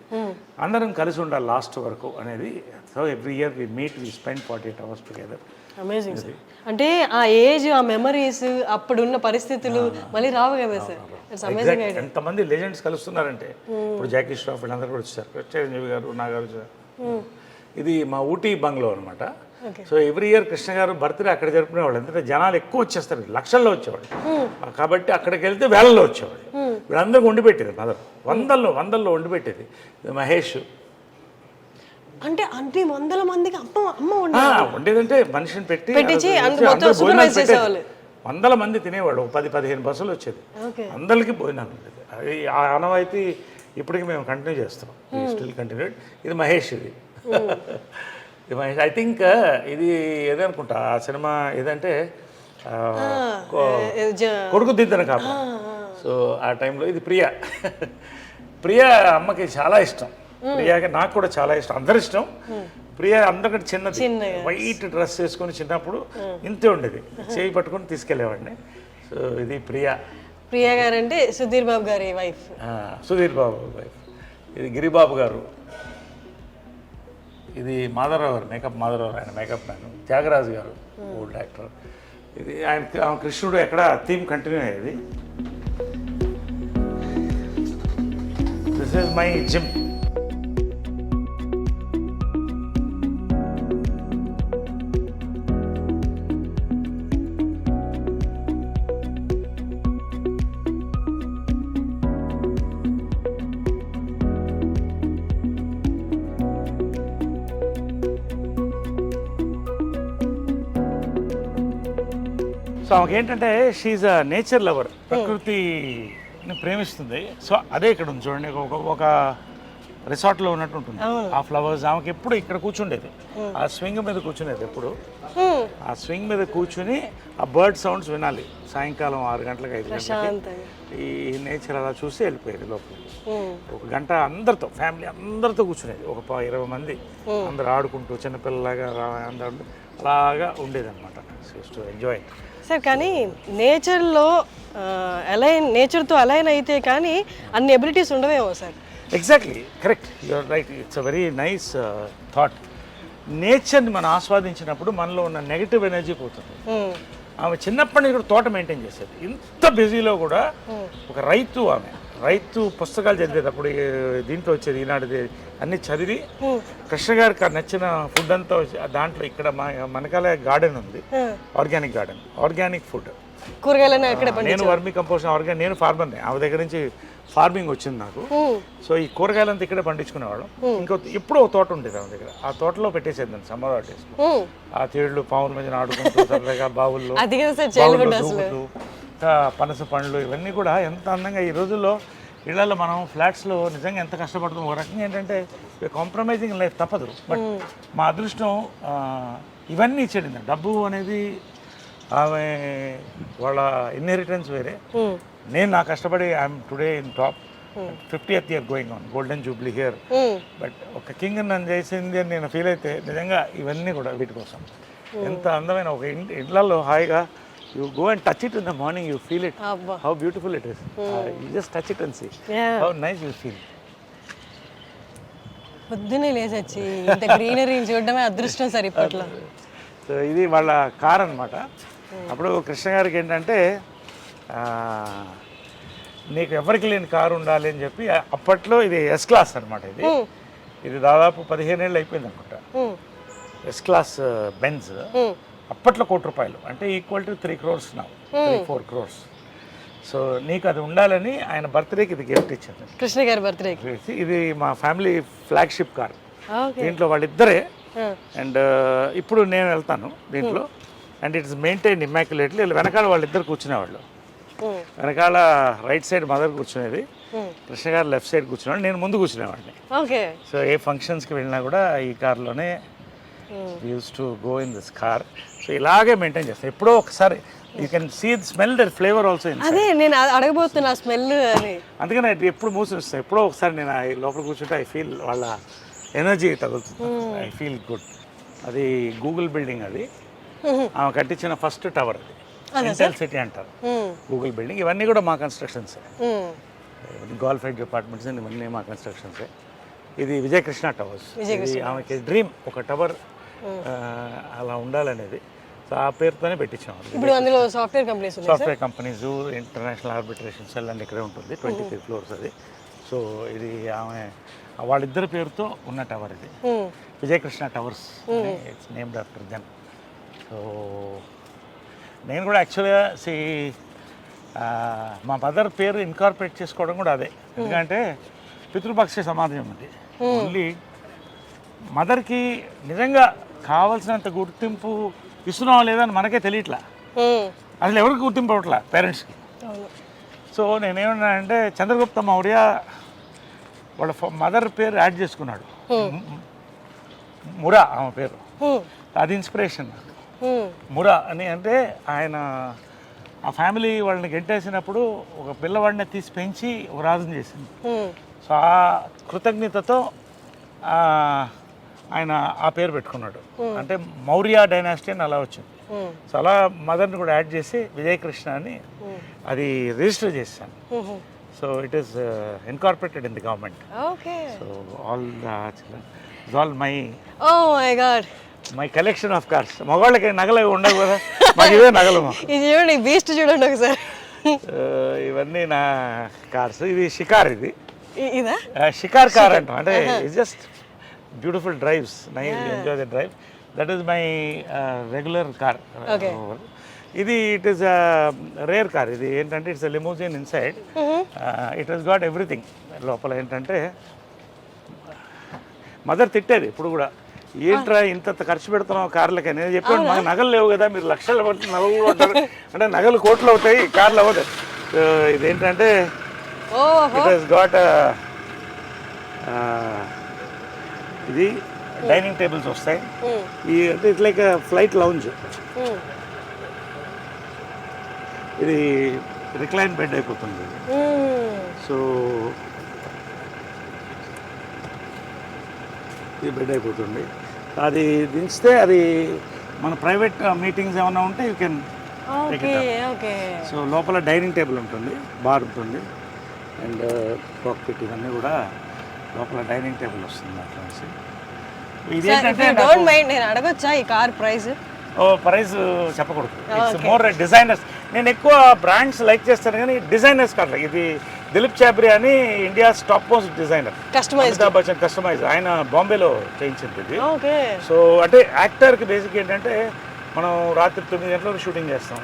అందరం కలిసి ఉండాలి లాస్ట్ వరకు అనేది. So every year we meet, we spend 48 hours together. Amazing sir. అంటే ఆ ఏజ్, ఆ మెమరీస్, అప్పుడున్న పరిస్థితులు మళ్ళీ రావు కదా సార్? It's amazing. ఎంతమంది లెజెండ్స్ కలుస్తున్నారంటే ఇప్పుడు జాకీ ష్రాఫ్ వీళ్ళందరూ కూడా వచ్చారు, చిరంజీవి గారు, నాగారు వచ్చారు. ఇది మా ఊటీ బంగ్లో అనమాట. సో ఎవ్రీ ఇయర్ కృష్ణ గారు బర్త్డే అక్కడ జరుపుకునేవాళ్ళు. ఎందుకంటే జనాలు ఎక్కువ వచ్చేస్తారు, లక్షల్లో వచ్చేవాళ్ళు. కాబట్టి అక్కడికి వెళ్తే వేలల్లో వచ్చేవాళ్ళు. వీళ్ళందరికీ వండి పెట్టేది మదర్, వందల్లో వండి పెట్టేది. మహేష్ అంటే అంటే 100 మందికి అమ్మ వండేదంటే మనిషిని పెట్టి 100 మంది తినేవాళ్ళు. 10-15 బస్సులు వచ్చేది, అందరికీ భోజనాలు ఉండేది. అది ఆ ఆనవాయితీ ఇప్పటికి మేము కంటిన్యూ చేస్తాం, స్టిల్ కంటిన్యూడ్. ఇది మహేష్, ఇది మహేష్. ఐ థింక్ ఇది ఏదనుకుంటా ఆ సినిమా ఏదంటే కొడుకు దిద్దన కాప. సో ఆ టైంలో ఇది ప్రియా అమ్మకి చాలా ఇష్టం. ప్రియాకి నాకు కూడా చాలా ఇష్టం, అందరి ఇష్టం. ప్రియా అందరికంటే చిన్నది, వైట్ డ్రెస్ వేసుకొని చిన్నప్పుడు ఇంతే ఉండేది, చేయి పట్టుకొని తీసుకెళ్ళేవాడిని. సో ఇది ప్రియా గారు అంటే సుధీర్ బాబు గారి వైఫ్. సుధీర్ బాబు వైఫ్. ఇది గిరిబాబు గారు. ఇది మాధవరావు గారు, మేకప్ మాధవరావు, ఆయన మేకప్ మ్యాన్. త్యాగరాజు గారు ఓల్డ్ యాక్టర్. ఇది ఆయన కృష్ణుడు ఎక్కడ థీమ్ కంటిన్యూ అయ్యేది. This is my gym. So ఆమెకేంటంటే షీఈ్ అ నేచర్ లవర్, ప్రకృతిని ప్రేమిస్తుంది. సో అదే ఇక్కడ ఉంది చూడండి, ఒక రిసార్ట్లో ఉన్నట్టు ఉంటుంది. ఆ ఫ్లవర్స్ ఆమెకి ఎప్పుడు ఇక్కడ కూర్చుండేది, ఆ స్వింగ్ మీద కూర్చునేది ఎప్పుడు. ఆ స్వింగ్ మీద కూర్చుని ఆ బర్డ్ సౌండ్స్ వినాలి సాయంకాలం 6 గంటలకు 5 గంటలకి. ఈ నేచర్ అలా చూసి వెళ్ళిపోయేది లోపలికి. 1 గంట అందరితో, ఫ్యామిలీ అందరితో కూర్చునేది. ఒక 20 మంది అందరు ఆడుకుంటూ చిన్నపిల్లలాగా అందరూ అలాగా ఉండేది అనమాట. To enjoy sir. కానీ నేచర్లో నేచర్తో అలైన్ అయితే కానీ అన్ని ఎబిలిటీస్ ఉండవేమో sir? Exactly correct, you're right. It's a very nice thought. నేచర్ని మనం ఆస్వాదించినప్పుడు మనలో ఉన్న నెగిటివ్ ఎనర్జీ పోతుంది. ఆమె చిన్నప్పటి నుంచి కూడా తోట మెయింటైన్ చేసేది. ఇంత బిజీలో కూడా ఒక రైతు పుస్తకాలు చదివేటప్పుడు దీంట్లో వచ్చేది ఈనాడు అన్ని చదివి కృష్ణ గారికి నచ్చిన ఫుడ్ అంతా దాంట్లో ఇక్కడ మనకాల గార్డెన్ ఉంది, ఆర్గానిక్ ఫుడ్. నేను వర్మీ కంపోస్ట్ నేను ఫార్మర్ని, ఆమె దగ్గర నుంచి ఫార్మింగ్ వచ్చింది నాకు. సో ఈ కూరగాయలంతా ఇక్కడే పండించుకునేవాళ్ళం. ఎప్పుడో ఒక తోట ఉండేది ఆమె దగ్గర, ఆ తోటలో పెట్టేసేది దాన్ని సమ్మర్ హాలిడేస్. ఆ తేళ్లు పావుల మధ్యన ఆడుకుంటూ సరదాగా బావుల్లో దూకుతూ పనస పండ్లు ఇవన్నీ కూడా ఎంత అందంగా. ఈ రోజుల్లో ఇళ్లలో మనం ఫ్లాట్స్లో నిజంగా ఎంత కష్టపడుతున్నాం. ఒక రకంగా ఏంటంటే కాంప్రమైజింగ్ లైఫ్ తప్పదు. బట్ మా అదృష్టం ఇవన్నీ ఇచ్చేది. డబ్బు అనేది ఆమె వాళ్ళ ఇన్హెరిటెన్స్ వేరే. నేను నా కష్టపడి I'm today in top. 50th year going on, golden Jubilee here. But ఒక కింగ్ నన్ను చేసింది అని నేను ఫీల్ అయితే నిజంగా ఇవన్నీ కూడా వీటి కోసం. ఎంత అందమైన ఒక ఇళ్లలో హాయిగా you go and touch it in the morning, you feel it, how beautiful it is. You just touch it and see how nice you feel. పొద్దునే లేచొచ్చి ఇంత గ్రీనరీని చూడడమే అదృష్టం సార్ ఇప్పట్లో. సో ఇది వాళ్ళ కార్ అనమాట. అప్పుడు కృష్ణ గారికి ఏంటంటే నీకు ఎవరికి లేని కారు ఉండాలి అని చెప్పి అప్పట్లో ఇది ఎస్ క్లాస్ అనమాట. ఇది దాదాపు 15 ఏళ్ళు అయిపోయింది అనుకుంటా. ఎస్ క్లాస్ బెంజ్ అప్పట్లో ₹1,00,00,000 అంటే ఈక్వల్ టు 3 crores నా 4 crores. సో నీకు అది ఉండాలని ఆయన బర్త్డేకి ఇది గిఫ్ట్ ఇచ్చాను. కృష్ణ గారి బర్త్డేకి. ఇది మా ఫ్యామిలీ ఫ్లాగ్షిప్ కార్. దీంట్లో వాళ్ళిద్దరే. అండ్ ఇప్పుడు నేను వెళ్తాను దీంట్లో. And it's maintain immaculately. వెనకాల వాళ్ళిద్దరు కూర్చునేవాళ్ళు. వెనకాల రైట్ సైడ్ మదర్ కూర్చునేది, కృష్ణ గారు లెఫ్ట్ సైడ్ కూర్చునేవాడు, నేను ముందు కూర్చునేవాడిని. సో ఏ ఫంక్షన్స్కి వెళ్ళినా కూడా ఈ కార్లోనే use to go in this car. So ఇలాగే మెయింటైన్ చేస్తాను. ఎప్పుడో ఒకసారి you can see the smell that flavour also. అదే నేను అడగబోతున్నా స్మెల్ అని. అందుకని ఎప్పుడు మూసిస్తాను. ఎప్పుడో ఒకసారి నేను లోపల కూర్చుంటే ఐ ఫీల్ వాళ్ళ ఎనర్జీ తగులుతుంది. I feel good. అది గూగుల్ బిల్డింగ్. అది ఆమె కట్టించిన ఫస్ట్ టవర్. అది సెంట్రల్ సిటీ అంటారు గూగుల్ బిల్డింగ్. ఇవన్నీ కూడా మా కన్స్ట్రక్షన్సే. గోల్ఫ్ ఎడ్జ్ అపార్ట్మెంట్స్ ఇవన్నీ మా కన్స్ట్రక్షన్సే. ఇది విజయకృష్ణ టవర్స్. ఇది ఆమెకి డ్రీమ్, ఒక టవర్ అలా ఉండాలనేది. సో ఆ పేరుతోనే పెట్టించాం. ఇప్పుడు అందులో software companies, international arbitration cell and ఇక్కడే ఉంటుంది. 23 floors అది. సో ఇది ఆమె వాళ్ళిద్దరి పేరుతో ఉన్న టవర్. ఇది Vijayakrishna towers. It's named after them. So నేను కూడా యాక్చువల్గా మా మదర్ పేరు ఇన్కార్పొరేట్ చేసుకోవడం కూడా అదే. ఎందుకంటే పితృపక్ష సమాజం అది. ఓన్లీ మదర్కి నిజంగా కావాల్సినంత గుర్తింపు ఇస్తున్నావా లేదా అని మనకే తెలియట్లా. అసలు ఎవరికి గుర్తింపు అవ్వట్లా పేరెంట్స్కి. సో నేనేమన్నానంటే చంద్రగుప్త మౌర్య వాళ్ళ మదర్ పేరు యాడ్ చేసుకున్నాడు, మురా ఆమె పేరు. అది ఇన్స్పిరేషన్ నాకు. మురా అని అంటే ఆయన ఆ ఫ్యామిలీ వాళ్ళని గెంటేసినప్పుడు ఒక పిల్లవాడిని తీసి పెంచి ఒక రాజుని చేసింది. సో ఆ కృతజ్ఞతతో ఆయన ఆ పేరు పెట్టుకున్నాడు. అంటే మౌర్య డైనాసిటీ అని అలా వచ్చింది. సో అలా మదర్ని కూడా యాడ్ చేసి విజయకృష్ణ అని అది రిజిస్టర్ చేశాను. So it is incorporated in the government. So all my collection of cars. మగవాళ్ళకి నగలు ఉండవు కదా, మాకు ఇవే నగలు. చూడండి బీస్ట్ చూడండి ఒకసారి. ఇవన్నీ నా కార్స్. ఇది షికార్. ఇది షికార్ కార్ అంటాం. అంటే it's just beautiful drives. Enjoy the drive. That is my regular car. ఇది ఇట్ ఈస్ రేర్ కార్. ఇది ఏంటంటే it's limousine inside. It has got everything. లోపల ఏంటంటే మదర్ తిట్టేది ఇప్పుడు కూడా, ఏంట్రా ఇంత ఖర్చు పెడుతున్నావు కార్లకి. నేను చెప్పాను మాకు నగలు లేవు కదా, మీరు లక్షలు పడుతుంది నగలు కొంటారు అంటే నగలు కోట్లు అవుతాయి, కార్లు అవ్వదు. ఇదేంటంటే ఇట్ హస్ గాట్ ఇది డైనింగ్ టేబుల్స్ వస్తాయి. ఈ అంటే ఇట్స్ లైక్ ఫ్లైట్ లౌంజ్. ఇది రిక్లైన్ బెడ్ అయిపోతుంది. సో ఇది బెడ్ అయిపోతుంది. అది దించితే అది మన ప్రైవేట్ మీటింగ్స్ ఏమైనా ఉంటే యూ కెన్. సో లోపల డైనింగ్ టేబుల్ ఉంటుంది, బార్ ఉంటుంది, అండ్ కాక్పిట్ ఇవన్నీ కూడా లోపల డైనింగ్ టేబుల్ వస్తుంది. అట్లా ఇది ఏంటంటే నేను అడగొచ్చా ఈ కార్ ప్రైస్? ప్రైస్ చెప్పకూడదు. It's more designers. నేను ఎక్కువ బ్రాండ్స్ లైక్ చేస్తాను కానీ డిజైనర్స్ కాదు. ఇది దిలీప్ చాబ్రి అని India's top most designer. Amitabh Bachchan customise. ఆయన బాంబేలో చేయించింది ఇది. సో అంటే యాక్టర్కి బేసిక్ ఏంటంటే మనం రాత్రి 9 గంటలకు షూటింగ్ చేస్తాం,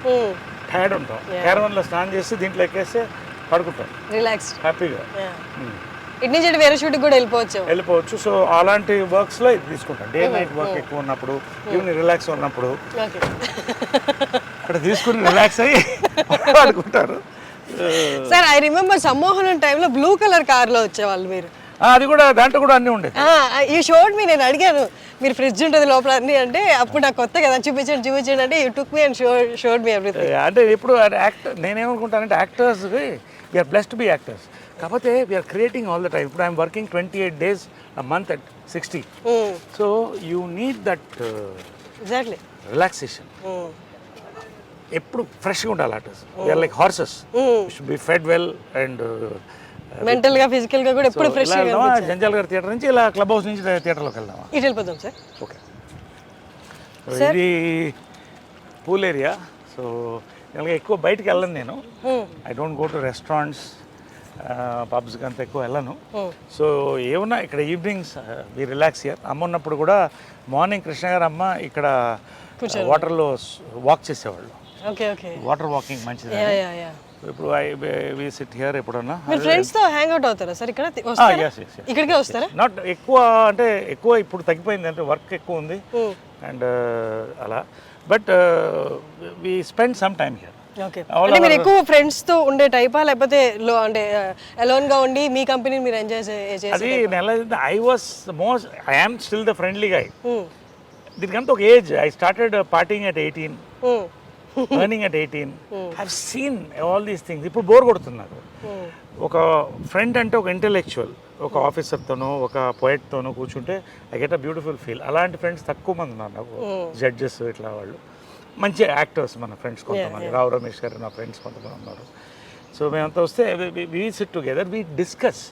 టైర్డ్ ఉంటాం, క్యారవన్లో స్నానం చేసి దీంట్లో ఎక్కేస్తే పడుకుంటాం రిలాక్స్ హ్యాపీగా. ఇటు నుంచి వేరే షూటింగ్ కూడా వెళ్ళిపోవచ్చు. సో అలాంటి వర్క్స్లో ఇది తీసుకుంటాం. డే నైట్ వర్క్ ఎక్కువ ఉన్నప్పుడు, ఈవినింగ్ రిలాక్స్ ఉన్నప్పుడు అక్కడ తీసుకుని రిలాక్స్ అయ్యి పడుకుంటారు. సార్ ఐ రిమెంబర్ సమ్మోహనం టైంలో బ్లూ కలర్ కార్లో వచ్చేవాళ్ళు మీరు. అది కూడా దాంట్లో కూడా అన్నీ ఉండేది. ఈ షోడ్ మీ నేను అడిగాను మీరు ఫ్రిడ్జ్ ఉంటుంది లోపల అన్నీ అంటే, అప్పుడు నాకు కొత్త కదా చూపించండి అంటే you took me and showed me everything. అంటే ఇప్పుడు యాక్టర్ నేనేమనుకుంటానంటే actors we're blessed to be actors. కాకపోతే we're creating all the time. ఇప్పుడు I'm working 28 days a month at 60. So you need that exactly relaxation. ఎప్పుడు ఫ్రెష్గా ఉండాలి artist. We're like horses, should be fed well and mental గా physical గా కూడా ఎప్పుడు fresh గా. జంజాల్ గారి థియేటర్ నుంచి ఇలా క్లబ్ హౌస్ నుంచి థియేటర్లోకి వెళ్దామా? ఇటు వెళ్ళిపోదాం సార్. ఓకే. ఇది పూల్ ఏరియా. సో ఇలాగ ఎక్కువ బయటికి వెళ్ళను నేను. I don't go to restaurants, పబ్స్కి అంత ఎక్కువ వెళ్ళను. సో ఏమన్నా ఇక్కడ ఈవినింగ్స్ వి రిలాక్స్ హియర్. అమ్మ ఉన్నప్పుడు కూడా మార్నింగ్ కృష్ణ గారు అమ్మ ఇక్కడ వాటర్లో వాక్ చేసేవాళ్ళు. వాటర్ వాకింగ్ మంచిది. ఇప్పుడు వి సిట్ హియర్ ఎప్పుడన్నా. మీరు ఫ్రెండ్స్ తో హ్యాంగ్ అవుట్ అవుతారా సార్ ఇక్కడ? ఇక్కడికే వస్తారా? నాట్ ఎక్కువ, అంటే ఎక్కువ ఇప్పుడు తగ్గిపోయింది, అంటే వర్క్ ఎక్కువ ఉంది అండ్ అలా. But we spend some time here. అంటే మీరు ఎక్కువ ఫ్రెండ్స్ తో ఉండే టైపా, లేకపోతే అంటే అలోన్ గా ఉండి మీ కంపెనీని మీరు ఎంజాయ్ చేసే? అది I was most, I am still the friendly guy. దీనికంతా ఒక age. I started partying at 18, earning at 18. I've seen all these things. ఇప్పుడు బోర్ కొడుతున్నారు. ఒక ఫ్రెండ్ అంటే ఒక ఇంటెలెక్చువల్, ఒక ఆఫీసర్తోనో ఒక పోయెట్తోనో కూర్చుంటే I get a beautiful feel. అలాంటి ఫ్రెండ్స్ తక్కువ మంది ఉన్నారు నాకు. జడ్జెస్ ఇట్లా వాళ్ళు మంచి యాక్టర్స్ మన ఫ్రెండ్స్ కొంతమంది. రావు రమేష్ గారు నా ఫ్రెండ్స్ కొంతమంది ఉన్నారు. సో మేమంతా వస్తే we sit together, we discuss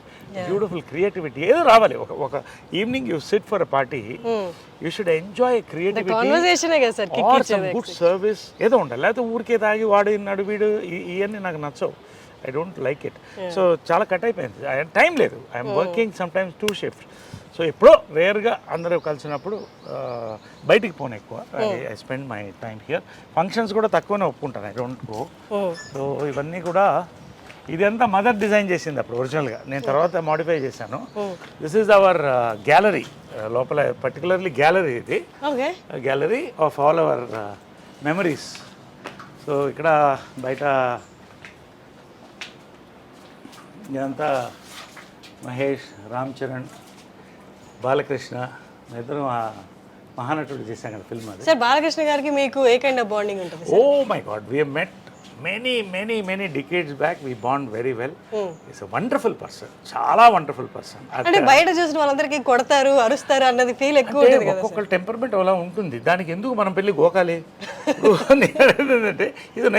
beautiful creativity. ఏదో రావాలి ఒక evening. You sit for a party, you should enjoy creativity or some good service. ఏదో ఉండాలి. లేకపోతే ఊరికే తాగి వాడు నడు వీడు ఇవన్నీ నాకు నచ్చవు. I don't like it. So చాలా కట్ అయిపోయింది. టైం లేదు. I'm working some times 2 shift. So ఎప్పుడో రేర్గా అందరూ కలిసినప్పుడు బయటికి పోను ఎక్కువ. I spend my time here. Functions కూడా తక్కువనే ఒప్పుకుంటాను. I don't go. సో ఇవన్నీ కూడా ఇదంతా మదర్ డిజైన్ చేసింది అప్పుడు ఒరిజినల్గా. నేను తర్వాత మాడిఫై చేశాను. This is our gallery. లోపల పర్టికులర్లీ గ్యాలరీ ఇది. Gallery of all our memories. So ఇక్కడ బయట ఇదంతా మహేష్, రామ్ చరణ్, బాలకృష్ణ, ఇద్దరు మహానటుడు చేశాం కదా ఫిల్మ్. అది సార్ బాలకృష్ణ గారికి మీకు ఏ కైండ్ ఆఫ్ బాండింగ్ ఉంటుంది? Oh my god, we have met many decades back. We bond very well. He's a wonderful person. చాలా వండర్ఫుల్ పర్సన్. అంటే బయట చూసిన వాళ్ళందరికీ కొడతారు, అరుస్తారు అన్నది ఫీల్ ఎక్కువ ఉంటుంది కదా. ఒక్కొక్క టెంపర్మెంట్ అలా ఉంటుంది. దానికి ఎందుకు మనం పెళ్ళి గోకాలి? ఏంటంటే ఇది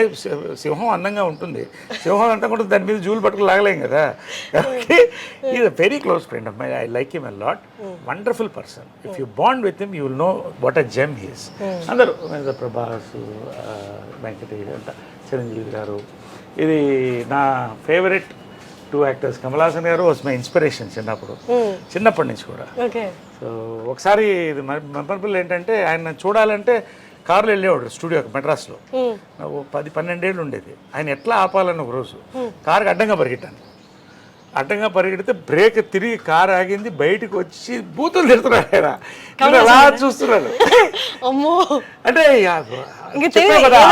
సింహం అందంగా ఉంటుంది. సింహం అంతా కూడా దాని మీద జూలు పట్టుకుని లాగలేం కదా. కాబట్టి is a very close friend of my. I like him a lot. Wonderful person. If you bond with him you will know what a gem he is. అందరూ ప్రభాస్, వెంకటేష్ అంతా, చిరంజీవి గారు. ఇది నా ఫేవరెట్ 2 యాక్టర్స్. కమల్ హాసన్ గారు వాజ్ మై ఇన్స్పిరేషన్ చిన్నప్పటి నుంచి కూడా. So ఒకసారి ఇది మెమరబుల్ ఏంటంటే, ఆయన చూడాలంటే కారులో వెళ్ళేవాడు స్టూడియోకి మెడ్రాస్లో. 10-12 ఏళ్ళు ఉండేది. ఆయన ఎట్లా ఆపాలని ఒక రోజు కారుకి అడ్డంగా పరిగెట్టాను. అడ్డంగా పరిగెడితే బ్రేక్ తిరిగి కారు ఆగింది. బయటకు వచ్చి బూతులు తిడుతున్నాడు ఆయన. అలా చూస్తున్నాడు. అంటే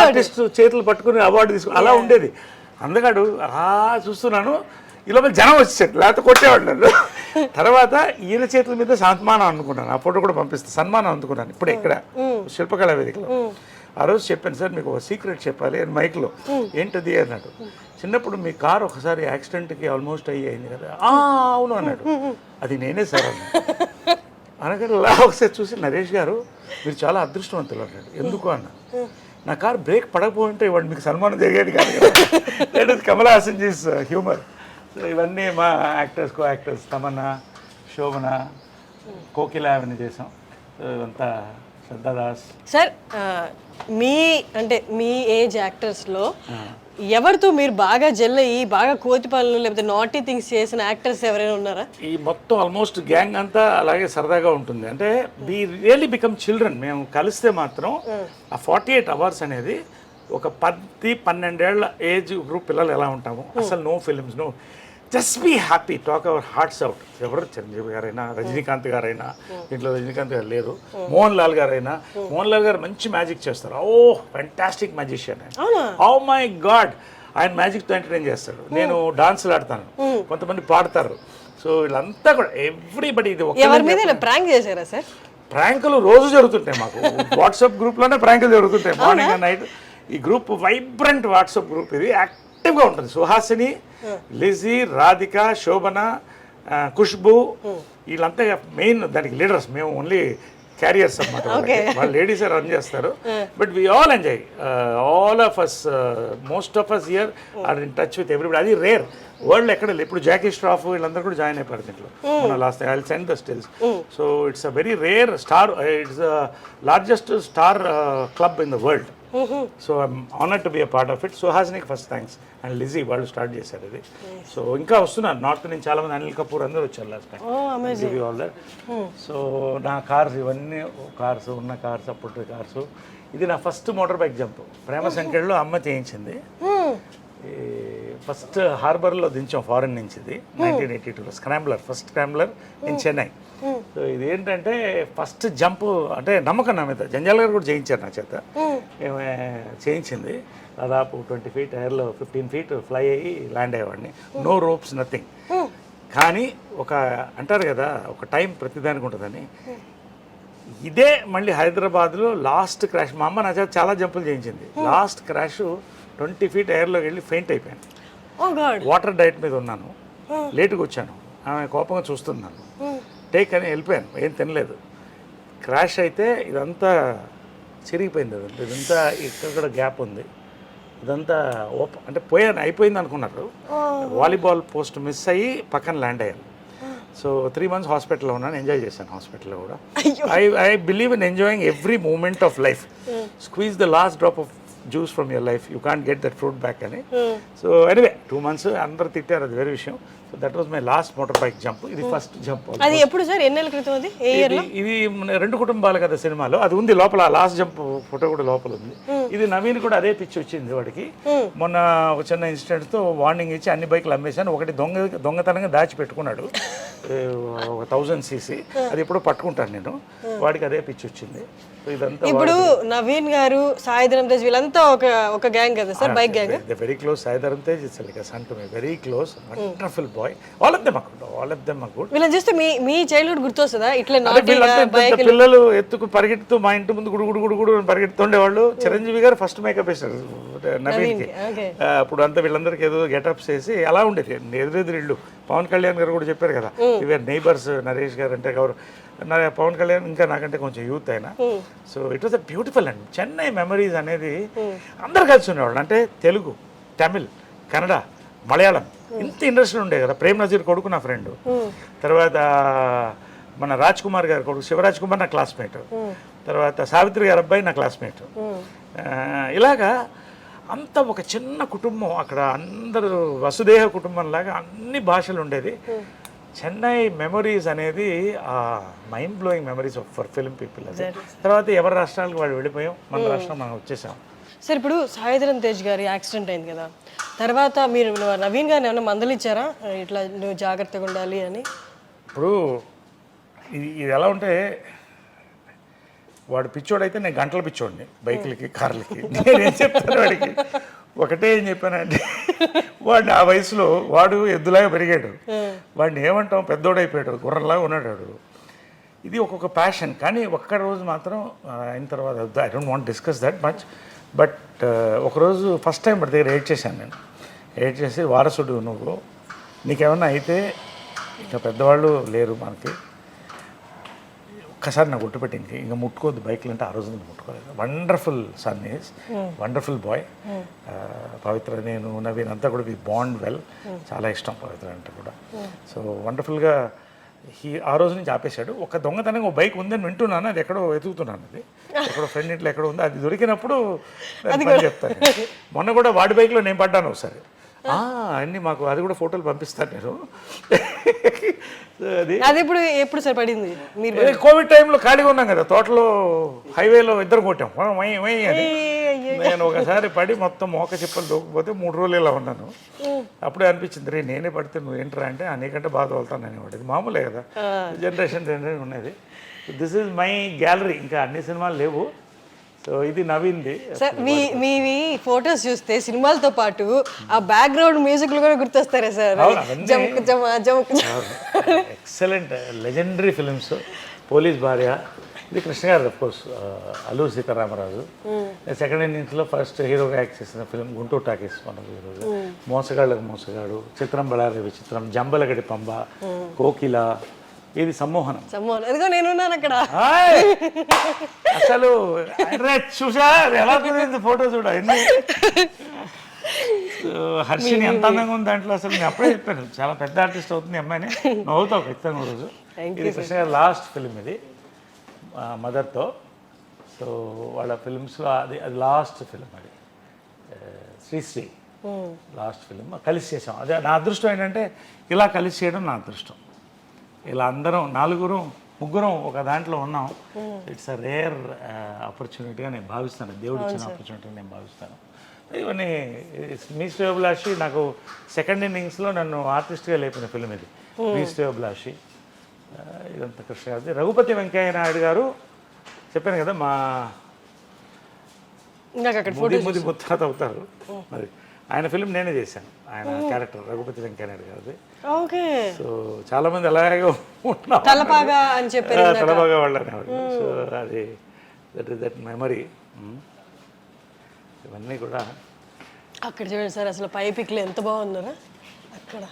ఆర్టిస్ట్ చేతులు పట్టుకుని అవార్డు తీసుకుని అలా ఉండేది. అందుకడు అలా చూస్తున్నాను. ఈ లోపల జనం వచ్చేసాడు, లేకపోతే కొట్టేవాడు నన్ను. తర్వాత ఈయన చేతుల మీద సన్మానం అందుకున్నాను. ఆ ఫోటో కూడా పంపిస్తాను. సన్మానం అందుకున్నాను ఇప్పుడే ఇక్కడ శిల్పకళా వేదికలో. ఆ రోజు చెప్పాను, సార్ మీకు ఒక సీక్రెట్ చెప్పాలి అని మైక్లో. ఏంటది అన్నాడు. చిన్నప్పుడు మీ కారు ఒకసారి యాక్సిడెంట్కి ఆల్మోస్ట్ అయింది కదా. అవును అన్నాడు. అది నేనే సార్ అన్నాడు. అనగానే అలా ఒకసారి చూసి, నరేష్ గారు మీరు చాలా అదృష్టవంతులు అన్నాడు. ఎందుకు అన్నా. నా కారు బ్రేక్ పడకపోయింటే ఇవాడు మీకు సన్మానం జరిగేది కాదు కదా. కమల్ హాసన్ జీస్ హ్యూమర్. సో ఇవన్నీ మా actors, co actors Tamannaah, Shobana, Kokila అవన్నీ చేసాం. సో ఇవంతా శ్రద్ధాదాస్. సార్ మీ ఏజ్ యాక్టర్స్లో ఎవరితో మీరు బాగా జెల్ అయ్యి బాగా కోతి పనులు లేకపోతే నాటీ థింగ్స్ చేసిన యాక్టర్స్ ఎవరైనా ఉన్నారా? ఈ మొత్తం ఆల్మోస్ట్ గ్యాంగ్ అంతా అలాగే సరదాగా ఉంటుంది. అంటే వి రియల్లీ బికమ్ చిల్డ్రన్. మేము కలిస్తే మాత్రం ఆ 48 అవర్స్ అనేది ఒక 10-12 ఏళ్ల ఏజ్ గ్రూప్ పిల్లలు ఎలా ఉంటాము. అసలు no films, no, just be happy, talk our hearts out. ఎవరు చిరంజీవి గారైనా, రజనీకాంత్ గారైనా, దీంట్లో రజనీకాంత్ గారు లేరు, మోహన్ లాల్ గారైనా. మోహన్ లాల్ గారు మంచి మ్యాజిక్ చేస్తారు. Oh fantastic magician. Oh my god, ఆయన మ్యాజిక్తో ఎంటర్టైన్ చేస్తాడు. నేను డాన్స్లు ఆడతాను, కొంతమంది పాడతారు. సో వీళ్ళంతా కూడా ఎవ్రీబడి. ఇది ప్రాంక్ చేశారా సార్? ప్రాంకులు రోజు జరుగుతుంటాయి మాకు. వాట్సాప్ గ్రూప్లోనే ప్రాంకులు జరుగుతుంటాయి మార్నింగ్ అండ్ నైట్. ఈ గ్రూప్ వైబ్రెంట్ వాట్సాప్ గ్రూప్. ఇది యాక్టివ్గా ఉంటుంది. సుహాసిని, లిజీ, రాధిక, శోభన, ఖుష్బు, వీళ్ళంతా మెయిన్ దానికి లీడర్స్. మేము ఓన్లీ క్యారియర్స్ అన్నమాట వాళ్ళు లేడీసే రన్ చేస్తారు but we all enjoy all of us most of us here are in touch with everybody అది రేర్ వరల్డ్ ఎక్కడ లేదు ఇప్పుడు జాకీ ష్రాఫ్ వీళ్ళందరూ కూడా జాయిన్ అయిపోయారు దీంట్లో మన last I send the stills so it's a very rare star it's largest star club in the world so I'm honoured to be a part of it సుహాసినికి first thanks and Lissy వాళ్ళు start చేశారు ఇది so ఇంకా వస్తున్నారు north నుంచి చాలా మంది అనిల్ కపూర్ అందరూ వచ్చారు last time all that so నా కార్స్ ఇవన్నీ కార్స్ ఉన్న కార్స్ అప్పుడు కార్స్ ఇది నా ఫస్ట్ మోటార్ బైక్ జంప్ ప్రేమ సంఖ్యలో అమ్మ చేయించింది ఫస్ట్ హార్బర్లో దించాం ఫారెన్ నుంచి ఇది 1982 scrambler first scrambler in Chennai so ఇది ఏంటంటే ఫస్ట్ జంప్ అంటే నమ్మకం నా మీద జంజాల్ గారు కూడా చేయించారు నా చేత చేయించింది దాదాపు 20 feet ఎయిర్లో 15 feet ఫ్లై అయ్యి ల్యాండ్ అయ్యేవాడిని నో రోప్స్ నథింగ్ కానీ ఒక అంటారు కదా ఒక టైం ప్రతిదానికి ఉంటుందని ఇదే మళ్ళీ హైదరాబాద్లో లాస్ట్ క్రాష్ మా అమ్మ నా చేత చాలా జంపులు చేయించింది లాస్ట్ క్రాష్ 20 feet ఎయిర్లోకి వెళ్ళి ఫెయింట్ అయిపోయాను వాటర్ డైట్ మీద ఉన్నాను లేటుగా వచ్చాను ఆమె కోపంగా చూస్తున్నాను టేక్ అని వెళ్ళిపోయాను ఏం తినలేదు క్రాష్ అయితే ఇదంతా చిరిగిపోయింది అదంతా ఇదంతా ఇక్కడ గ్యాప్ ఉంది ఇదంతా అంటే పోయాను అయిపోయింది అనుకున్నారు వాలీబాల్ పోస్ట్ మిస్ అయ్యి పక్కన ల్యాండ్ అయ్యాను సో 3 months హాస్పిటల్లో ఉన్నాను ఎంజాయ్ చేశాను హాస్పిటల్లో కూడా I believe in enjoying every moment of life squeeze the last drop of juice from your life you can't get that fruit back అని సో ఎనీవే 2 months అందరూ తిట్టారు అది వేరే విషయం so that was my last motor bike jump ఇది first jump అది ఎప్పుడు sir ఎన్ని నెలల క్రితం అది ఏ ఇయర్ లో ఇది 2 కుటుంబాలు కదా సినిమాలో అది ఉంది లోపల లాస్ట్ జంప్ ఫోటో కూడా లోపల ఉంది ఇది నవీన్ కూడా అదే పిచ్చి వచ్చింది వాడికి మొన్న ఒక చిన్న ఇన్సిడెంట్ తో వార్నింగ్ ఇచ్చి అన్ని బైక్లు అమ్మేశాను ఒకటి దొంగతనంగా దాచి పెట్టుకున్నాడు 1000cc అది ఎప్పుడో పట్టుకుంటాను నేను వాడికి అదే పిచ్చి వచ్చింది ఇప్పుడు నవీన్ గారు సాయిధరం తేజ్ వీళ్ళంతా ఒక గ్యాంగ్ కదా sir bike gang very close Sai Dharam Tej it's like son to me very close wonderful boy all of them are good వీళ్ళని చూస్తే మీ చైల్డ్హుడ్ గుర్తొస్తుందా ఇట్లా పిల్లలు ఎత్తుకు పరిగెడుతూ మా ఇంటి ముందు గుడు పరిగెడుతుండేవాళ్ళు చిరంజీవి గారు ఫస్ట్ మేకప్ వేశారు నవీన్కి అప్పుడు అంతా వీళ్ళందరికీ ఏదో గెటప్స్ వేసి అలా ఉండేది ఎదురెదురు ఇళ్ళు పవన్ కళ్యాణ్ గారు కూడా చెప్పారు కదా ఇవర్ నైబర్స్ నరేష్ గారు అంటే ఎవరు పవన్ కళ్యాణ్ ఇంకా నాకంటే కొంచెం యూత్ అయినా so it was a beautiful and Chennai memories అనేది అందరు కలిసి ఉండేవాళ్ళు అంటే తెలుగు తమిళ్ కన్నడ మలయాళం ఇంత ఇండస్ట్రీ ఉండే కదా ప్రేమ్ నజీర్ కొడుకు నా ఫ్రెండ్ తర్వాత మన రాజ్ కుమార్ గారి కొడుకు శివరాజ్ కుమార్ నా క్లాస్మేట్ తర్వాత సావిత్రి గారి అబ్బాయి నా క్లాస్మేట్ ఇలాగా అంత ఒక చిన్న కుటుంబం అక్కడ అందరూ వసుదేహ కుటుంబం లాగా అన్ని భాషలు ఉండేది చెన్నై మెమరీస్ అనేది mind blowing memories for film people అది తర్వాత ఎవరి రాష్ట్రాలకు వాళ్ళు వెళ్ళిపోయాం మన రాష్ట్రం మనం వచ్చేసాం సార్ ఇప్పుడు సాయిధరం తేజ్ గారి యాక్సిడెంట్ అయింది కదా తర్వాత మీరు నవీన్ గారిని ఏమైనా మందలిచ్చారా ఇట్లా నువ్వు జాగ్రత్తగా ఉండాలి అని ఇప్పుడు ఇది ఎలా ఉంటే వాడు పిచ్చోడైతే నేను గంటల పిచ్చోడిని బైకులకి కార్లకి నేనేం చెప్తాను వాడికి ఒకటే ఏం చెప్పానంటే వాడిని ఆ వయసులో వాడు ఎద్దులాగా పెరిగాడు వాడిని ఏమంటాం పెద్దోడైపోయాడు గుర్రంలాగా ఉన్నాడు వాడు ఇది ఒక్కొక్క ప్యాషన్ కానీ ఒక్క రోజు మాత్రం అయిన తర్వాత I don't want discuss that much but ఒకరోజు ఫస్ట్ టైం వాడి దగ్గర ఎయిట్ చేశాను నేను ఎయిట్ చేసి వారసుడు నువ్వు నీకేమన్నా అయితే ఇంకా పెద్దవాళ్ళు లేరు మనకి ఒక్కసారి నాకు గుర్తుపెట్టింది ఇంకా ముట్టుకోవద్దు బైక్లు అంటే ఆ రోజు ముట్టుకోలేదు wonderful son is wonderful boy Pavitra నేను నవీన్ అంతా కూడా వి బాండ్ వెల్ చాలా ఇష్టం పవిత్ర అంటే కూడా సో వండర్ఫుల్గా ఆ రోజు నుంచి ఆపేశాడు ఒక దొంగతనంగా ఒక బైక్ ఉందని వింటున్నాను అది ఎక్కడో వెతుకుతున్నాను అది ఎక్కడో ఫ్రెండ్ ఇంట్లో ఎక్కడో ఉంది అది దొరికినప్పుడు చెప్తాను మొన్న కూడా వాడి బైక్లో నేను పడ్డాను ఒకసారి అన్నీ మాకు అది కూడా ఫోటోలు పంపిస్తాను నేను అది ఎప్పుడు సార్ పడింది కోవిడ్ టైంలో ఖాళీగా ఉన్నాం కదా తోటలో హైవేలో ఇద్దరు కొట్టాం అని నేను ఒకసారి పడి మొత్తం మోక చిప్పలు దూకపోతే 3 రోజులు ఇలా ఉన్నాను అప్పుడే అనిపించింది రే నేనే పడితే నువ్వు ఏంట్రా అంటే నీకంటే బాగా తోలుతాను అనేవాడు ఇది మామూలే కదా జనరేషన్ ఉన్నది దిస్ ఈజ్ మై గ్యాలరీ ఇంకా అన్ని సినిమాలు లేవు సో ఇది నవీన్ది సార్ మీ ఫొటోస్ చూస్తే సినిమాలతో పాటు ఆ బ్యాక్గ్రౌండ్ మ్యూజిక్లు కూడా గుర్తొస్తారా sir excellent legendary films police Bharya ఇది కృష్ణ గారు అఫ్కోర్స్ అల్లూరి సీతారామరాజు సెకండ్ ఇన్నింగ్స్లో ఫస్ట్ హీరోగా యాక్ట్ చేసిన ఫిలిం గుంటూరు టాకీస్ మనకు ఈరోజు మోసగాళ్ళకు మోసగాడు చిత్రం బళారి విచిత్రం జంబలగడి పంబ కోకిల ఇది సమ్మోహనం. ఎదుగో నేనున్నాను అక్కడ. అసలు చూసా ఎలా కుదిరింది ఫోటో చూడ ఎన్ని. హర్షిని ఎంత అందంగా ఉంది దాంట్లో. అసలు నేను అప్పుడే చెప్పాను చాలా పెద్ద ఆర్టిస్ట్ అవుతుంది అమ్మాయిని. నువ్వు అవుతావు ఖచ్చితంగా రోజు. ఇది కృష్ణ గారి లాస్ట్ ఫిలిం ఇది మదర్తో. సో వాళ్ళ ఫిలిమ్స్లో అది లాస్ట్ ఫిలిం. అది శ్రీశ్రీ లాస్ట్ ఫిలిం కలిసి చేసాం. అదే నా అదృష్టం ఏంటంటే ఇలా కలిసి చేయడం నా అదృష్టం. ఇలా అందరం ముగ్గురం ఒక దాంట్లో ఉన్నాం. ఇట్స్ అ రేర్ ఆపర్చునిటీగా నేను భావిస్తాను. దేవుడు ఇచ్చిన ఆపర్చునిటీగా నేను భావిస్తాను. ఇవన్నీ మీ శ్రేయోభిలాషి నాకు సెకండ్ ఇన్నింగ్స్లో నన్ను ఆర్టిస్ట్గా లేపిన ఫిలిం ఇది. మీ శ్రేయోభిలాషి ఇదంతా కృష్ణ గారి. రఘుపతి వెంకయ్య నాయుడు గారు చెప్పాను కదా మా ముది ముత్తాత అవుతారు. మరి ఆయన ఫిలిం నేనే చేశాను. ఆయన క్యారెక్టర్ రఘుపతి వెంకయ్య నాయుడు గారిది. సో చాలా మంది అలాగే ఉంటున్నాం తలపాగా అని చెప్పారు. తలపాగా వాళ్ళు అనేవాడు. సో అది దట్ మెమరీ. ఇవన్నీ కూడా అక్కడ చూడండి సార్ అసలు పై పిక్లు ఎంత బాగున్నారా అక్కడ.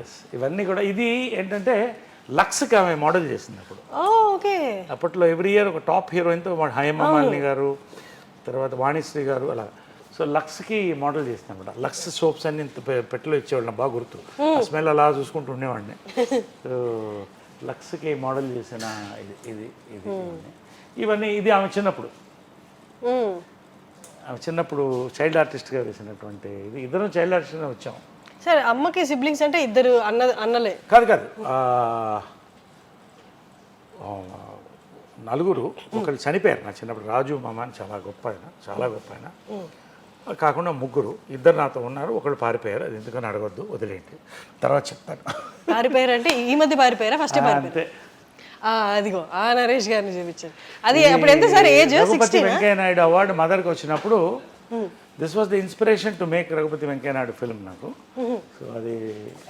ఎస్ ఇవన్నీ కూడా. ఇది ఏంటంటే లక్స్కి ఆమె మోడల్ చేసింది అప్పుడు. ఓకే. అప్పట్లో ఎవ్రీ ఇయర్ ఒక టాప్ హీరోయిన్తో హేమమాలిని గారు, తర్వాత వాణిశ్రీ గారు అలా. సో లక్స్కి మోడల్ చేసింది అనమాట. లక్స్ సోప్స్ అన్ని పెట్టెలో ఇచ్చేవాళ్ళు నాకు బాగా గుర్తు. స్మెల్ అలా చూసుకుంటూ ఉండేవాడిని. సో లక్స్కి మోడల్ చేసిన ఇది ఇవన్నీ. ఇది ఆమె చిన్నప్పుడు చైల్డ్ ఆర్టిస్ట్గా వేసినటువంటి ఇది. ఇద్దరం చైల్డ్ ఆర్టిస్ట్గా వచ్చాం. సార్ అమ్మకి సిబ్లింగ్స్ అంటే ఇద్దరు అన్నలే? కాదు నలుగురు. ఒకళ్ళు చనిపోయారు నా చిన్నప్పుడు. రాజు మామ అని చాలా గొప్ప ఆయన. కాకుండా ముగ్గురు. ఇద్దరు నాతో ఉన్నారు, ఒకళ్ళు పారిపోయారు. అది ఎందుకని అడగొద్దు, వదిలేండి, తర్వాత చెప్తాను. పారిపోయారంటే ఈ మధ్య పారిపోయారా? ఫస్ట్ అంతే. అదిగో ఆ నరేష్ గారిని చూపించారు. అది అప్పుడు ఎంత sir age? Raghupathi Venkaiah Naidu award మదర్కి వచ్చినప్పుడు this was the inspiration to make Raghupathi Venkaiah Naidu film నాకు. సో అది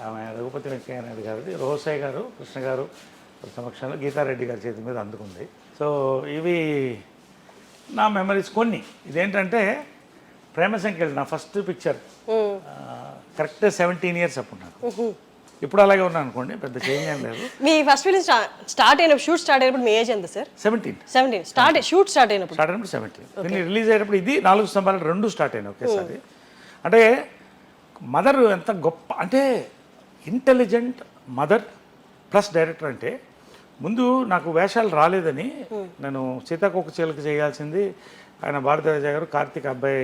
ఆమె రఘుపతి వెంకయ్య నాయుడు గారిది. రోసయ్య గారు, కృష్ణ గారు సమక్షంలో గీతారెడ్డి గారి చేతి మీద అందుకుంది. సో ఇవి నా మెమరీస్ కొన్ని. ఇదేంటంటే ప్రేమ సంఖ్యలు నా ఫస్ట్ పిక్చర్ కరెక్ట్గా 17 years అప్పుడు నాకు. ఇప్పుడు అలాగే ఉన్నాను అనుకోండి, పెద్ద చేంజ్ ఏం లేదు. మీ ఫస్ట్ ఫిల్మ్ స్టార్ట్ అయినప్పుడు షూట్ స్టార్ట్ అయినప్పుడు మీ ఏజ్ ఎంత సార్? 17 షూట్ స్టార్ట్ అయినప్పుడు 17. రిలీజ్ అయ్యేటప్పుడు ఇది 4 స్తంభాలు 2 స్టార్ట్ అయినాయి ఒకేసారి. అంటే మదర్ ఎంత గొప్ప అంటే ఇంటెలిజెంట్ మదర్ ప్లస్ డైరెక్టర్. అంటే ముందు నాకు వేషాలు రాలేదని నేను సీతాకోక చిలుక చేయాల్సింది. ఆయన భారతరాజ గారు కార్తీక్ అబ్బాయి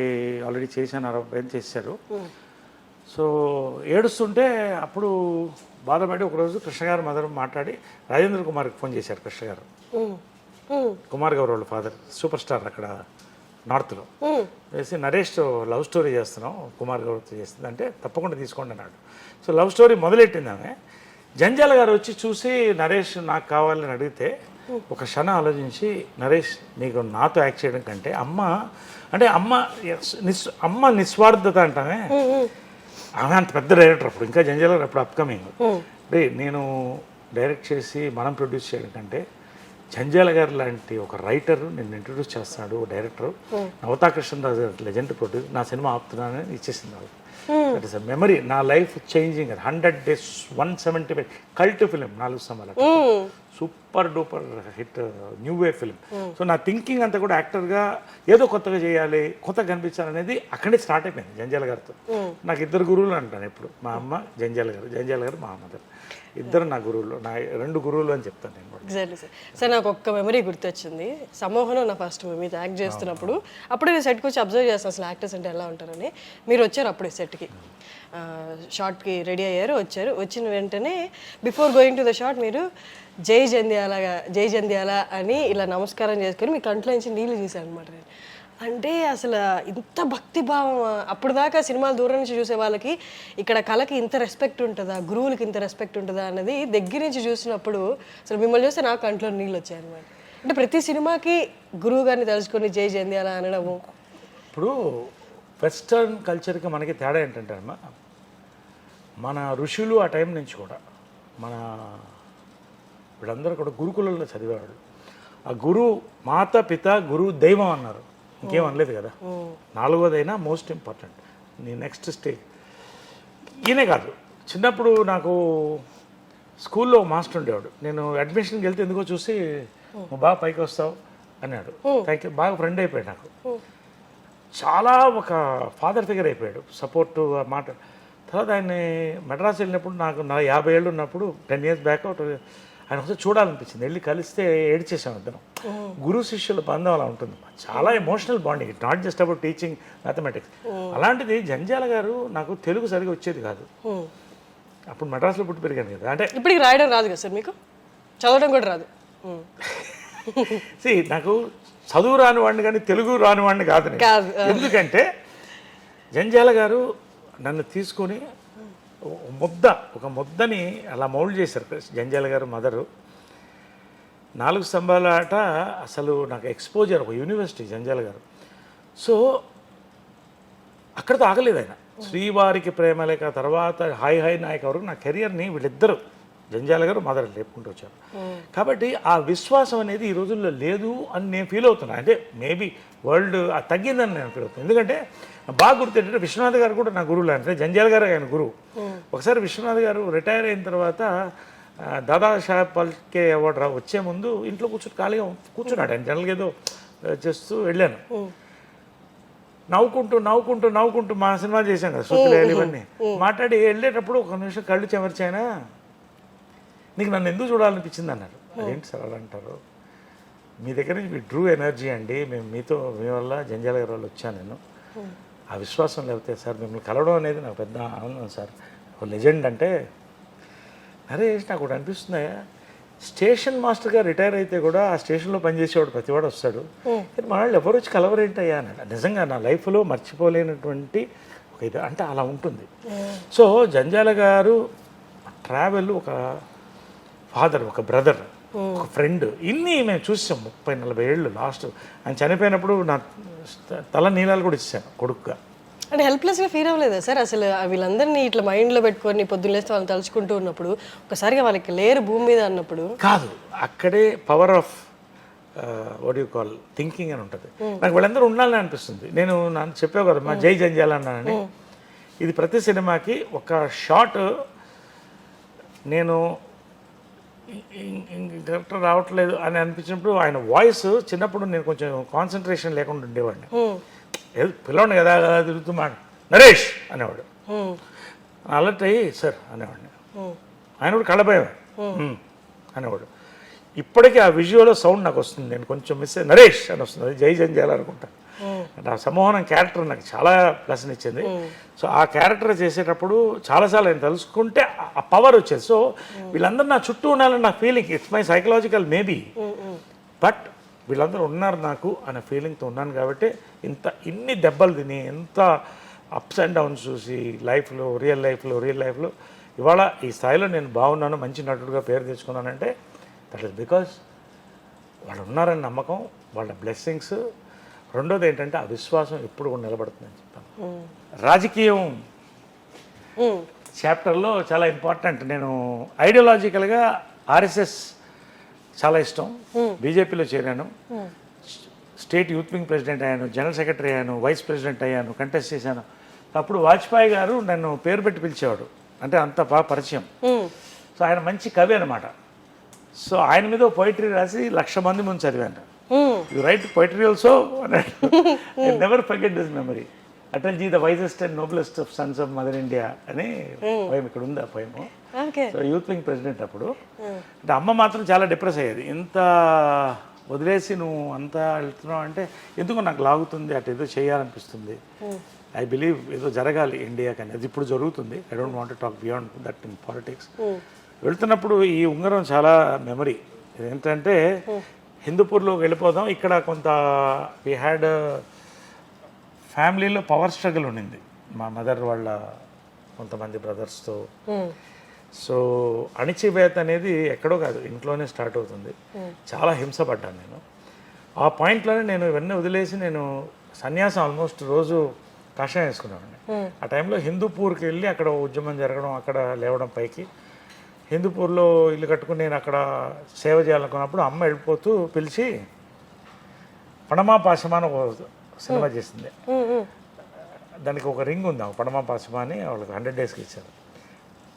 ఆల్రెడీ చేశాను, అబ్బాయిని చేశారు. సో ఏడుస్తుంటే అప్పుడు బాధపడి ఒకరోజు కృష్ణ గారు మదర్ మాట్లాడి రాజేంద్ర కుమార్కి ఫోన్ చేశారు. కృష్ణ గారు కుమార్ గౌరవ్ వాళ్ళ ఫాదర్ సూపర్ స్టార్ అక్కడ నార్త్లో. వేసి నరేష్ లవ్ స్టోరీ చేస్తున్నాం, కుమార్ గౌరవ్తో చేస్తుంది అంటే తప్పకుండా తీసుకోండి అన్నాడు. సో లవ్ స్టోరీ మొదలెట్టింది ఆమె. జంజాల గారు వచ్చి చూసి నరేష్ నాకు కావాలని అడిగితే ఒక క్షణం ఆలోచించి, నరేష్ నీకు నాతో యాక్ట్ చేయడం కంటే అమ్మ నిస్వార్థత అంటామే. ఆమె అంత పెద్ద డైరెక్టర్ అప్పుడు, ఇంకా జంజాల గారు అప్పుడు అప్కమింగ్. నేను డైరెక్ట్ చేసి మనం ప్రొడ్యూస్ చేయడం కంటే జంజాల గారు లాంటి ఒక రైటర్ నిన్ను ఇంట్రొడ్యూస్ చేస్తున్నాడు director, Navata Krishnaraju legend produce, నా సినిమా ఆపుతున్నానని ఇచ్చేసింది వాళ్ళు. That is a memory. నా life changing. 100 days 175 cult film 4 స్తంభాలు. Super duper hit new wave film. So నా థింకింగ్ అంతా కూడా యాక్టర్గా ఏదో కొత్తగా చేయాలి, కొత్తగా కనిపించాలనేది అక్కడే స్టార్ట్ అయిపోయింది జంజాల గారితో. నాకు 2 గురువులు అంటాను ఎప్పుడు. మా అమ్మ జంజాల గారు మా మదర్. ఇద్దరు నా గురువులు, నా 2 గురువులు అని చెప్తాను నేను. Exactly sir. సార్ నాకు ఒక్క మెమరీ గుర్తొచ్చింది. సమ్మోహనం నా ఫస్ట్ మీతో యాక్ట్ చేస్తున్నప్పుడు అప్పుడే నేను సెట్కి వచ్చి అబ్జర్వ్ చేస్తాను అసలు యాక్టర్స్ అంటే ఎలా ఉంటారని. మీరు వచ్చారు అప్పుడే సెట్కి, షార్ట్కి రెడీ అయ్యారు, వచ్చారు. వచ్చిన వెంటనే before going to the short మీరు జై జంధ్యాల అని ఇలా నమస్కారం చేసుకొని మీ కంట్లో నుంచి నీళ్ళు తీశాను అనమాట. నేను అంటే అసలు ఇంత భక్తిభావం. అప్పుడు దాకా సినిమాలు దూరం నుంచి చూసే వాళ్ళకి ఇక్కడ కళకి ఇంత రెస్పెక్ట్ ఉంటుందా, గురువులకి ఇంత రెస్పెక్ట్ ఉంటుందా అన్నది దగ్గర నుంచి చూసినప్పుడు అసలు మిమ్మల్ని చూస్తే నా కంట్లో నీళ్ళు వచ్చాయి అనమాట. అంటే ప్రతి సినిమాకి గురువు గారిని తలుచుకొని జై జంధ్యాల అనడము. ఇప్పుడు వెస్టర్న్ కల్చర్కి మనకి తేడా ఏంటంటే అమ్మా, మన ఋషులు ఆ టైం నుంచి కూడా మన వీళ్ళందరూ కూడా గురుకులంలో చదివేవాళ్ళు. ఆ గురువు మాత పిత గురువు దైవం అన్నారు, ఇంకేం అనలేదు కదా. 4వదైనా మోస్ట్ ఇంపార్టెంట్ నీ నెక్స్ట్ స్టేజ్. ఈయనే కాదు, చిన్నప్పుడు నాకు స్కూల్లో మాస్టర్ ఉండేవాడు. నేను అడ్మిషన్కి వెళ్తే ఎందుకో చూసి నువ్వు బాగా పైకి వస్తావు అన్నాడు. Thank you. బాగా ఫ్రెండ్ అయిపోయాడు నాకు. చాలా ఒక ఫాదర్ ఫిగర్ అయిపోయాడు, సపోర్టు మాట. తర్వాత ఆయన్ని మెడ్రాస్ వెళ్ళినప్పుడు నాకు 50 ఏళ్ళు ఉన్నప్పుడు 10 years బ్యాక్ ఆయన ఒకసారి చూడాలనిపించింది. వెళ్ళి కలిస్తే ఏడ్చేసాం ఇద్దరం. గురు శిష్యుల బంధం అలా ఉంటుంది, చాలా emotional bonding. It not just about teaching mathematics. అలాంటిది జంజాల గారు నాకు తెలుగు సరిగా వచ్చేది కాదు. అప్పుడు మెడ్రాస్లో పుట్టి పెరిగాను కదా. అంటే ఇప్పటికి రాయడం రాదు కదా సార్ మీకు? చదవడం కూడా రాదు? నాకు చదువు రాని వాడిని కానీ తెలుగు రాని వాడిని కాదు. ఎందుకంటే జంజాల గారు నన్ను తీసుకొని ఒక ముద్దని అలా మౌల్డ్ చేశారు. జంజాల గారు మదరు 4 స్తంభాల ఆట అసలు నాకు ఎక్స్పోజర్, ఒక యూనివర్సిటీ జంజాల గారు. సో అక్కడితో ఆగలేదు ఆయన. శ్రీవారికి ప్రేమలేక తర్వాత హాయ్ హాయ్ నాయక్ వరకు నా కెరియర్ని వీళ్ళిద్దరు జంజాల గారు మదర్ లేపుకుంటూ వచ్చారు. కాబట్టి ఆ విశ్వాసం అనేది ఈ రోజుల్లో లేదు అని నేను ఫీల్ అవుతున్నాను. అంటే మేబీ వరల్డ్ తగ్గిందని నేను ఫీల్ అవుతున్నాను. ఎందుకంటే బాగా గుర్తు ఏంటంటే విశ్వనాథ్ గారు కూడా నా గురువులు. అంటే జంజాల గారు ఆయన గురువు. ఒకసారి విశ్వనాథ్ గారు రిటైర్ అయిన తర్వాత దాదాసాహెబ్ ఫాల్కే అవార్డు వచ్చే ముందు ఇంట్లో ఖాళీగా కూర్చున్నాడు. ఆయన జనరల్గా ఏదో చేస్తూ వెళ్ళాను. నవ్వుకుంటూ మా సినిమా చేశాం కదా, శృతులేయాలి ఇవన్నీ మాట్లాడి వెళ్ళేటప్పుడు ఒక నిమిషం కళ్ళు చెమర్చాయినా నీకు నన్ను ఎందుకు చూడాలనిపించింది అన్నారు. అదేంటి సార్ అలా అంటారు? మీ దగ్గర నుంచి మీ డ్రూ ఎనర్జీ అండి, మీ వల్ల జంజాల గారి వల్ల వచ్చాను నేను. ఆ విశ్వాసం లేకపోతే సార్ మిమ్మల్ని కలవడం అనేది నాకు పెద్ద ఆనందం సార్. ఒక లెజెండ్ అంటే నరేష్ నాకు ఒకటి అనిపిస్తున్నాయా, స్టేషన్ మాస్టర్గా రిటైర్ అయితే కూడా ఆ స్టేషన్లో పనిచేసేవాడు ప్రతివాడు వస్తాడు, కానీ మన వాళ్ళు ఎవరు వచ్చి కలవరేంటయ్యా అన్నాడు. నిజంగా నా లైఫ్లో మర్చిపోలేనటువంటి ఒక ఇది అంటే అలా ఉంటుంది. సో జంజాల గారు ట్రావెల్, ఒక ఫాదర్, ఒక బ్రదర్, ఒక ఫ్రెండ్, ఇన్ని మేము చూసాం 30-40 ఏళ్ళు. లాస్ట్ ఆయన చనిపోయినప్పుడు నా తల నీలాలు కూడా ఇచ్చాను కొడుకుగా. అంటే హెల్ప్లెస్గా ఫీల్ అవ్వలేదా సార్ అసలు? వీళ్ళందరినీ ఇట్లా మైండ్లో పెట్టుకొని పొద్దున్నేస్తే వాళ్ళని తలుచుకుంటూ ఉన్నప్పుడు ఒకసారిగా వాళ్ళకి లేరు భూమి మీద అన్నప్పుడు? కాదు, అక్కడే power of what you call thinking అని ఉంటుంది. నాకు వీళ్ళందరూ ఉండాలని అనిపిస్తుంది. నేను చెప్పావు కదా మా జై జంజాల అన్నానని. ఇది ప్రతి సినిమాకి ఒక షాట్ నేను కరెక్ట్ రావట్లేదు అని అనిపించినప్పుడు ఆయన వాయిస్, చిన్నప్పుడు నేను కొంచెం కాన్సన్ట్రేషన్ లేకుండా ఉండేవాడిని. పిల్లవాడిని కదా తిరుగుతూ నరేష్ అనేవాడు. అలర్ట్ అయ్యి సార్ అనేవాడిని. ఆయన కూడా కళ్ళభయం అనేవాడు. ఇప్పటికీ ఆ విజువల్ సౌండ్ నాకు వస్తుంది. నేను కొంచెం మిస్ అయ్యి నరేష్ అని వస్తుంది, అది జై జంజాల అనుకుంటా. ఆ సమ్మోహనం క్యారెక్టర్ నాకు చాలా ప్లస్ని ఇచ్చింది. సో ఆ క్యారెక్టర్ చేసేటప్పుడు చాలాసార్లు నేను తెలుసుకుంటే ఆ పవర్ వచ్చేది. సో వీళ్ళందరూ నా చుట్టూ ఉండాలని నా feeling, it's my psychological maybe, but వీళ్ళందరూ ఉన్నారు నాకు అనే ఫీలింగ్తో ఉన్నాను. కాబట్టి ఇన్ని దెబ్బలు తిని, ఎంత అప్స్ అండ్ డౌన్స్ చూసి రియల్ లైఫ్లో ఇవాళ ఈ స్థాయిలో నేను బాగున్నాను, మంచి నటుడుగా పేరు తెచ్చుకున్నానంటే దట్ ఈస్ బికాస్ వాళ్ళు ఉన్నారని నమ్మకం, వాళ్ళ బ్లెస్సింగ్స్. రెండోది ఏంటంటే ఆ విశ్వాసం ఎప్పుడు కూడా నిలబడుతుందని చెప్తాను. రాజకీయం చాప్టర్లో చాలా ఇంపార్టెంట్. నేను ఐడియాలజికల్గా ఆర్ఎస్ఎస్ చాలా ఇష్టం. బీజేపీలో చేరాను, స్టేట్ యూత్ వింగ్ ప్రెసిడెంట్ అయ్యాను, జనరల్ సెక్రటరీ అయ్యాను, వైస్ ప్రెసిడెంట్ అయ్యాను, కంటెస్ట్ చేశాను. అప్పుడు వాజ్పేయి గారు నన్ను పేరు పెట్టి పిలిచేవాడు, అంటే అంత బాగా పరిచయం. సో ఆయన మంచి కవి అనమాట. సో ఆయన మీద పోయిటరీ రాసి 1,00,000 మంది ముందు చదివాను. యు రైట్ పోయిటరీ ఆల్సో అన్నాడు. I never forget this memory. Atalji the wisest and noblest of sons of mother India అని పోయం ఇక్కడ ఉంది. ఆ poem. So youth wing president అప్పుడు. అంటే అమ్మ మాత్రం చాలా డిప్రెస్ అయ్యేది, ఇంత వదిలేసి నువ్వు అంతా వెళ్తున్నావు అంటే ఎందుకు నాకు లాగుతుంది, అటు ఏదో చేయాలనిపిస్తుంది. ఐ బిలీవ్ ఏదో జరగాలి ఇండియా కానీ, అది ఇప్పుడు జరుగుతుంది. I don't want to talk beyond that in politics. వెళ్తున్నప్పుడు ఈ ఉంగరం చాలా మెమరీ. ఏంటంటే హిందూపూర్లో వెళ్ళిపోదాం, ఇక్కడ కొంత వీ హ్యాడ్ ఫ్యామిలీలో పవర్ స్ట్రగుల్ ఉండింది మా మదర్ వాళ్ళ కొంతమంది బ్రదర్స్తో. సో అణిచివేత అనేది ఎక్కడో కాదు, ఇంట్లోనే స్టార్ట్ అవుతుంది. చాలా హింసపడ్డాను నేను. ఆ పాయింట్లోనే నేను ఇవన్నీ వదిలేసి నేను సన్యాసం ఆల్మోస్ట్ రోజు కషాయం వేసుకున్నాను. ఆ టైంలో హిందూపూర్కి వెళ్ళి అక్కడ ఉద్యమం జరగడం, అక్కడ లేవడం పైకి. హిందూపూర్లో ఇల్లు కట్టుకుని నేను అక్కడ సేవ చేయాలనుకున్నప్పుడు అమ్మ వెళ్ళిపోతూ పిలిచి పణమా పాశమా అని ఒక సినిమా చేసింది. దానికి ఒక రింగ్ ఉంది, పణమా పాశమా అని వాళ్ళకి 100 daysకి ఇచ్చారు.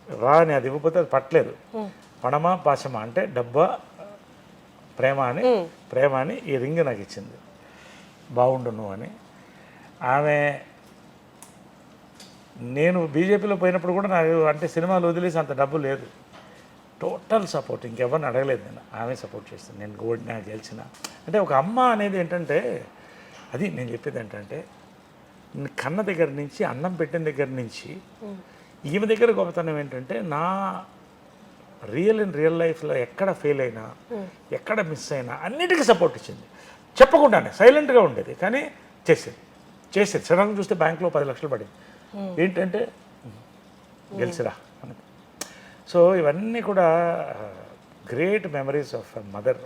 రా అని అది ఇవ్వకపోతే అది పట్టలేదు. పణమా పాశమా అంటే డబ్బా ప్రేమ అని ఈ రింగ్ నాకు ఇచ్చింది, బాగుండును అని. ఆమె నేను బీజేపీలో పోయినప్పుడు కూడా నాకు అంటే సినిమాలు వదిలేసి అంత డబ్బు లేదు, టోటల్ సపోర్ట్, ఇంకెవరిని అడగలేదు నేను, ఆమె సపోర్ట్ చేస్తాను. నేను ఓడినా గెలిచిన అంటే ఒక అమ్మ అనేది ఏంటంటే, అది నేను చెప్పేది ఏంటంటే, కన్న దగ్గర నుంచి అన్నం పెట్టిన దగ్గర నుంచి ఈమె దగ్గర గొప్పతనం ఏంటంటే, నా రియల్ లైఫ్లో ఎక్కడ ఫెయిల్ అయినా ఎక్కడ మిస్ అయినా అన్నిటికీ సపోర్ట్ ఇచ్చింది, చెప్పకుండానే సైలెంట్గా ఉండేది, కానీ చేసేది సడన్గా చూస్తే బ్యాంక్లో 10 లక్షలు పడింది, ఏంటంటే గెలిచిరా అని. సో ఇవన్నీ కూడా గ్రేట్ మెమరీస్ ఆఫ్ మదర్.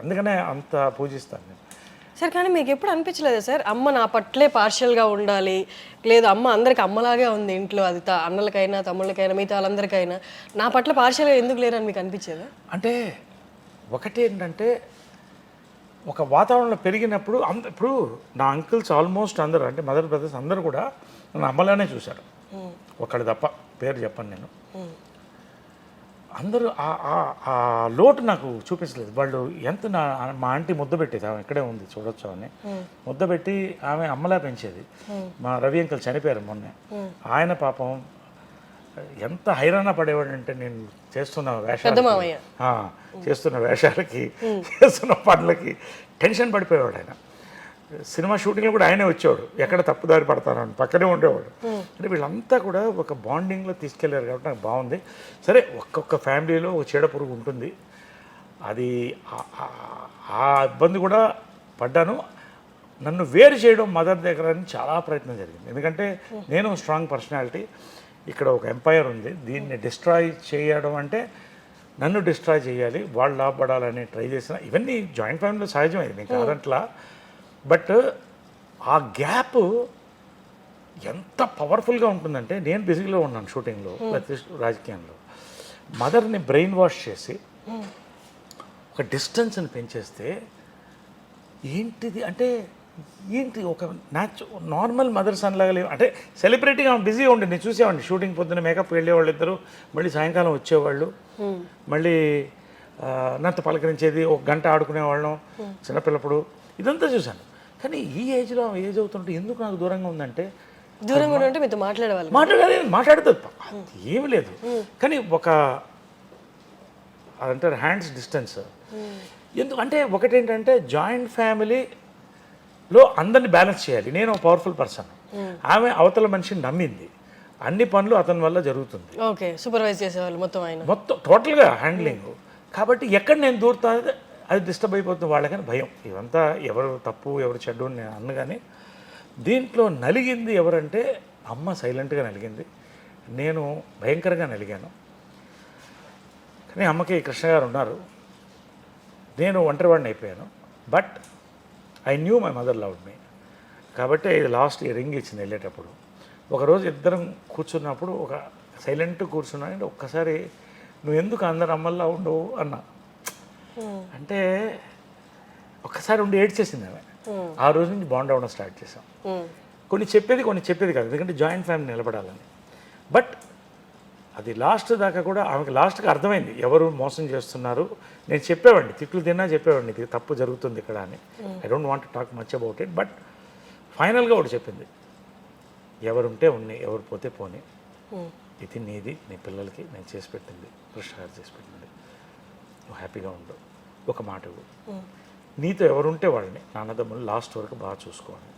అందుకనే అంత పూజిస్తాను నేను. సార్ కానీ మీకు ఎప్పుడు అనిపించలేదా సార్, అమ్మ నా పట్లే పార్షియల్గా ఉండాలి, లేదు అమ్మ అందరికి అమ్మలాగే ఉంది ఇంట్లో, అది అన్నలకైనా తమ్ముళ్ళకైనా మిగతా వాళ్ళందరికైనా, నా పట్ల పార్షియల్గా ఎందుకు లేరని మీకు అనిపించేదా? అంటే ఒకటి ఏంటంటే, ఒక వాతావరణంలో పెరిగినప్పుడు ఇప్పుడు నా అంకుల్స్ ఆల్మోస్ట్ అందరూ అంటే మదర్ బ్రదర్స్ అందరూ కూడా నన్ను అమ్మలానే చూశారు, ఒకళ్ళు తప్ప, పేరు చెప్పను నేను. అందరూ ఆ లోటు నాకు చూపించలేదు. వాళ్ళు ఎంత మా ఆంటీ ముద్ద పెట్టేది, ఆమె ఇక్కడే ఉంది చూడొచ్చు అని, ముద్ద పెట్టి ఆమె అమ్మలా పెంచేది. మా రవి అంకుల్ చనిపోయారు మొన్నే, ఆయన పాపం ఎంత హైరాణ పడేవాడు అంటే, నేను చేస్తున్న వేషాలకి చేస్తున్న పనులకి టెన్షన్ పడిపోయేవాడు ఆయన. సినిమా షూటింగ్లో కూడా ఆయనే వచ్చేవాడు, ఎక్కడ తప్పుదారి పడతానని పక్కనే ఉండేవాడు. అంటే వీళ్ళంతా కూడా ఒక బాండింగ్లో తీసుకెళ్లారు కాబట్టి నాకు బాగుంది. సరే ఒక్కొక్క ఫ్యామిలీలో ఒక చీడ పురుగు ఉంటుంది, అది ఆ ఇబ్బంది కూడా పడ్డాను. నన్ను వేరు చేయడం మదర్ దగ్గర అని చాలా ప్రయత్నం జరిగింది, ఎందుకంటే నేను స్ట్రాంగ్ పర్సనాలిటీ, ఇక్కడ ఒక ఎంపైర్ ఉంది, దీన్ని డిస్ట్రాయ్ చేయడం అంటే నన్ను డిస్ట్రాయ్ చేయాలి, వాళ్ళు లాభపడాలని ట్రై చేసిన. ఇవన్నీ జాయింట్ ఫ్యామిలీలో సహజమైంది, నేను కాదంట్లా. బట్ ఆ గ్యాప్ ఎంత పవర్ఫుల్గా ఉంటుందంటే, నేను బిజీలో ఉన్నాను షూటింగ్లో, రాజకీయంలో, మదర్ని బ్రెయిన్ వాష్ చేసి ఒక డిస్టెన్స్ని పెంచేస్తే ఏంటిది అంటే, ఏంటి ఒక నార్మల్ మదర్ సన్ లాగా లేవు. అంటే సెలబ్రిటీగా బిజీగా ఉండి నేను చూసేవాడిని, షూటింగ్ పొద్దున్న మేకప్ వెళ్ళేవాళ్ళు ఇద్దరు, మళ్ళీ సాయంకాలం వచ్చేవాళ్ళు, మళ్ళీ నాతో పలకరించేది, ఒక గంట ఆడుకునేవాళ్ళం చిన్నపిల్లప్పుడు, ఇదంతా చూశాను. కానీ ఈ ఏజ్ అవుతుంటే ఎందుకు నాకు దూరంగా ఉందంటే, మీతో మాట్లాడుతుంది ఏమి లేదు, కానీ ఒక అదంటారు హ్యాండ్స్ డిస్టెన్స్. ఎందుకంటే ఒకటేంటంటే, జాయింట్ ఫ్యామిలీలో అందరిని బ్యాలెన్స్ చేయాలి. నేను ఒక పవర్ఫుల్ పర్సన్, ఆమె అవతల మనిషిని నమ్మింది, అన్ని పనులు అతని వల్ల జరుగుతుంది, ఓకే సూపర్వైజ్ చేసేవాళ్ళు మొత్తం టోటల్గా హ్యాండ్లింగ్. కాబట్టి ఎక్కడ నేను దూరుతా అది డిస్టర్బ్ అయిపోతుంది వాళ్ళకని భయం. ఇవంతా ఎవరు తప్పు ఎవరు చెడ్డు నేను అన్ను, కానీ దీంట్లో నలిగింది ఎవరంటే అమ్మ సైలెంట్గా నలిగింది, నేను భయంకరంగా నలిగాను. కానీ అమ్మకి కృష్ణ గారు ఉన్నారు, నేను ఒంటరివాడిని అయిపోయాను. But I knew my mother loved మీ, కాబట్టి ఇది లాస్ట్ రింగ్ ఇచ్చింది వెళ్ళేటప్పుడు. ఒకరోజు ఇద్దరం కూర్చున్నప్పుడు ఒక సైలెంట్ కూర్చున్నానంటే, ఒక్కసారి నువ్వు ఎందుకు అందరు అమ్మల్లా ఉండవు అన్నా. అంటే ఒక్కసారి ఉండి ఏడ్చేసింది ఆమె. ఆ రోజు నుంచి బాండ్ అవ్వడం స్టార్ట్ చేసాం. కొన్ని చెప్పేది కాదు, ఎందుకంటే జాయింట్ ఫ్యామిలీ నిలబడాలని. బట్ అది లాస్ట్ దాకా కూడా ఆమెకి లాస్ట్కి అర్థమైంది ఎవరు మోసం చేస్తున్నారు. నేను చెప్పేవాడిని, తిట్లు తిన్నా చెప్పేవాడిని, ఇది తప్పు జరుగుతుంది ఇక్కడ అని. I don't want to talk much about it. But ఫైనల్గా ఒకటి చెప్పింది, ఎవరుంటే ఉన్నాయి, ఎవరు పోతే పోనీ, ఇది నీది, నీ పిల్లలకి నేను చేసి పెట్టింది, కృష్ణ గారు చేసి పెట్టింది, నువ్వు హ్యాపీగా ఉండు, ఒక మాట నీతో ఎవరుంటే వాళ్ళని నాన్నదమ్ములు లాస్ట్ వరకు బాగా చూసుకోవాలి.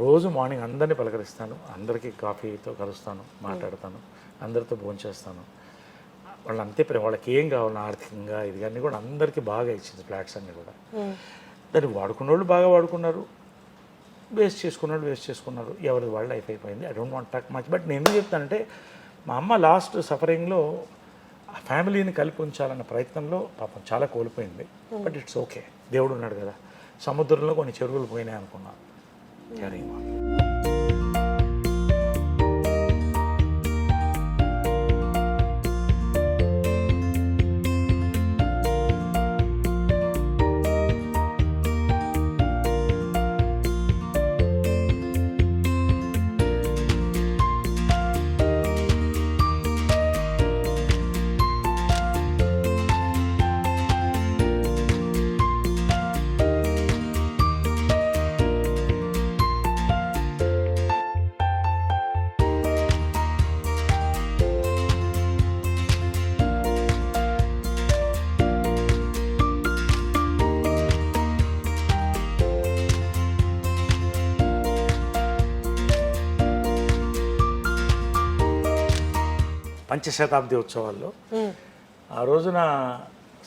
రోజు మార్నింగ్ అందరినీ పలకరిస్తాను, అందరికీ కాఫీతో కలుస్తాను, మాట్లాడతాను, అందరితో భోంచేస్తాను. వాళ్ళు అంతే ప్రేమ, వాళ్ళకి ఏం కావాలి ఆర్థికంగా ఇది కానీ కూడా అందరికీ బాగా ఇచ్చింది. ఫ్లాట్స్ అన్నీ కూడా దాన్ని వాడుకున్న వాళ్ళు బాగా వాడుకున్నారు, వేస్ట్ చేసుకున్నారు, ఎవరి వాళ్ళు లైఫ్ అయిపోయింది. I don't want talk much. But నేను ఎందుకు చెప్తానంటే, మా అమ్మ లాస్ట్ సఫరింగ్లో ఆ ఫ్యామిలీని కలిపి ఉంచాలన్న ప్రయత్నంలో పాపం చాలా కోల్పోయింది. బట్ ఇట్స్ ఓకే, దేవుడు ఉన్నాడు కదా. సముద్రంలో కొన్ని చెరువులు పోయినాయి అనుకున్నాను. పంచశతాబ్ది ఉత్సవాల్లో. ఆ రోజున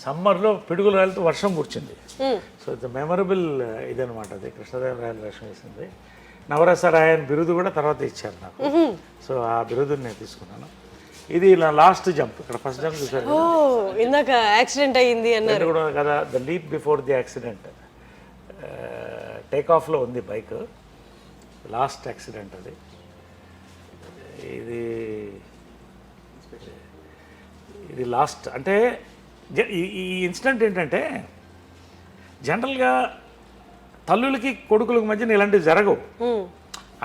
సమ్మర్లో పిడుగులు రాలితో వర్షం కూర్చుంది. సో ఇట్స్ మెమరబుల్ ఇదనమాట, అది కృష్ణదేవరాయలు వేషం వేసింది. నవరసరాయ అని బిరుదు కూడా తర్వాత ఇచ్చారు నాకు. సో ఆ బిరుదుని నేను తీసుకున్నాను. ఇది నా లాస్ట్ జంప్. ఇక్కడ ఫస్ట్ జంప్ చూసారు ఓ ఇందాక యాక్సిడెంట్ అయ్యింది అన్నారు కూడా కదా, the leap before the accident. Take ఆఫ్లో ఉంది బైక్, లాస్ట్ యాక్సిడెంట్ అది. ఇది లాస్ట్ అంటే ఈ ఇన్సిడెంట్ ఏంటంటే జనరల్గా తల్లులకి కొడుకులకి మధ్యన ఇలాంటివి జరగవు.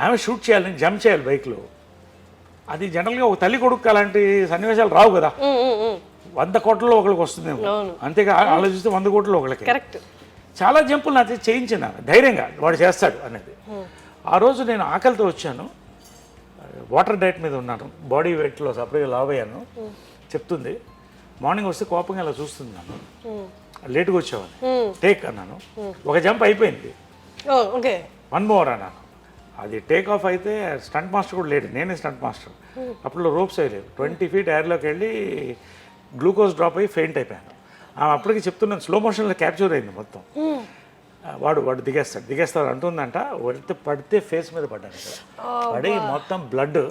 ఆమె షూట్ చేయాలి, జంప్ చేయాలి బైక్లో. అది జనరల్గా ఒక తల్లి కొడుకు అలాంటి సన్నివేశాలు రావు కదా. 100 కోట్లలో ఒకరికి వస్తుందేమో, అంతేగా ఆలోచిస్తే 100 కోట్లలో ఒకరికి. కరెక్ట్. చాలా జంపులు నాకు చేయించిన ధైర్యంగా వాడు చేస్తాడు అనేది. ఆ రోజు నేను ఆకలితో వచ్చాను, వాటర్ డైట్ మీద ఉన్నాను, బాడీ వెయిట్లో సపరేట్గా లావ్ అయ్యాను. చెప్తుంది మార్నింగ్ వస్తే కోపంగా ఇలా చూస్తుంది నన్ను, లేట్గా వచ్చావని. టేక్ అన్నాను, ఒక జంప్ అయిపోయింది, ఓకే 1 more అన్నాను. అది టేక్ ఆఫ్ అయితే స్టంట్ మాస్టర్ కూడా లేడు, నేనే స్టంట్ మాస్టర్. అప్పుడు రోప్స్ వేయలేవు. 20 feet ఎయిర్లోకి వెళ్ళి గ్లూకోజ్ డ్రాప్ అయ్యి ఫెయింట్ అయిపోయాను. అప్పటికి చెప్తున్నాను, స్లో మోషన్లో క్యాప్చర్ అయింది మొత్తం. వాడు దిగేస్తాడు అంటుందంట. పడితే ఫేస్ మీద పడ్డాను, పడి మొత్తం బ్లడ్.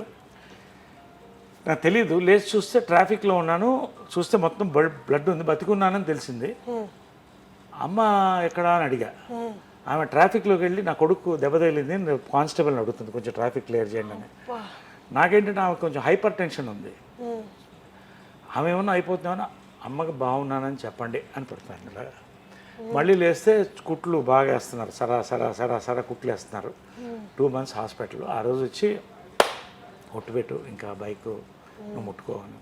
నాకు తెలీదు, లేచి చూస్తే ట్రాఫిక్లో ఉన్నాను, చూస్తే మొత్తం బ్లడ్ ఉంది, బతికున్నానని తెలిసింది. అమ్మ ఎక్కడా అని అడిగా. ఆమె ట్రాఫిక్లోకి వెళ్ళి నా కొడుకు దెబ్బ తగిలింది, కానిస్టేబుల్ని అడుగుతుంది కొంచెం ట్రాఫిక్ క్లియర్ చేయండి అని. నాకేంటంటే ఆమె కొంచెం హైపర్ టెన్షన్ ఉంది. ఆమె ఏమన్నా అయిపోతున్నామన్నా, అమ్మకి బాగున్నానని చెప్పండి అని పెడతాను ఇలాగా. మళ్ళీ లేస్తే కుట్లు బాగా వేస్తున్నారు, సరా కుట్లు వేస్తున్నారు. 2 months హాస్పిటల్. ఆ రోజు వచ్చి ఒట్టుపెట్టు, ఇంకా బైక్ నువ్వు ముట్టుకోవని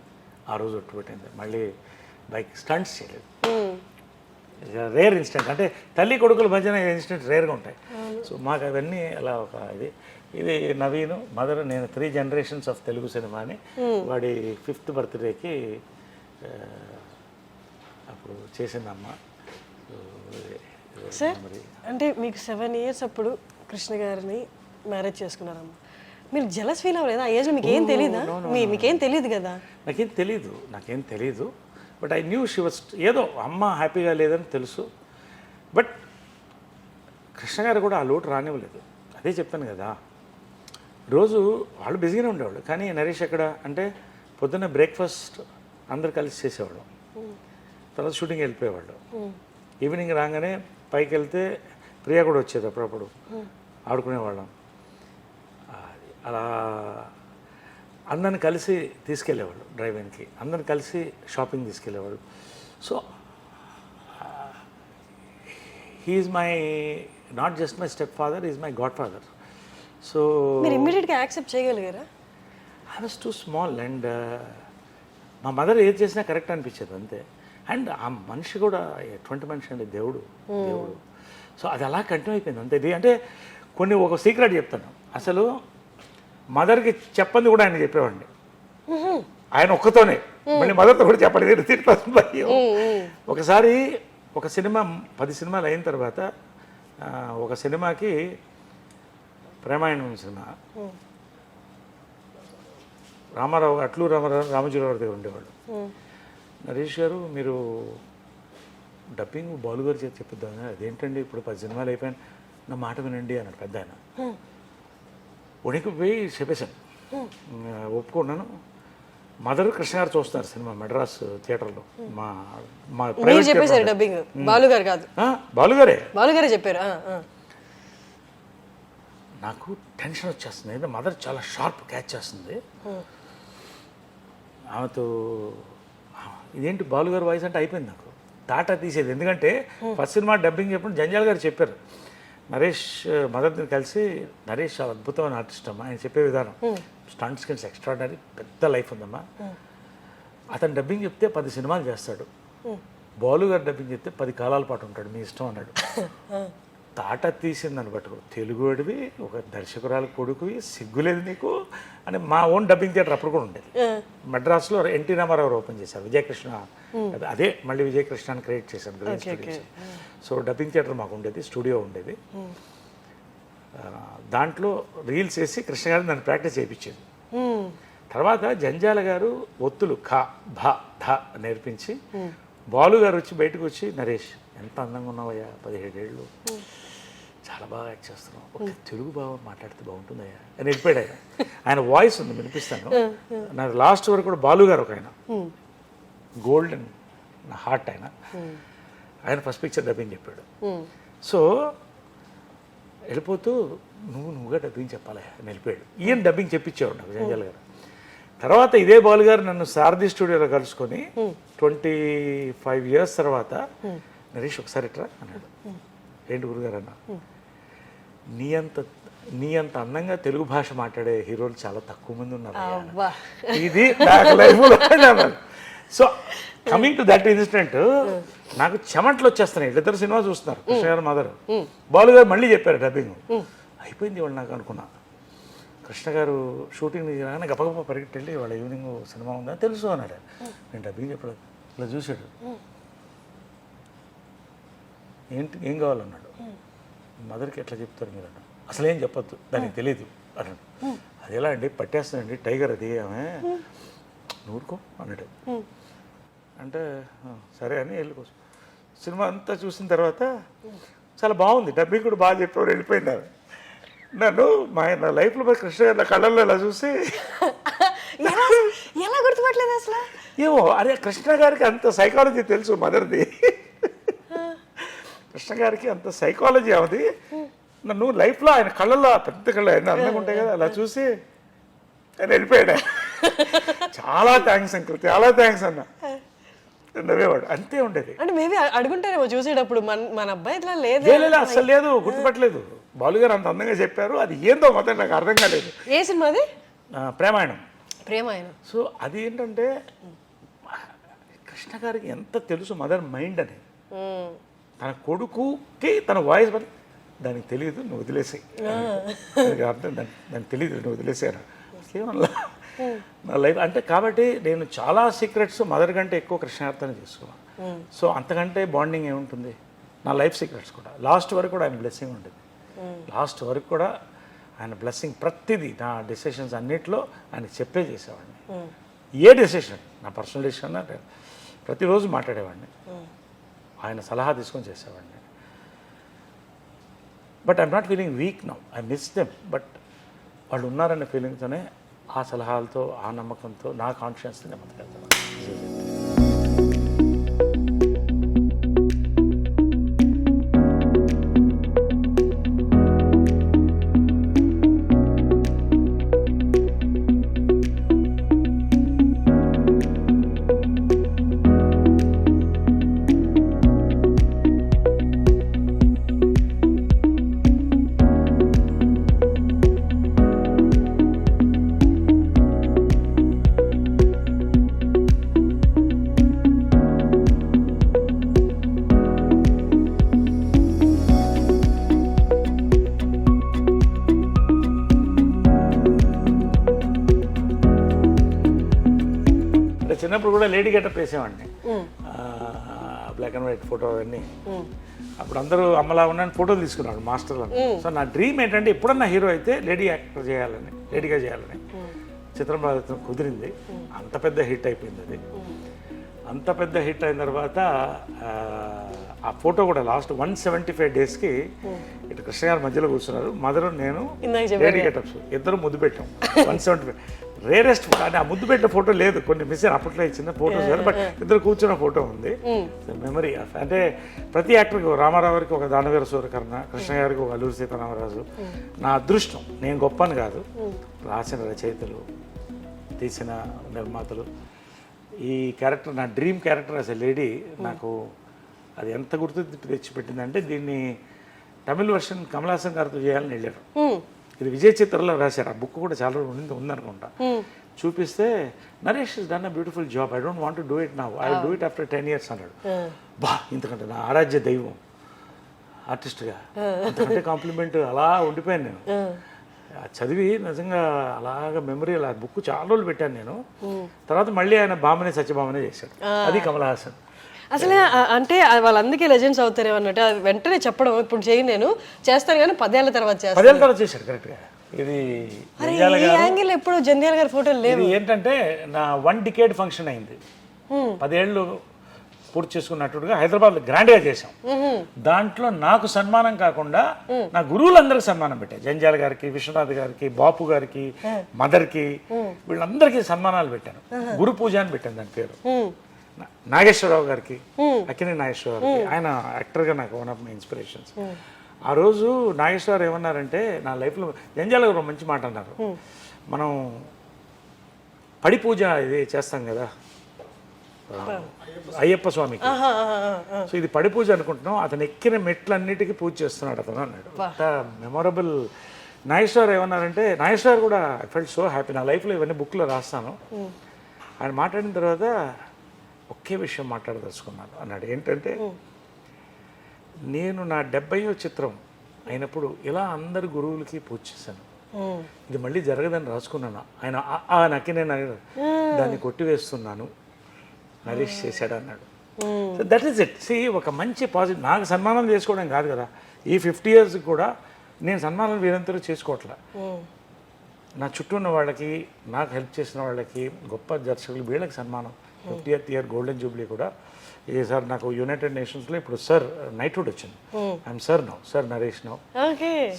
ఆ రోజు ఒట్టుపెట్టింది. మళ్ళీ బైక్ స్టంట్స్ చేయలేదు. రేర్ ఇన్సిడెంట్, అంటే తల్లి కొడుకుల మధ్యన ఇన్సిడెంట్ రేర్గా ఉంటాయి. సో మాకు అవన్నీ అలా ఒక ఇది నవీన్ మదర్, నేను 3 generations ఆఫ్ తెలుగు సినిమాని. వాడి 5th birthday అప్పుడు చేసిందమ్మ. సార్ అంటే మీకు 7 years అప్పుడు కృష్ణ గారిని మ్యారేజ్ చేసుకున్నారమ్మ. మీరు జలస్ ఫీల్ అవ్వలేదా? ఆ ఏజ్లో మీకు ఏం తెలీదా? మీకేం తెలియదు కదా. నాకేం తెలీదు. But I knew she was, ఏదో అమ్మ హ్యాపీగా లేదని తెలుసు. బట్ కృష్ణ గారు కూడా ఆ లోటు రానివ్వలేదు. అదే చెప్పాను కదా, రోజు వాళ్ళు బిజీగానే ఉండేవాళ్ళు. కానీ నరేష్ ఎక్కడ అంటే పొద్దున్న బ్రేక్ఫాస్ట్ అందరు కలిసి చేసేవాడు, తర్వాత షూటింగ్ వెళ్ళిపోయేవాళ్ళు. ఈవినింగ్ రాగానే పైకి వెళ్తే ప్రియా కూడా వచ్చేది, అప్పుడప్పుడు ఆడుకునేవాళ్ళం. అలా అందరిని కలిసి తీసుకెళ్ళేవాళ్ళు డ్రైవింగ్కి, అందరిని కలిసి షాపింగ్ తీసుకెళ్ళేవాళ్ళు. So he's my not just my step father, is my god father. So మీరు ఇమ్మీడియట్గా యాక్సెప్ట్ చేయగలిగారా? I was too small and మా మదర్ ఏది చేసినా కరెక్ట్ అనిపించేది అంతే. అండ్ ఆ మనిషి కూడా ఎటువంటి మనిషి అండి, దేవుడు. సో అది అలా కంటిన్యూ అయిపోయింది అంతే. ఇది అంటే ఒక సీక్రెట్ చెప్తాను. అసలు మదర్కి చెప్పంది కూడా ఆయన చెప్పేవాడిని, ఆయన ఒక్కతోనే. మళ్ళీ మదర్తో కూడా చెప్పండి. ఒకసారి ఒక సినిమా 10 సినిమాలు అయిన తర్వాత ఒక సినిమాకి ప్రేమాయణం సినిమా, అట్లూరు రామజీరావు దగ్గర ఉండేవాళ్ళు. నరేష్ గారు మీరు డబ్బింగ్ బాలు గారు చేతి చెప్పిద్దామని. అదేంటండి ఇప్పుడు 10 సినిమాలు అయిపోయాను, నా మాట వినండి అన్నాడు పెద్ద ఆయన. ఉనికి చెప్పేశాను, ఒప్పుకున్నాను. మదర్ కృష్ణ గారు చూస్తున్నారు సినిమా మెడ్రాస్ థియేటర్లో. మా చెప్పేశారు డబ్బింగ్, బాలుగారు కాదు, బాలుగారే చెప్పారు. నాకు టెన్షన్ వచ్చేస్తుంది, ఎందుకంటే మదర్ చాలా షార్ప్ క్యాచ్ చేస్తుంది. ఆమెతో ఇదేంటి బాలుగారు వాయిస్ అంటే అయిపోయింది నాకు, టాటా తీసేది. ఎందుకంటే ఫస్ట్ సినిమా డబ్బింగ్ చెప్పిన జంజాల్ గారు చెప్పారు, నరేష్ మదర్ని కలిసి, నరేష్ చాలా అద్భుతమైన ఆర్టిస్ట్ అమ్మా, ఆయన చెప్పే విధానం స్టంట్ స్కిల్స్ ఎక్స్ట్రాడనరీ, పెద్ద లైఫ్ ఉందమ్మా. అతను డబ్బింగ్ చెప్తే 10 సినిమాలు చేస్తాడు, బాలు గారు డబ్బింగ్ చెప్తే 10 కాలాల పాటు ఉంటాడు, మీ ఇష్టం అన్నాడు. తాట తీసిందని పట్టుకో, తెలుగు వాడివి, ఒక దర్శకురాలు కొడుకువి, సిగ్గులేదు నీకు అని. మా ఓన్ డబ్బింగ్ థియేటర్ అప్పుడు కూడా ఉండేది మెడ్రాస్లో. ఎన్టీ రామారావు ఓపెన్ చేశారు, విజయకృష్ణ అదే మళ్ళీ విజయకృష్ణని క్రియేట్ చేశాను green studios. So dubbing theatre మాకు ఉండేది, స్టూడియో ఉండేది. దాంట్లో రీల్స్ వేసి కృష్ణ గారిని నన్ను ప్రాక్టీస్ చేయించేది. తర్వాత జంజాల గారు ఒత్తులు ఖ భ ధ నేర్పించి బాలు గారు వచ్చి బయటకు వచ్చి నరేష్ ఎంత అందంగా ఉన్నావయ్యా 17 ఏళ్ళు చాలా బాగా యాక్ట్ చేస్తున్నావు ఒక తెలుగు బాగా మాట్లాడితే బాగుంటుందయ్యా అని వెళ్ళిపోయాడు ఆయన వాయిస్ ఉంది వినిపిస్తాను నాకు లాస్ట్ వరకు కూడా బాలు గారు ఒక ఆయన గోల్డెన్ హార్ట్ ఆయన ఫస్ట్ పిక్చర్ డబ్బింగ్ చెప్పాడు సో వెళ్ళిపోతూ నువ్వుగా డబ్బింగ్ చెప్పాలి అని వెళ్ళిపోయాడు ఈయన డబ్బింగ్ చెప్పించేవాడు నాకు జంజాల గారు తర్వాత ఇదే బాలు గారు నన్ను సారథి స్టూడియోలో కలుసుకొని 25 years తర్వాత నరేష్ ఒకసారి ఇట్రా అన్నాడు ఏంటి గురుగారు అన్న నీ అంత అందంగా తెలుగు భాష మాట్లాడే హీరోలు చాలా తక్కువ మంది ఉన్నారు ఇది నాకు లైఫ్లో so coming to that incident నాకు చెమట్లు వచ్చేస్తున్నాయి ఇద్దరు సినిమా చూస్తున్నారు కృష్ణ గారు మదర్ బాలు గారు మళ్ళీ చెప్పారు డబ్బింగ్ అయిపోయింది వాళ్ళు నాకు అనుకున్నా కృష్ణ గారు షూటింగ్ రాగానే గప్పగప్ప పరిగెట్టి వాళ్ళ ఈవినింగ్ సినిమా ఉందని తెలుసు అన్నాడు నేను డబ్బింగ్ చెప్పలేదు ఇలా చూశాడు ఏంటి ఏం కావాలన్నాడు మదర్కి ఎట్లా చెప్తారు మీరు అన్నాడు అసలు ఏం చెప్పొద్దు దానికి తెలియదు అన్నాడు అది ఎలా అండి పట్టేస్తుందండి టైగర్ అది ఆమె నూరుకో అన్నాడు అంటే సరే అని వెళ్ళిపోవచ్చు సినిమా అంతా చూసిన తర్వాత చాలా బాగుంది డబ్బింగ్ కూడా బాగా చెప్పేవారు వెళ్ళిపోయినారు నన్ను నా లైఫ్లో పోయి కృష్ణ గారి కళ్ళల్లో ఇలా చూసి ఎలా గుర్తుపట్టలేదు అసలు ఏమో అరే కృష్ణ గారికి అంత సైకాలజీ తెలుసు మదర్ది కృష్ణ గారికి అంత సైకాలజీ అవది నన్ను లైఫ్లో ఆయన కళ్ళల్లో పెద్ద కళ్ళు ఆయన అందంగా ఉంటాయి కదా అలా చూసి ఆయన వెళ్ళిపోయాడు చాలా థ్యాంక్స్ అంకుల్ చాలా థ్యాంక్స్ అన్న నవ్వేవాడు అంతే ఉండేది అంటే మేబీ అడుగుంటారేమో చూసేటప్పుడు మన అబ్బాయి ఇట్లా లేదు అసలు లేదు గుర్తుపట్టలేదు బాలుగారు అంత అందంగా చెప్పారు అది ఏందో మొత్తం నాకు అర్థం కాలేదు ఏ సినిమాది ప్రేమాయణం సో అది ఏంటంటే కృష్ణ గారికి ఎంత తెలుసు మదర్ మైండ్ అని తన కొడుకుకి తన వాయిస్ దానికి తెలియదు నువ్వు వదిలేసాయి అర్థం దానికి తెలియదు నువ్వు వదిలేసాను కేవలం నా లైఫ్ అంటే కాబట్టి నేను చాలా సీక్రెట్స్ మదర్ కంటే ఎక్కువ కృష్ణార్థాన్ని చేసుకున్నాను సో అంతకంటే బాండింగ్ ఏముంటుంది నా లైఫ్ సీక్రెట్స్ కూడా లాస్ట్ వరకు కూడా ఆయన బ్లెస్సింగ్ ఉండేది లాస్ట్ వరకు కూడా ఆయన బ్లెస్సింగ్ ప్రతిదీ నా డెసిషన్స్ అన్నిట్లో ఆయన చెప్పే చేసేవాడిని ఏ డెసిషన్ నా పర్సనల్ డెసిషన్ అంటే ప్రతిరోజు మాట్లాడేవాడిని ఆయన సలహా తీసుకొని చేసేవాడిని but I'm not feeling week now I miss them but వాళ్ళు ఉన్నారనే ఫీలింగ్తోనే ఆ సలహాలతో ఆ నమ్మకంతో నా కాన్ఫిడెన్స్తో నేను బతికెళ్తాను చిన్నప్పుడు కూడా లేడీ గెటప్ వేసేవాడిని బ్లాక్ అండ్ వైట్ ఫోటో అవన్నీ అప్పుడు అందరూ అమ్మలా ఉన్నాను ఫోటోలు తీసుకున్నాడు మాస్టర్లో సో నా డ్రీమ్ ఏంటంటే ఎప్పుడన్నా హీరో అయితే లేడీగా చేయాలని చిత్రం కుదిరింది అంత పెద్ద హిట్ అయిపోయింది అది అంత పెద్ద హిట్ అయిన తర్వాత ఆ ఫోటో కూడా లాస్ట్ 175 daysకి ఇటు కృష్ణ గారి మధ్యలో కూర్చున్నారు మదర్ నేను లేడీ గెటప్స్ ఇద్దరు ముద్దు పెట్టాం 175 రేరెస్ట్ అంటే ఆ ముద్దు పెట్టిన ఫోటో లేదు కొన్ని మిస్ అప్పట్లో ఇచ్చిన ఫోటోస్ బట్ ఇద్దరు కూర్చున్న ఫోటో ఉంది మెమరీ అంటే ప్రతి యాక్టర్కి రామారావు గారికి ఒక దానవీర సూర్యకర్ణ కృష్ణ గారికి ఒక అల్లూరి సీతారామరాజు నా అదృష్టం నేను గొప్పని కాదు రాసిన రచయితలు తీసిన నిర్మాతలు ఈ క్యారెక్టర్ నా డ్రీమ్ క్యారెక్టర్ అసలు లేడీ నాకు అది ఎంత గుర్తు తెచ్చిపెట్టిందంటే దీన్ని తమిళ వర్షన్ కమల్ హాసన్ గారితో చేయాలని వెళ్ళారు ఇది విజయ్ చిత్రలో రాశారు ఆ బుక్ కూడా చాలా ఉందనుకుంటా చూపిస్తే Naresh is done a beautiful job I don't want to do it now I will do it after 10 years అన్నాడు బా ఇంతకంటే నా ఆరాధ్య దైవం ఆర్టిస్ట్గా అంతకంటే కాంప్లిమెంట్ అలా ఉండిపోయాను నేను చదివి నిజంగా అలాగా మెమరీ అలా బుక్ చాలా రోజులు పెట్టాను నేను తర్వాత మళ్ళీ ఆయన భామనే సత్యభామనే చేశాడు అది కమల్ హాసన్ అసలు అంటే వాళ్ళందరికీ లెజెండ్స్ అవుతారేమో అన్నట్టు వెంటనే చెప్పడం ఇప్పుడు చేయి నేను చేస్తాను కానీ 10 ఏళ్ల తర్వాత చేస్తాను 10 ఏళ్ల తర్వాత చేశాడు కరెక్ట్గా ఇది అరే ఈ యాంగిల్ ఎప్పుడు జంధ్యాల గారి ఫోటోలు లేవు. ఇది ఏంటంటే నా 1 డికేడ్ ఫంక్షన్ అయింది. 10 ఏళ్ళు పూర్తి చేసుకున్నట్టుగా హైదరాబాద్లో గ్రాండ్గా చేసాం. దాంట్లో నాకు సన్మానం కాకుండా నా గురువులందరికీ సన్మానం పెట్టాను. జంజాల గారికి, విశ్వనాథ్ గారికి, బాపు గారికి, మదర్కి, వీళ్ళందరికీ సన్మానాలు పెట్టాను. గురు పూజ అని పెట్టాను దాని పేరు. నాగేశ్వరరావు గారికి, అక్కినే నాగేశ్వరరావు గారికి, ఆయన యాక్టర్గా నాకు వన్ ఆఫ్ మై ఇన్స్పిరేషన్స్. ఆ రోజు నాగేశ్వరరావు ఏమన్నారంటే, నా లైఫ్లో జంజాల గారు మంచి మాట అన్నారు. మనం పడి పూజ ఇది చేస్తాం కదా అయ్యప్ప స్వామికి, సో ఇది పడి పూజ అనుకుంటున్నాం, అతను ఎక్కిన మెట్లన్నిటికీ పూజ చేస్తున్నాడు అతను అన్నాడు. మెమొరబుల్. నాగేశ్వరరావు ఏమన్నారంటే, నాగేశ్వరరావు కూడా ఐ ఫెల్ట్ సో హ్యాపీ. నా లైఫ్లో ఇవన్నీ బుక్లో రాస్తాను. ఆయన మాట్లాడిన తర్వాత ఒకే విషయం మాట్లాడదలుచుకున్నాను అన్నాడు. ఏంటంటే, నేను నా 70వ చిత్రం అయినప్పుడు ఇలా అందరు గురువులకి పూజ చేశాను, ఇది మళ్ళీ జరగదని రాసుకున్నాను. ఆయన నక్కినే దాన్ని కొట్టివేస్తున్నాను, నరేష్ చేశాడు అన్నాడు. So that is it. See ఒక మంచి పాజిటివ్. నాకు సన్మానం చేసుకోవడం కాదు కదా, ఈ 50 years కూడా నేను సన్మానం వీరంతరూ చేసుకోవట్లే. నా చుట్టూ ఉన్న వాళ్ళకి, నాకు హెల్ప్ చేసిన వాళ్ళకి, గొప్ప దర్శకులు, వీళ్ళకి సన్మానం. 50th year గోల్డెన్ జూబ్లీ కూడా ఇది సార్. నాకు యునైటెడ్ నేషన్స్లో ఇప్పుడు సార్ నైట్హుడ్ వచ్చింది. I'm sir now, sir Naresh now.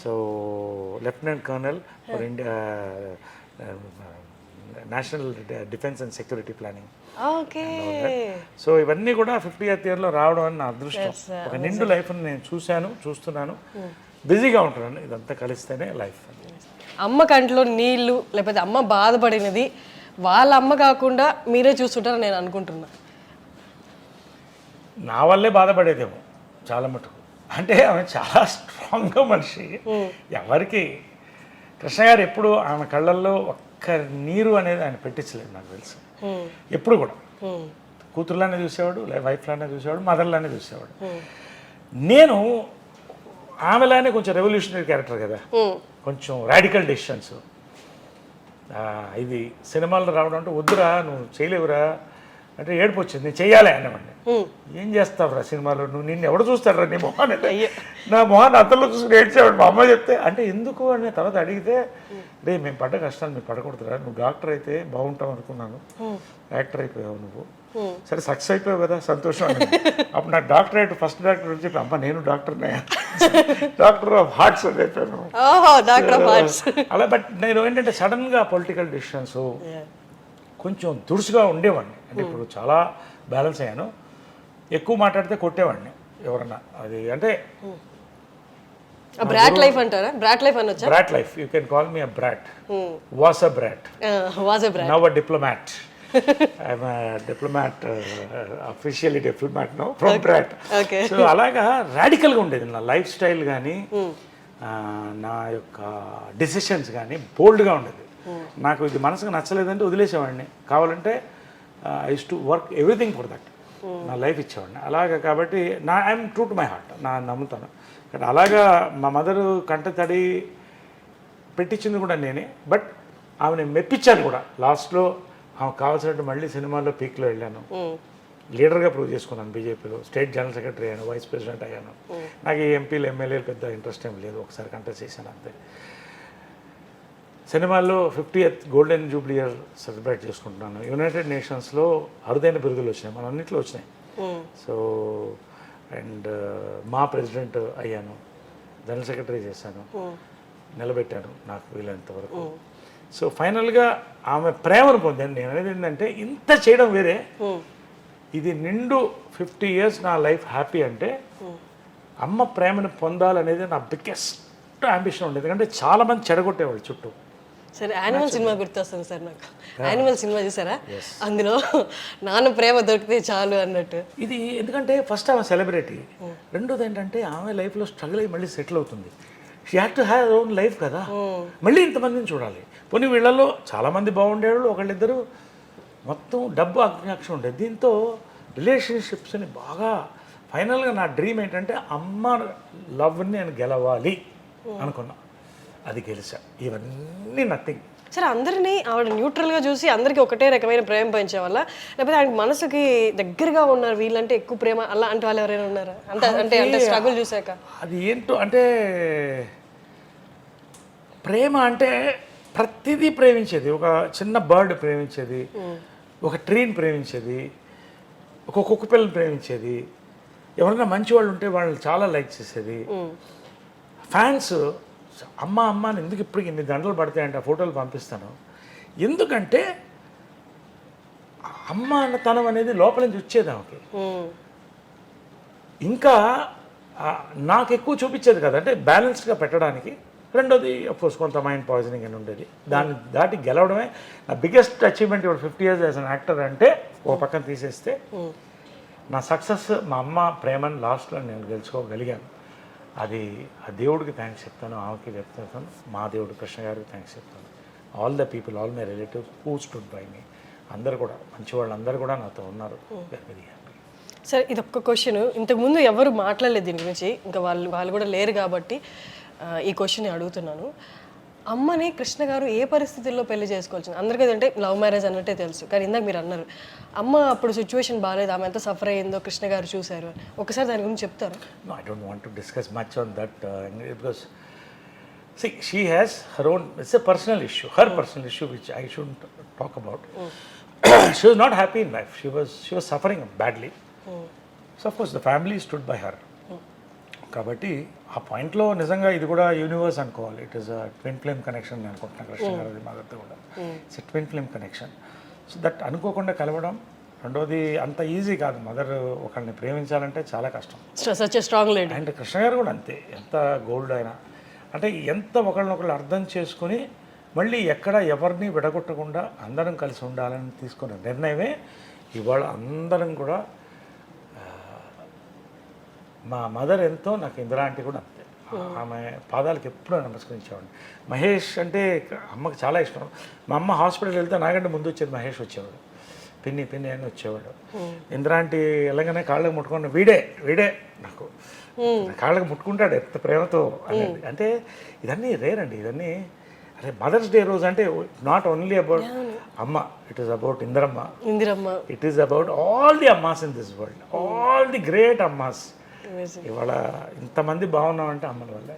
So lieutenant colonel for India, national defence and security planning. So ఇవన్నీ కూడా 50th yearలో రావడం అని నా అదృష్టం. ఒక నిండు లైఫ్ని నేను చూస్తున్నాను, బిజీగా ఉంటున్నాను. ఇదంతా కలిస్తేనే లైఫ్. అమ్మ కంట్లో నీళ్ళు, లేకపోతే అమ్మ బాధపడినది వాళ్ళ అమ్మ కాకుండా మీరే చూస్తుంటారని నేను అనుకుంటున్నా. నా వల్లే బాధపడేదేమో చాలా మటుకు. అంటే ఆమె చాలా స్ట్రాంగ్గా మనిషి. ఎవరికి కృష్ణ గారు ఎప్పుడు ఆమె కళ్ళల్లో ఒక్క నీరు అనేది ఆయన పెట్టించలేదు నాకు తెలుసు. ఎప్పుడు కూడా కూతురులానే చూసేవాడు, వైఫ్లానే చూసేవాడు, మదర్లానే చూసేవాడు. నేను ఆమెలానే కొంచెం రెవల్యూషనరీ క్యారెక్టర్ కదా, కొంచెం రాడికల్ డెసిషన్స్. ఇది సినిమాల్లో రావడం అంటే, వద్దురా నువ్వు చేయలేవురా అంటే ఏడుపు వచ్చింది, నేను చెయ్యాలి అన్నవాడిని. ఏం చేస్తావురా సినిమాలో, నువ్వు నిన్ను ఎవడు చూస్తాడురా నీ మొహాన్ని, నా మొహాన్ని అతల్లో చూసుకుని ఏడ్చేవాడు. మా అమ్మ చెప్తే అంటే ఎందుకు అని తర్వాత అడిగితే, రే మేము పడ్డ కష్టాలు మీరు పడకూడదురా, నువ్వు డాక్టర్ అయితే బాగుంటావు అనుకున్నాను, యాక్టర్ అయిపోయావు నువ్వు, సరే సక్సెస్ అయిపోయావు కదా సంతోషం అని. అప్పుడు నాకు డాక్టరేట్ ఫస్ట్ డాక్టర్ అని చెప్పి, అమ్మ నేను డాక్టర్నే, డాక్టర్ ఆఫ్ హార్ట్స్ అని చెప్పాను. అలా. బట్ నేను ఏంటంటే సడన్గా పొలిటికల్ డిసిషన్స్ కొంచెం దురుసుగా ఉండేవాడిని. అంటే ఇప్పుడు చాలా బ్యాలెన్స్ అయ్యాను. ఎక్కువ మాట్లాడితే కొట్టేవాడిని ఎవరన్నా. అది అంటే బ్రాట్ లైఫ్ అంటారా? బ్రాట్ లైఫ్ అనొచ్చా? Brat life, you can call me a brat. Was a brat, now a diplomat. I'm diplomat, officially diplomat now from brat. So అలాగా రాడికల్గా ఉండేది నా లైఫ్ స్టైల్ కానీ, నా యొక్క డెసిషన్స్ కానీ బోల్డ్గా ఉండేది. నాకు ఇది మనసుకు నచ్చలేదంటే వదిలేసేవాడిని. కావాలంటే I use to work everything for that, నా లైఫ్ ఇచ్చేవాడిని అలాగా. కాబట్టి I'm true to my heart, నమ్ముతాను. కానీ అలాగా మా మదరు కంట తడి పెట్టించింది కూడా నేనే. బట్ ఆమెను మెప్పించాను కూడా. లాస్ట్లో ఆమె కావాల్సినట్టు మళ్ళీ సినిమాల్లో పీక్లో వెళ్ళాను, లీడర్గా ప్రూవ్ చేసుకున్నాను. బీజేపీలో స్టేట్ జనరల్ సెక్రటరీ అయ్యాను, వైస్ ప్రెసిడెంట్ అయ్యాను. నాకు ఈ ఎంపీలు ఎమ్మెల్యేలు పెద్ద ఇంట్రెస్ట్ ఏం లేదు, ఒకసారి కంటెస్ట్ చేశాను అంతే. సినిమాల్లో 50th golden Jubilee year celebrate చేసుకుంటున్నాను. యునైటెడ్ నేషన్స్లో అరుదైన బిరుదులు వచ్చినాయి, మన అన్నింటిలో వచ్చినాయి. సో అండ్ మా ప్రెసిడెంట్ అయ్యాను, జనరల్ సెక్రటరీ చేశాను, నిలబెట్టాను నాకు వీలైనంత వరకు. సో ఫైనల్గా ఆమె ప్రేమను పొందాను. నేను అనేది ఏంటంటే, ఇంత చేయడం వేరే, ఇది నిండు 50 years నా లైఫ్ హ్యాపీ అంటే అమ్మ ప్రేమను పొందాలనేది నా బిగ్గెస్ట్ అంబిషన్ ఉండేది. ఎందుకంటే చాలామంది చెడగొట్టేవాళ్ళు చుట్టూ. సరే, యానిమల్ సినిమా గుర్తొస్తుంది సార్ నాకు. యానిమల్ సినిమా చూసారా? అందులో నాన్న ప్రేమ దొరికితే చాలు అన్నట్టు. ఇది ఎందుకంటే ఫస్ట్ ఆమె సెలబ్రిటీ, రెండోది ఏంటంటే ఆమె లైఫ్లో స్ట్రగుల్ అయ్యి మళ్ళీ సెటిల్ అవుతుంది. She had to have own life కదా, మళ్ళీ ఇంతమందిని చూడాలి. పోనీ వీళ్ళల్లో చాలామంది బాగుండేవాళ్ళు, ఒకళ్ళిద్దరు మొత్తం డబ్బు అజ్ఞాక్షం ఉండేది. దీంతో రిలేషన్షిప్స్ని బాగా ఫైనల్గా నా డ్రీమ్ ఏంటంటే అమ్మ లవ్ని నేను గెలవాలి అనుకున్నా, అది గెలిచా. ఇవన్నీ నథింగ్. సరే, అందరినీ ఆవిడ న్యూట్రల్గా చూసి అందరికీ ఒకటే రకమైన ప్రేమ పెంచే వల్ల, లేకపోతే ఆయనకి మనసుకి దగ్గరగా ఉన్నారు వీళ్ళంటే ఎక్కువ ప్రేమ, అలా అంటే వాళ్ళు ఎవరైనా ఉన్నారా? అంటే స్ట్రగుల్ చూసాక అది ఏంటో అంటే ప్రేమ అంటే ప్రతిదీ ప్రేమించేది. ఒక చిన్న బర్డ్ ప్రేమించేది, ఒక ట్రీని ప్రేమించేది, ఒక కుక్క పిల్లని ప్రేమించేది, ఎవరైనా మంచి వాళ్ళు ఉంటే వాళ్ళని చాలా లైక్ చేసేది. ఫ్యాన్స్ అమ్మ అమ్మ అని ఎందుకు ఇప్పటికి ఇన్ని గంటలు పడతాయంటే ఆ ఫోటోలు పంపిస్తాను. ఎందుకంటే అమ్మ అన్నతనం అనేది లోపల నుంచి వచ్చేది ఆమెకి. ఇంకా నాకు ఎక్కువ చూపించేది కదా, అంటే బ్యాలెన్స్డ్గా పెట్టడానికి. రెండోది అఫ్కోర్స్ కొంత మైండ్ పాయిజనింగ్ అని ఉండేది. దాన్ని దాటి గెలవడమే నా బిగ్గెస్ట్ అచీవ్మెంట్. ఇప్పుడు 50 years యాజ్ అన్ యాక్టర్ అంటే ఓ పక్కన తీసేస్తే నా సక్సెస్ మా అమ్మ ప్రేమను లాస్ట్లో నేను గెలుచుకోగలిగాను. అది ఆ దేవుడికి థ్యాంక్స్ చెప్తాను, ఆమెకి చెప్తాను, మా దేవుడు కృష్ణ గారికి థ్యాంక్స్ చెప్తాను. All the people, all my relatives who stood by me, అందరు కూడా మంచి వాళ్ళు అందరూ కూడా నాతో ఉన్నారు. Very happy. సరే, ఇది ఒక్క క్వశ్చన్. ఇంతకుముందు ఎవరు మాట్లాడలేదు దీని గురించి, ఇంకా వాళ్ళు కూడా లేరు కాబట్టి ఈ క్వశ్చన్ అడుగుతున్నాను. అమ్మని కృష్ణ గారు ఏ పరిస్థితుల్లో పెళ్లి చేసుకోవాల్సింది? అందరికీ అంటే లవ్ మ్యారేజ్ అన్నట్టే తెలుసు, కానీ ఇందాక మీరు అన్నారు అమ్మ అప్పుడు సిచ్యువేషన్ బాగాలేదు, ఆమె ఎంత సఫర్ అయ్యిందో కృష్ణ గారు చూశారు అని. ఒకసారి దాని గురించి చెప్తారు? No, I don't want to discuss much on that because see, she has her own, it's a personal issue, her personal issue which I shouldn't talk about. She was not happy in life. She was suffering badly. So of course the family stood by her. కాబట్టి ఆ పాయింట్లో నిజంగా ఇది కూడా universe అనుకోవాలి. It is a twin flame connection నేను అనుకుంటున్నాను కృష్ణ గారి మగతో కూడా. It's a twin flame connection. So that అనుకోకుండా కలవడం. రెండోది అంత ఈజీ కాదు, మదర్ ఒకరిని ప్రేమించాలంటే చాలా కష్టం. Strong lady. అండ్ కృష్ణ గారు కూడా అంతే, ఎంత గోల్డ్ అయినా అంటే ఎంత ఒకళ్ళనొకళ్ళు అర్థం చేసుకుని మళ్ళీ ఎక్కడ ఎవరిని విడగొట్టకుండా అందరం కలిసి ఉండాలని తీసుకున్న నిర్ణయమే ఇవాళ అందరం కూడా. మా మదర్ ఎంతో, నాకు ఇందిరా ఆంటీ కూడా అంతే. ఆమె పాదాలకు ఎప్పుడూ నమస్కరించేవాడిని. మహేష్ అంటే అమ్మకి చాలా ఇష్టం. మా అమ్మ హాస్పిటల్ వెళ్తే నాకంటే ముందు వచ్చేది మహేష్ వచ్చేవాడు, పిన్ని పిన్ని అని వచ్చేవాడు. ఇందిరా ఆంటీ వెళ్ళగానే కాళ్ళకి ముట్టుకుని వీడే నాకు కాళ్ళకి ముట్టుకుంటాడు ఎంత ప్రేమతో అనేది. అంటే ఇదన్నీ రేర్ అండి, ఇవన్నీ. అదే మదర్స్ డే రోజు అంటే not only about amma, it is about Indiramma, it is about all the ammas in this world, all the great ammas. ఇవాళ ఇంతమంది బాగున్నామంటే అమ్మల వల్లే,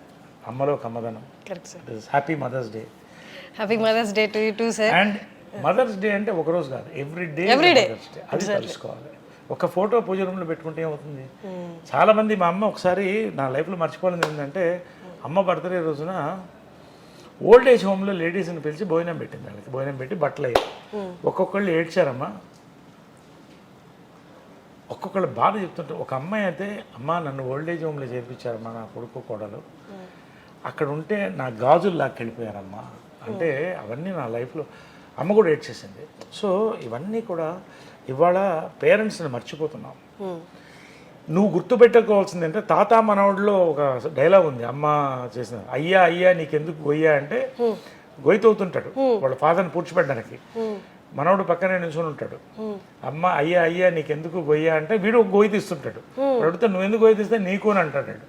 అమ్మలో ఒక అమ్మదనం. Happy mothers day. Happy mothers day to you too sir. And mothers day అంటే ఒక రోజు కాదు, ఎవ్రీ డే మదర్స్ డే. అది తెలుసుకోవాలి. ఒక ఫోటో పూజ రూమ్లో పెట్టుకుంటే ఏమవుతుంది? చాలా మంది, మా అమ్మ ఒకసారి నా లైఫ్లో మర్చిపోలేదు ఏంటంటే, అమ్మ బర్త్డే రోజున ఓల్డ్ ఏజ్ హోమ్లో లేడీస్ని పిలిచి భోజనం పెట్టింది. వాళ్ళకి భోజనం పెట్టి బట్టలు అయ్యాయి. ఒక్కొక్కళ్ళు ఏడ్చారమ్మా, ఒక్కొక్కళ్ళు బాధ చెప్తుంటారు. ఒక అమ్మాయి అయితే, అమ్మ నన్ను ఓల్డ్ ఏజ్ హోమ్లో చేర్పించారమ్మా నా కొడుకు కోడలు, అక్కడ ఉంటే నా గాజులు లాక్కెళ్ళిపోయారమ్మా అంటే. అవన్నీ నా లైఫ్లో అమ్మ కూడా ఏడ్చేసింది. సో ఇవన్నీ కూడా ఇవాళ పేరెంట్స్ని మర్చిపోతున్నాం. నువ్వు గుర్తుపెట్టుకోవాల్సింది అంటే, తాత మనవడిలో ఒక డైలాగ్ ఉంది అమ్మ చేసిన, అయ్యా అయ్యా నీకెందుకు గొయ్యా అంటే గొయ్యతవుతుంటాడు వాళ్ళ ఫాదర్ని పూడ్చిపెట్టడానికి. మనవడు పక్కనే నిల్చొని ఉంటాడు. అమ్మ అయ్యా అయ్యా నీకెందుకు గొయ్యా అంటే వీడు ఒక గొయ్యి తీస్తుంటాడు. అడిగితే నువ్వు ఎందుకు గొయ్యి తీస్తే నీకు అని అంటాడు.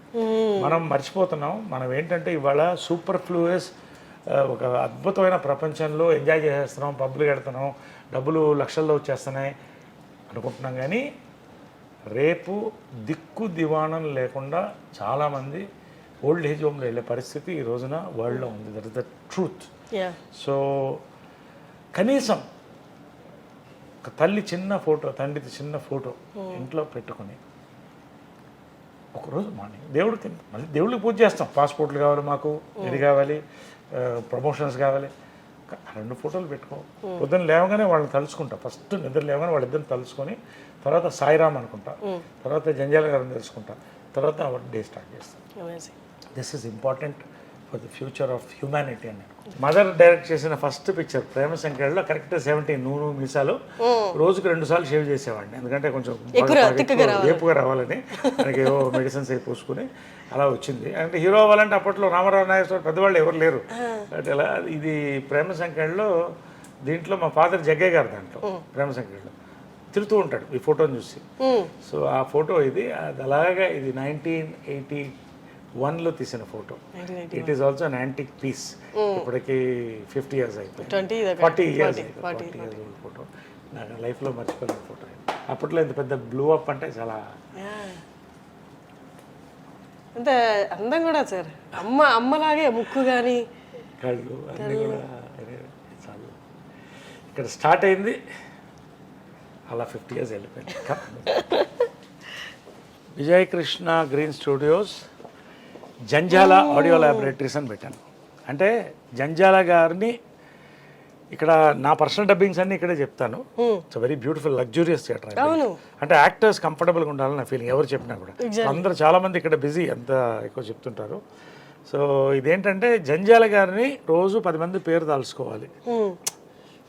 మనం మర్చిపోతున్నాం. మనం ఏంటంటే ఇవాళ సూపర్ ఫ్లూయస్ ఒక అద్భుతమైన ప్రపంచంలో ఎంజాయ్ చేసేస్తున్నాం, పబ్బులు కడుతున్నాం, డబ్బులు లక్షల్లో వచ్చేస్తున్నాయి అనుకుంటున్నాం. కానీ రేపు దిక్కు దివాణం లేకుండా చాలామంది ఓల్డ్ ఏజ్ హోమ్లో వెళ్ళే పరిస్థితి ఈ రోజున వరల్డ్లో ఉంది. That is the truth. So కనీసం ఒక తల్లి చిన్న ఫోటో, తండ్రిది చిన్న ఫోటో ఇంట్లో పెట్టుకుని ఒకరోజు మార్నింగ్ దేవుడికి, మళ్ళీ దేవుడికి పూజ చేస్తాం. పాస్పోర్ట్లు కావాలి మాకు, ఇది కావాలి, ప్రమోషన్స్ కావాలి, 2 ఫోటోలు పెట్టుకో. పొద్దున్న లేవగానే వాళ్ళని తలుచుకుంటా. ఫస్ట్ నిద్ర లేవగానే వాళ్ళిద్దరిని తలుచుకొని, తర్వాత సాయిరామ్ అనుకుంటా, తర్వాత జంజాల గారిని తెలుసుకుంటా, తర్వాత డే స్టార్ట్ చేస్తాను. This is important for the future of humanity అని. మదర్ డైరెక్ట్ చేసిన ఫస్ట్ పిక్చర్ ప్రేమ సంఖ్యలో కరెక్ట్ 17 నూనె మీసాలు రోజుకు 2 సార్లు షేవ్ చేసేవాడిని. ఎందుకంటే కొంచెం ఏపుగా రావాలని, మనకి ఏవో మెడిసిన్స్ అవి పూసుకుని అలా వచ్చింది. అంటే హీరో అవ్వాలంటే అప్పట్లో రామారావు నాగేశ్వర పెద్దవాళ్ళు ఎవరు లేరు. అంటే అలా ఇది ప్రేమ సంఖ్యలో, దీంట్లో మా ఫాదర్ జగ్గయ్య గారు దాంట్లో ప్రేమ సంఖ్యలో తిరుగుతూ ఉంటాడు ఈ ఫోటోని చూసి. సో ఆ ఫోటో ఇది, అది అలాగా ఇది 1981లో తీసిన photo. It is also an antique piece. ఇప్పటికి 50 years అయిపోయింది, 40 years ఓల్డ్ ఫోటో. నాకు లైఫ్లో మర్చిపోయిన ఫోటో. అప్పట్లో ఇంత పెద్ద బ్లూ అప్ అంటే చాలా అంత అందం కూడా సార్. అమ్మలాగే ముక్కు కానీ కళ్ళు అన్నీ కూడా చాలు. ఇక్కడ స్టార్ట్ అయింది, అలా 50 years వెళ్ళిపోయింది. Vijay Krishna green studios Janjala audio laboratories అని పెట్టాను. అంటే జంజాల గారిని ఇక్కడ నా పర్సనల్ డబ్బింగ్స్ అన్ని ఇక్కడే చెప్తాను. It's very beautiful luxurious theatre. అంటే యాక్టర్స్ కంఫర్టబుల్గా ఉండాలని నా ఫీలింగ్. ఎవరు చెప్పినా కూడా అందరూ చాలామంది ఇక్కడ బిజీ అంత ఎక్కువ చెప్తుంటారు. సో ఇదేంటంటే జంజాల గారిని రోజు 10 మంది పేరు తలుచుకోవాలి.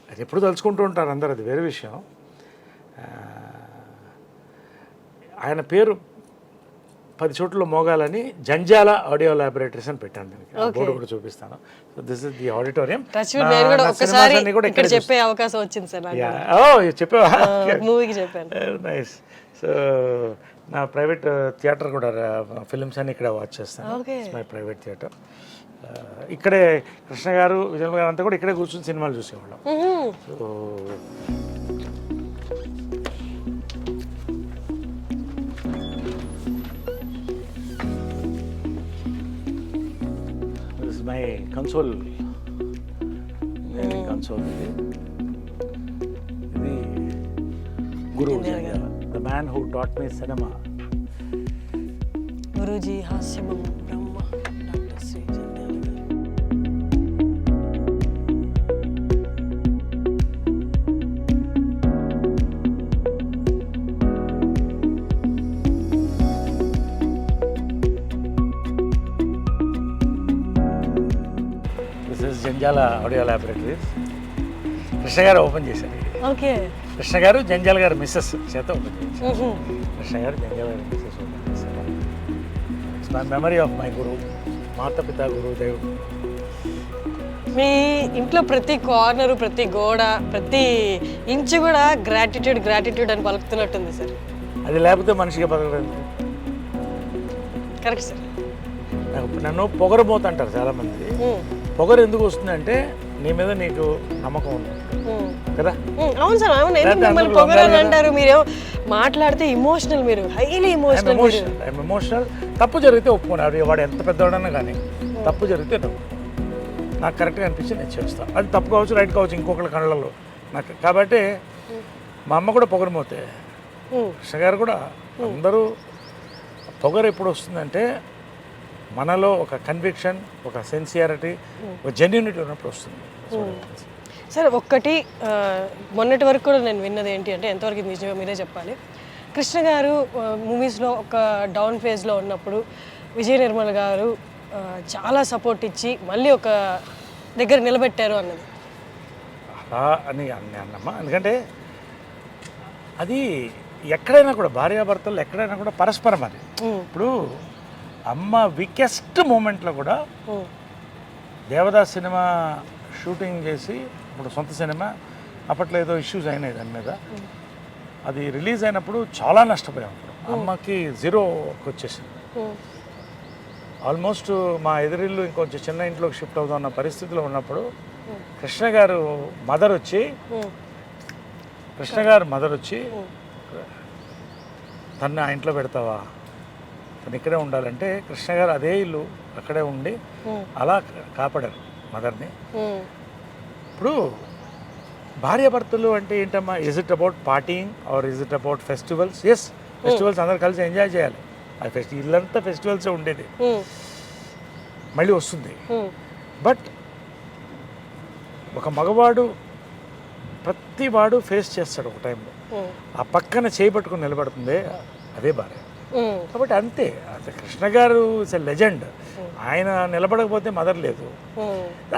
అది ఎప్పుడు తలుచుకుంటూ ఉంటారు అందరు, అది వేరే విషయం. ఆయన పేరు 10 చోట్ల మోగాలని జంజాల ఆడియో ల్యాబొరేటరీస్ అని పెట్టాను. దీనికి బోర్డు కూడా చూపిస్తాను. So this is the auditorium. ఇక్కడ చెప్పే అవకాశం వచ్చింది సార్. చెప్పావా? మూవీకి చెప్పాను. నైస్. సో నా ప్రైవేట్ థియేటర్ కూడా ఫిల్మ్స్ అన్ని ఇక్కడ వాచ్ చేస్తాను. My private theatre. ఇక్కడే కృష్ణ గారు, విజయ్ గారు అంతా కూడా ఇక్కడే కూర్చొని సినిమాలు చూసేవాళ్ళం. సో మై కన్సోల్ ఇది guru the man who taught me cinema. Guruji హాస్యమం బ్రహ్మ డాక్టర్ శ్రీ జంధ్యాల గారు. జంజాల ఆడియో ల్యాబొరేటరీస్ కృష్ణ గారు ఓపెన్ చేశారు. ఓకే. కృష్ణ గారు జంజాల గారు మిస్సెస్ చేత ఓపెన్ చేశారు. కృష్ణ గారు జంజాల గారు మిస్సెస్ ఓపెన్ చేశారు. It's my memory of my guru, మాతపిత గురుదేవ్. మీ ఇంట్లో ప్రతి కార్నరు, ప్రతి గోడ, ప్రతి ఇంచు కూడా గ్రాటిట్యూడ్ అని పలుకుతున్నట్టుంది సార్. అది లేకపోతే మనిషిగా బతకలేదు. Correct sir. నన్ను పొగరబోతు అంటారు చాలామంది. పొగరు ఎందుకు వస్తుందంటే నీ మీద నీకు నమ్మకం ఉంది కదా. అవును సార్, అవును. మిమ్మల్ని పొగరు అని అంటారు. మీరు మాట్లాడితే ఇమోషనల్, మీరు హైలీ ఎమోషనల్. తప్పు జరిగితే ఒప్పుకోండి. వాడు ఎంత పెద్దవాడన్నా కానీ తప్పు జరిగితే నాకు కరెక్ట్గా అనిపించి నేను చేస్తాను. అది తప్పు కావచ్చు, రైట్ కావచ్చు, ఇంకొకరి కళ్ళల్లో నాకు. కాబట్టి మా అమ్మ కూడా పొగరమోతే, కృష్ణ గారు కూడా. అందరూ పొగరు ఎప్పుడు వస్తుందంటే మనలో ఒక కన్విక్షన్, ఒక సిన్సియారిటీ, ఒక జెన్యూనిటీ ఉన్నప్పుడు వస్తుంది. సార్ ఒక్కటి మొన్నటి వరకు కూడా నేను విన్నది ఏంటి అంటే, ఎంతవరకు నిజంగా మీరే చెప్పాలి. కృష్ణ గారు మూవీస్లో ఒక డౌన్ ఫేజ్లో ఉన్నప్పుడు విజయ నిర్మల్ గారు చాలా సపోర్ట్ ఇచ్చి మళ్ళీ ఒక దగ్గర నిలబెట్టారు అన్నది. అలా అని అన్నమ్మా. ఎందుకంటే అది ఎక్కడైనా కూడా భార్యాభర్తలు ఎక్కడైనా కూడా పరస్పరం. అది ఇప్పుడు అమ్మ వీకెస్ట్ మూమెంట్లో కూడా దేవదాస్ సినిమా షూటింగ్ చేసి, ఇప్పుడు సొంత సినిమా, అప్పట్లో ఏదో ఇష్యూస్ అయినాయి దాని మీద. అది రిలీజ్ అయినప్పుడు చాలా నష్టపోయాం. అమ్మకి 0కి వచ్చేసింది. ఆల్మోస్ట్ మా ఎదురిల్లు ఇంకొంచెం చిన్న ఇంట్లోకి షిఫ్ట్ అవుతా ఉన్న పరిస్థితిలో ఉన్నప్పుడు కృష్ణ గారు మదర్ వచ్చి తను ఆ ఇంట్లో పెడతావా, తను ఇక్కడే ఉండాలంటే కృష్ణ గారు అదే ఇల్లు అక్కడే ఉండి అలా కాపాడారు మదర్ని. ఇప్పుడు భార్యాభర్తలు అంటే ఏంటమ్మా, is it about partying or is it about festivals? Yes, festivals అందరు కలిసి ఎంజాయ్ చేయాలి. అది ఇల్లంతా ఫెస్టివల్సే ఉండేది, మళ్ళీ వస్తుంది. బట్ ఒక మగవాడు ప్రతి వాడు ఫేస్ చేస్తాడు ఒక టైంలో. ఆ పక్కన చేపట్టుకుని నిలబడుతుంది అదే భార్య. కాబట్టి అంతే. కృష్ణ గారు ఇస్ ఎ లెజెండ్. ఆయన నిలబడకపోతే మదర్ లేదు.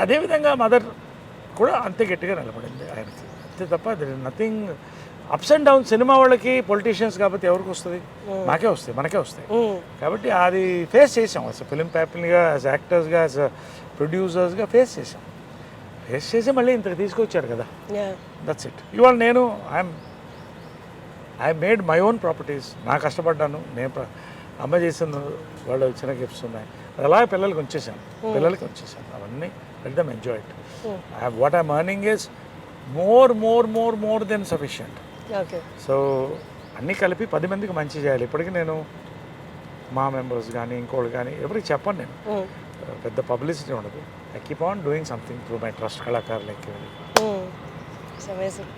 అదేవిధంగా మదర్ కూడా అంతే గట్టిగా నిలబడింది ఆయనకి, అంతే తప్ప there is nothing. Ups and down cinema వాళ్ళకి, పొలిటీషియన్స్ కాబట్టి ఎవరికి వస్తుంది? మాకే వస్తాయి, మనకే వస్తాయి. కాబట్టి అది ఫేస్ చేసాం. యాజ్ ఫిలిం ప్యాపిల్గా, యాజ్ యాక్టర్స్గా, యాజ్ ప్రొడ్యూసర్స్గా ఫేస్ చేసి మళ్ళీ ఇంతకు తీసుకొచ్చారు కదా. That's it. ఇవాళ నేను I made my own properties. నా కష్టపడ్డాను, నేను అమ్మ చేసిన వాళ్ళు ఇచ్చిన గిఫ్ట్స్ ఉన్నాయి, అలాగే పిల్లలకి ఉంచేసాను. అవన్నీ let them enjoy it. What I'm earning is more than sufficient. So అన్నీ కలిపి 10 మందికి మంచి చేయాలి. ఇప్పటికీ నేను మా మెంబర్స్ కానీ ఇంకోళ్ళు కానీ ఎవరికి చెప్పను. నేను పెద్ద పబ్లిసిటీ ఉండదు. I keep on doing something through my trust Kalakar like it's amazing.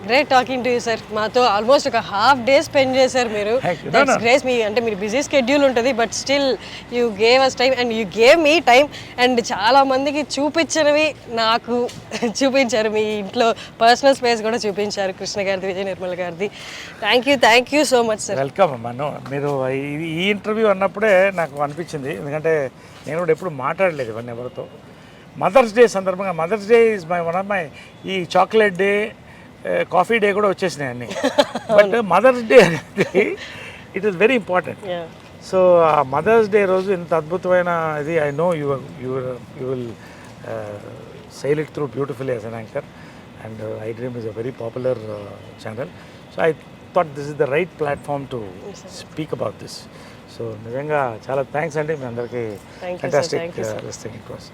Great talking to you sir. మాతో ఆల్మోస్ట్ ఒక హాఫ్ డే స్పెండ్ చేశారు మీరు. దట్స్ గ్రేట్. మీ అంటే మీరు బిజీ స్కెడ్యూల్ ఉంటుంది, but still you gave us time and you gave me time. And చాలా మందికి చూపించినవి నాకు చూపించారు. మీ ఇంట్లో పర్సనల్ స్పేస్ కూడా చూపించారు, కృష్ణ గారిది, విజయ నిర్మల్ గారిది. Thank you so much sir. Welcome అమ్మా. మీరు ఈ ఇంటర్వ్యూ అన్నప్పుడే నాకు అనిపించింది, ఎందుకంటే నేను కూడా ఎప్పుడు మాట్లాడలేదు ఇవన్నీ ఎవరితో. మదర్స్ డే సందర్భంగా, mother's day is one of my, ఈ చాక్లెట్ డే, కాఫీ డే కూడా వచ్చేసినాయి అన్నీ. బట్ మదర్స్ డే అనేది it is very important. So ఆ మదర్స్ డే రోజు ఇంత అద్భుతమైన ఇది, I know you will sail it through beautifully as an anchor, and iDream is a very popular channel. So I thought this is the right platform to speak about this. So నిజంగా చాలా thanks అండి మీ అందరికీ. Fantastic listing it was.